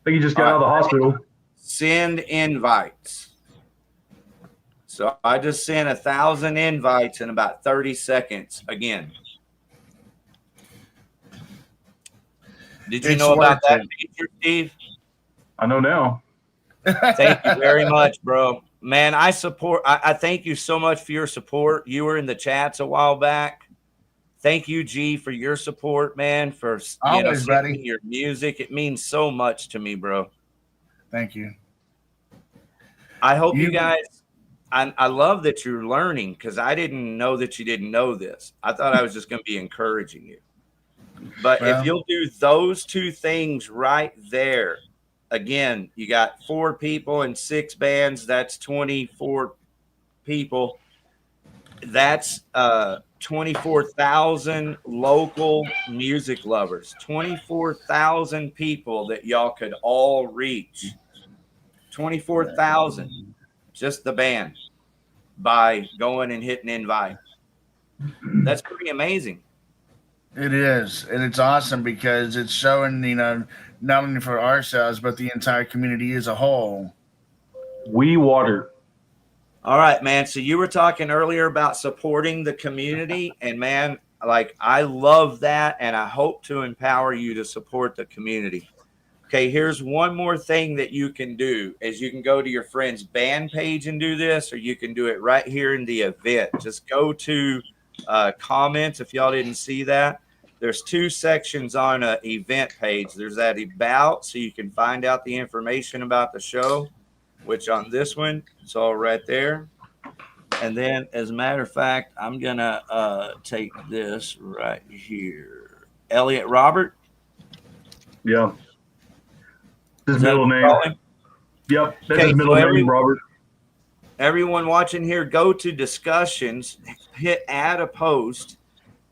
Speaker 3: think he just got out of the hospital.
Speaker 1: Send invites. So I just sent 1,000 invites in about 30 seconds again. Did you know about that feature, Steve?
Speaker 3: I know now.
Speaker 1: Thank you very much, bro. Man, I thank you so much for your support. You were in the chats a while back. Thank you, G, for your support, man, for sending your music. It means so much to me, bro.
Speaker 5: Thank you.
Speaker 1: I hope you guys, I love that you're learning, because I didn't know that you didn't know this. I thought I was just going to be encouraging you. But if you'll do those 2 things right there, again, you got 4 people and 6 bands. That's 24 people. That's 24,000 local music lovers, 24,000 people that y'all could all reach. 24,000, just the band, by going and hitting invite. That's pretty amazing.
Speaker 5: It is, and it's awesome because it's showing, not only for ourselves but the entire community as a whole.
Speaker 3: We water.
Speaker 1: All right, man. So you were talking earlier about supporting the community, and man, like, I love that, and I hope to empower you to support the community. Okay, here's one more thing that you can do is you can go to your friend's band page and do this, or you can do it right here in the event. Just go to comments if y'all didn't see that. There's 2 sections on an event page. There's that about, so you can find out the information about the show, which on this one, it's all right there. And then, as a matter of fact, I'm going to take this right here. Elliot Robert?
Speaker 3: Yeah. His middle name. Yep, that's his middle name, Robert.
Speaker 1: Everyone watching here, go to discussions, hit add a post,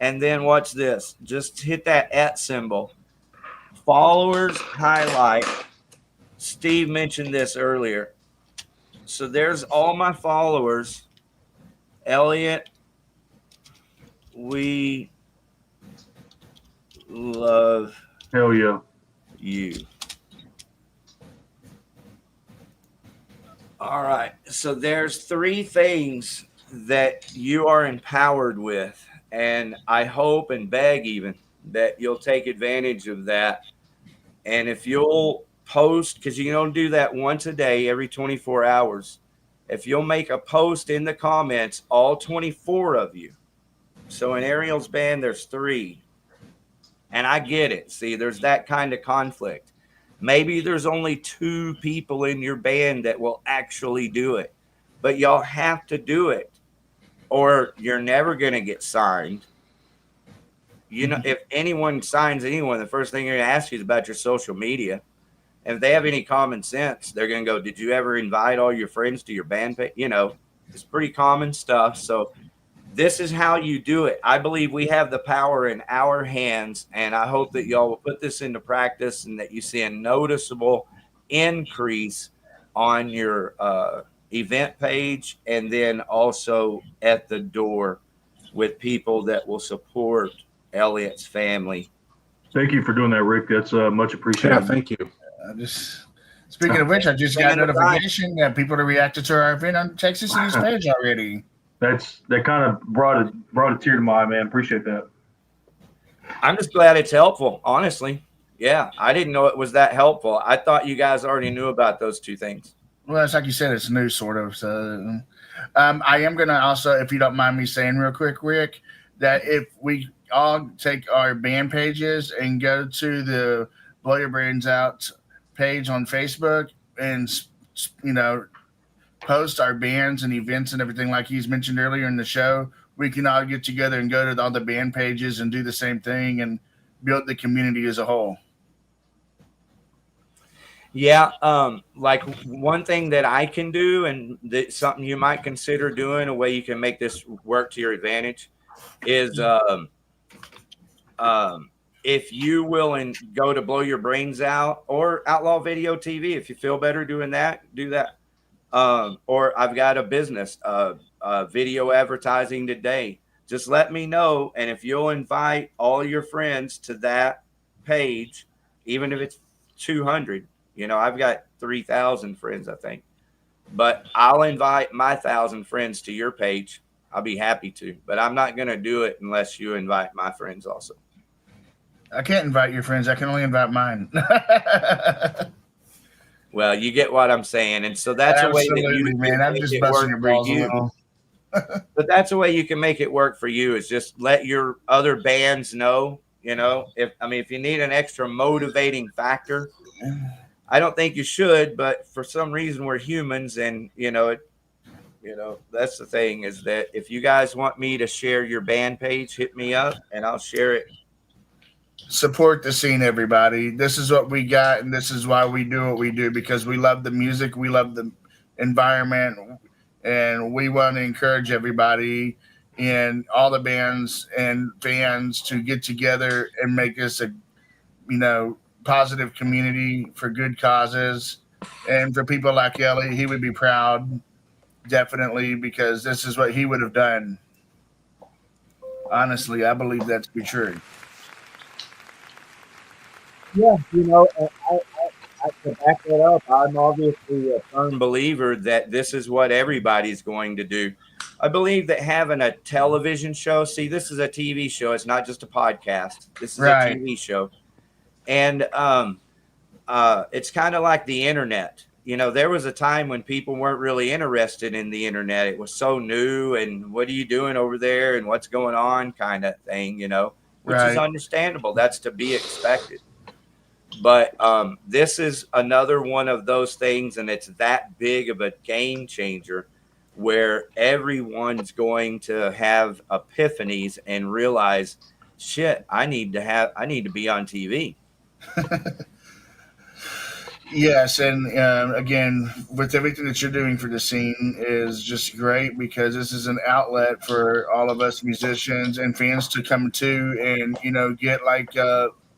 Speaker 1: and then watch this. Just hit that @ symbol. Followers highlight. Steve mentioned this earlier. So there's all my followers. Elliot, we love
Speaker 3: Hell yeah.
Speaker 1: you. All right. So there's 3 things that you are empowered with. And I hope and beg even that you'll take advantage of that. And if you'll post, because you don't do that once a day, every 24 hours. If you'll make a post in the comments, all 24 of you. So in Ariel's band, there's 3. And I get it. See, there's that kind of conflict. Maybe there's only 2 people in your band that will actually do it. But y'all have to do it, or you're never going to get signed. You know, if anyone signs anyone, the first thing they're going to ask you is about your social media. And if they have any common sense, they're going to go, did you ever invite all your friends to your band page? You know, it's pretty common stuff. So this is how you do it. I believe we have the power in our hands, and I hope that y'all will put this into practice and that you see a noticeable increase on your event page, and then also at the door with people that will support Elliot's family.
Speaker 3: Thank you for doing that, Rick. That's much appreciated.
Speaker 4: Yeah, thank you.
Speaker 5: Speaking of which, I just got notification that people have reacted to our event on Texcity's page already.
Speaker 3: That kind of brought a tear to my eye, man. Appreciate that.
Speaker 1: I'm just glad it's helpful, honestly. Yeah, I didn't know it was that helpful. I thought you guys already knew about those 2 things.
Speaker 5: Well, it's like you said, it's new, sort of. So, I am going to also, if you don't mind me saying real quick, Rick, that if we all take our band pages and go to the Blow Your Brains Out page on Facebook and, you know, post our bands and events and everything like he's mentioned earlier in the show, we can all get together and go to all the band pages and do the same thing and build the community as a whole.
Speaker 1: Yeah, like one thing that I can do, and that's something you might consider doing, a way you can make this work to your advantage, is if you will and go to Blow Your Brains Out or Outlaw Video TV, if you feel better doing that, do that. Or I've got a business, video advertising today. Just let me know, and if you'll invite all your friends to that page, even if it's 200. You know, I've got 3,000 friends, I think. But I'll invite my 1,000 friends to your page. I'll be happy to. But I'm not going to do it unless you invite my friends also.
Speaker 5: I can't invite your friends. I can only invite mine.
Speaker 1: Well, you get what I'm saying. And so that's
Speaker 5: Absolutely,
Speaker 1: a way that you
Speaker 5: man. I'm just busting your balls a little.
Speaker 1: But that's a way you can make it work for you, is just let your other bands know, you know, if you need an extra motivating factor, I don't think you should, but for some reason we're humans, and that's the thing, is that if you guys want me to share your band page, hit me up and I'll share it.
Speaker 5: Support the scene, everybody. This is what we got, and this is why we do what we do, because we love the music, we love the environment, and we want to encourage everybody and all the bands and fans to get together and make this a, positive community for good causes. And for people like Ellie, he would be proud, definitely, because this is what he would have done. Honestly, I believe that to be true.
Speaker 1: Yeah, I can back that up. I'm obviously a firm believer that this is what everybody's going to do. I believe that having a television show, see, this is a TV show. It's not just a podcast. This is
Speaker 5: right.
Speaker 1: A TV show. And it's kind of like the internet. There was a time when people weren't really interested in the internet. It was so new, and what are you doing over there, and what's going on, kind of thing, which is understandable. That's to be expected. But this is another one of those things, and it's that big of a game changer where everyone's going to have epiphanies and realize, shit, I need to be on TV.
Speaker 5: Yes, and again, with everything that you're doing for the scene is just great, because this is an outlet for all of us musicians and fans to come to and get like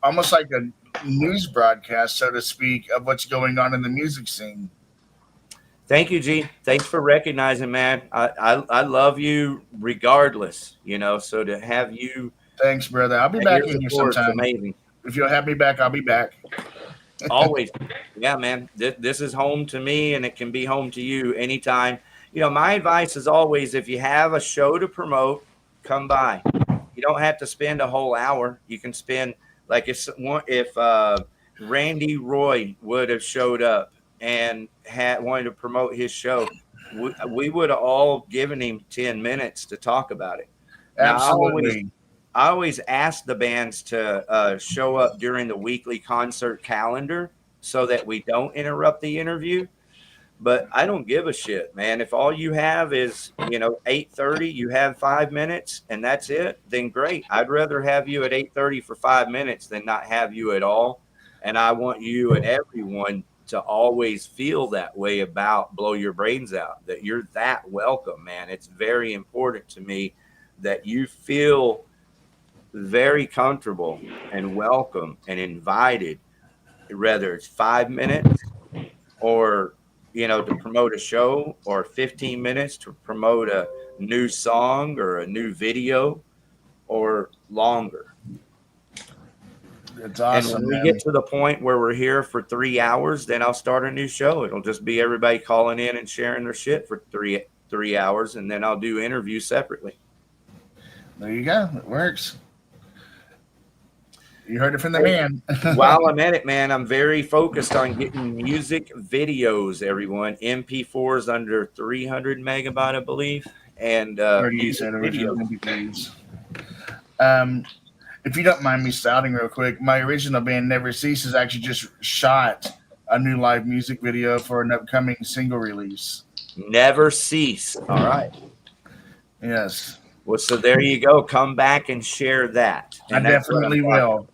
Speaker 5: almost like a news broadcast, so to speak, of what's going on in the music scene.
Speaker 1: Thank you, G. Thanks for recognizing, man. I love you regardless, so to have you.
Speaker 5: Thanks, brother. I'll be back in here sometime.
Speaker 1: Amazing.
Speaker 5: If you'll have me back, I'll be back.
Speaker 1: Always. Yeah, man. This is home to me, and it can be home to you anytime. My advice is always, if you have a show to promote, come by. You don't have to spend a whole hour. You can spend, like, if Randy Roy would have showed up and had wanted to promote his show, we would have all given him 10 minutes to talk about it. Now,
Speaker 5: Absolutely.
Speaker 1: I always ask the bands to show up during the weekly concert calendar so that we don't interrupt the interview. But I don't give a shit, man. If all you have is, 8:30, you have 5 minutes and that's it, then great. I'd rather have you at 8:30 for 5 minutes than not have you at all. And I want you and everyone to always feel that way about Blow Your Brains Out, that you're that welcome, man. It's very important to me that you feel very comfortable and welcome and invited, whether it's 5 minutes or to promote a show, or 15 minutes to promote a new song or a new video, or longer.
Speaker 5: It's awesome.
Speaker 1: And when we get to the point where we're here for 3 hours, then I'll start a new show. It'll just be everybody calling in and sharing their shit for three hours, and then I'll do interviews separately.
Speaker 5: There you go. It works. You heard it from the man.
Speaker 1: While I'm at it, man, I'm very focused on getting music videos, everyone. MP4s under 300 megabyte, I believe. And music videos.
Speaker 5: If you don't mind me shouting real quick, my original band Never Cease has actually just shot a new live music video for an upcoming single release.
Speaker 1: Never Cease. All right.
Speaker 5: Yes.
Speaker 1: Well, so there you go. Come back and share that. And
Speaker 5: I definitely will.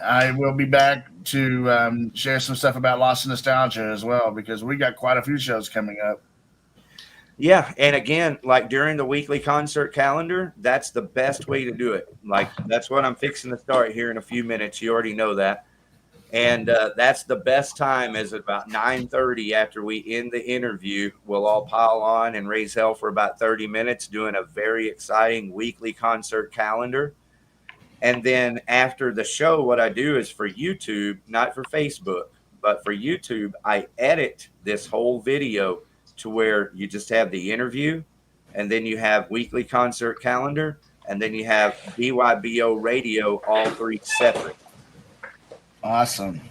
Speaker 5: I will be back to share some stuff about Lost in Nostalgia as well, because we got quite a few shows coming up.
Speaker 1: Yeah, and again, like during the weekly concert calendar, that's the best way to do it. Like that's what I'm fixing to start here in a few minutes. You already know that. And that's the best time is about 9:30 after we end the interview. We'll all pile on and raise hell for about 30 minutes doing a very exciting weekly concert calendar. And then after the show, what I do is for YouTube, not for Facebook, but for YouTube, I edit this whole video to where you just have the interview, and then you have weekly concert calendar, and then you have BYBO radio, all three separate.
Speaker 5: Awesome.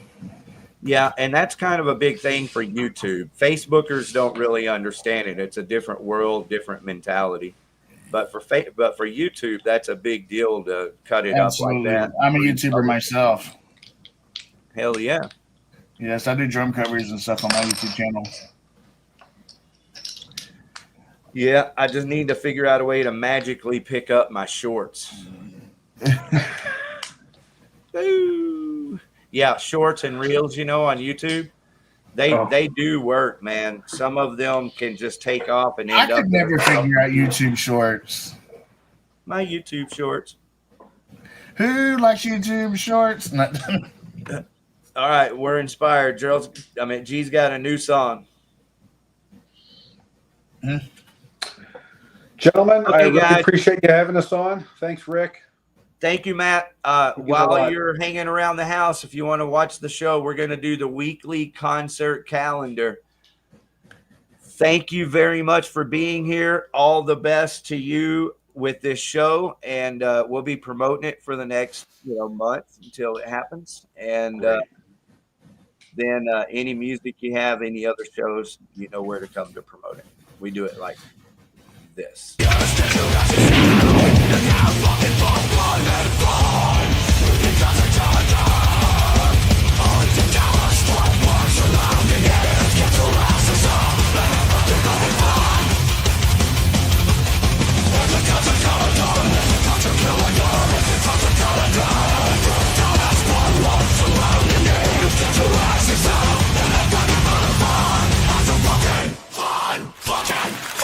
Speaker 1: Yeah, and that's kind of a big thing for YouTube. Facebookers don't really understand it. It's a different world, different mentality. But for YouTube, that's a big deal to cut it
Speaker 5: Absolutely.
Speaker 1: up like that.
Speaker 5: I'm a YouTuber myself.
Speaker 1: Hell yeah.
Speaker 5: Yes, I do drum covers and stuff on my YouTube channel.
Speaker 1: Yeah, I just need to figure out a way to magically pick up my shorts. Ooh. Yeah, shorts and reels, on YouTube. They do work, man. Some of them can just take off and end up.
Speaker 5: I could never figure out YouTube shorts.
Speaker 1: My YouTube shorts.
Speaker 5: Who likes YouTube shorts?
Speaker 1: All right, we're inspired. G's got a new song.
Speaker 4: Gentlemen,
Speaker 1: Okay,
Speaker 4: I really
Speaker 1: guys.
Speaker 4: appreciate you having us on. Thanks, Rick.
Speaker 1: Thank you, Matt. While you're hanging around the house, if you want to watch the show, we're going to do the weekly concert calendar. Thank you very much for being here. All the best to you with this show, and we'll be promoting it for the next month until it happens. And then any music you have, any other shows, you know where to come to promote it. We do it like this.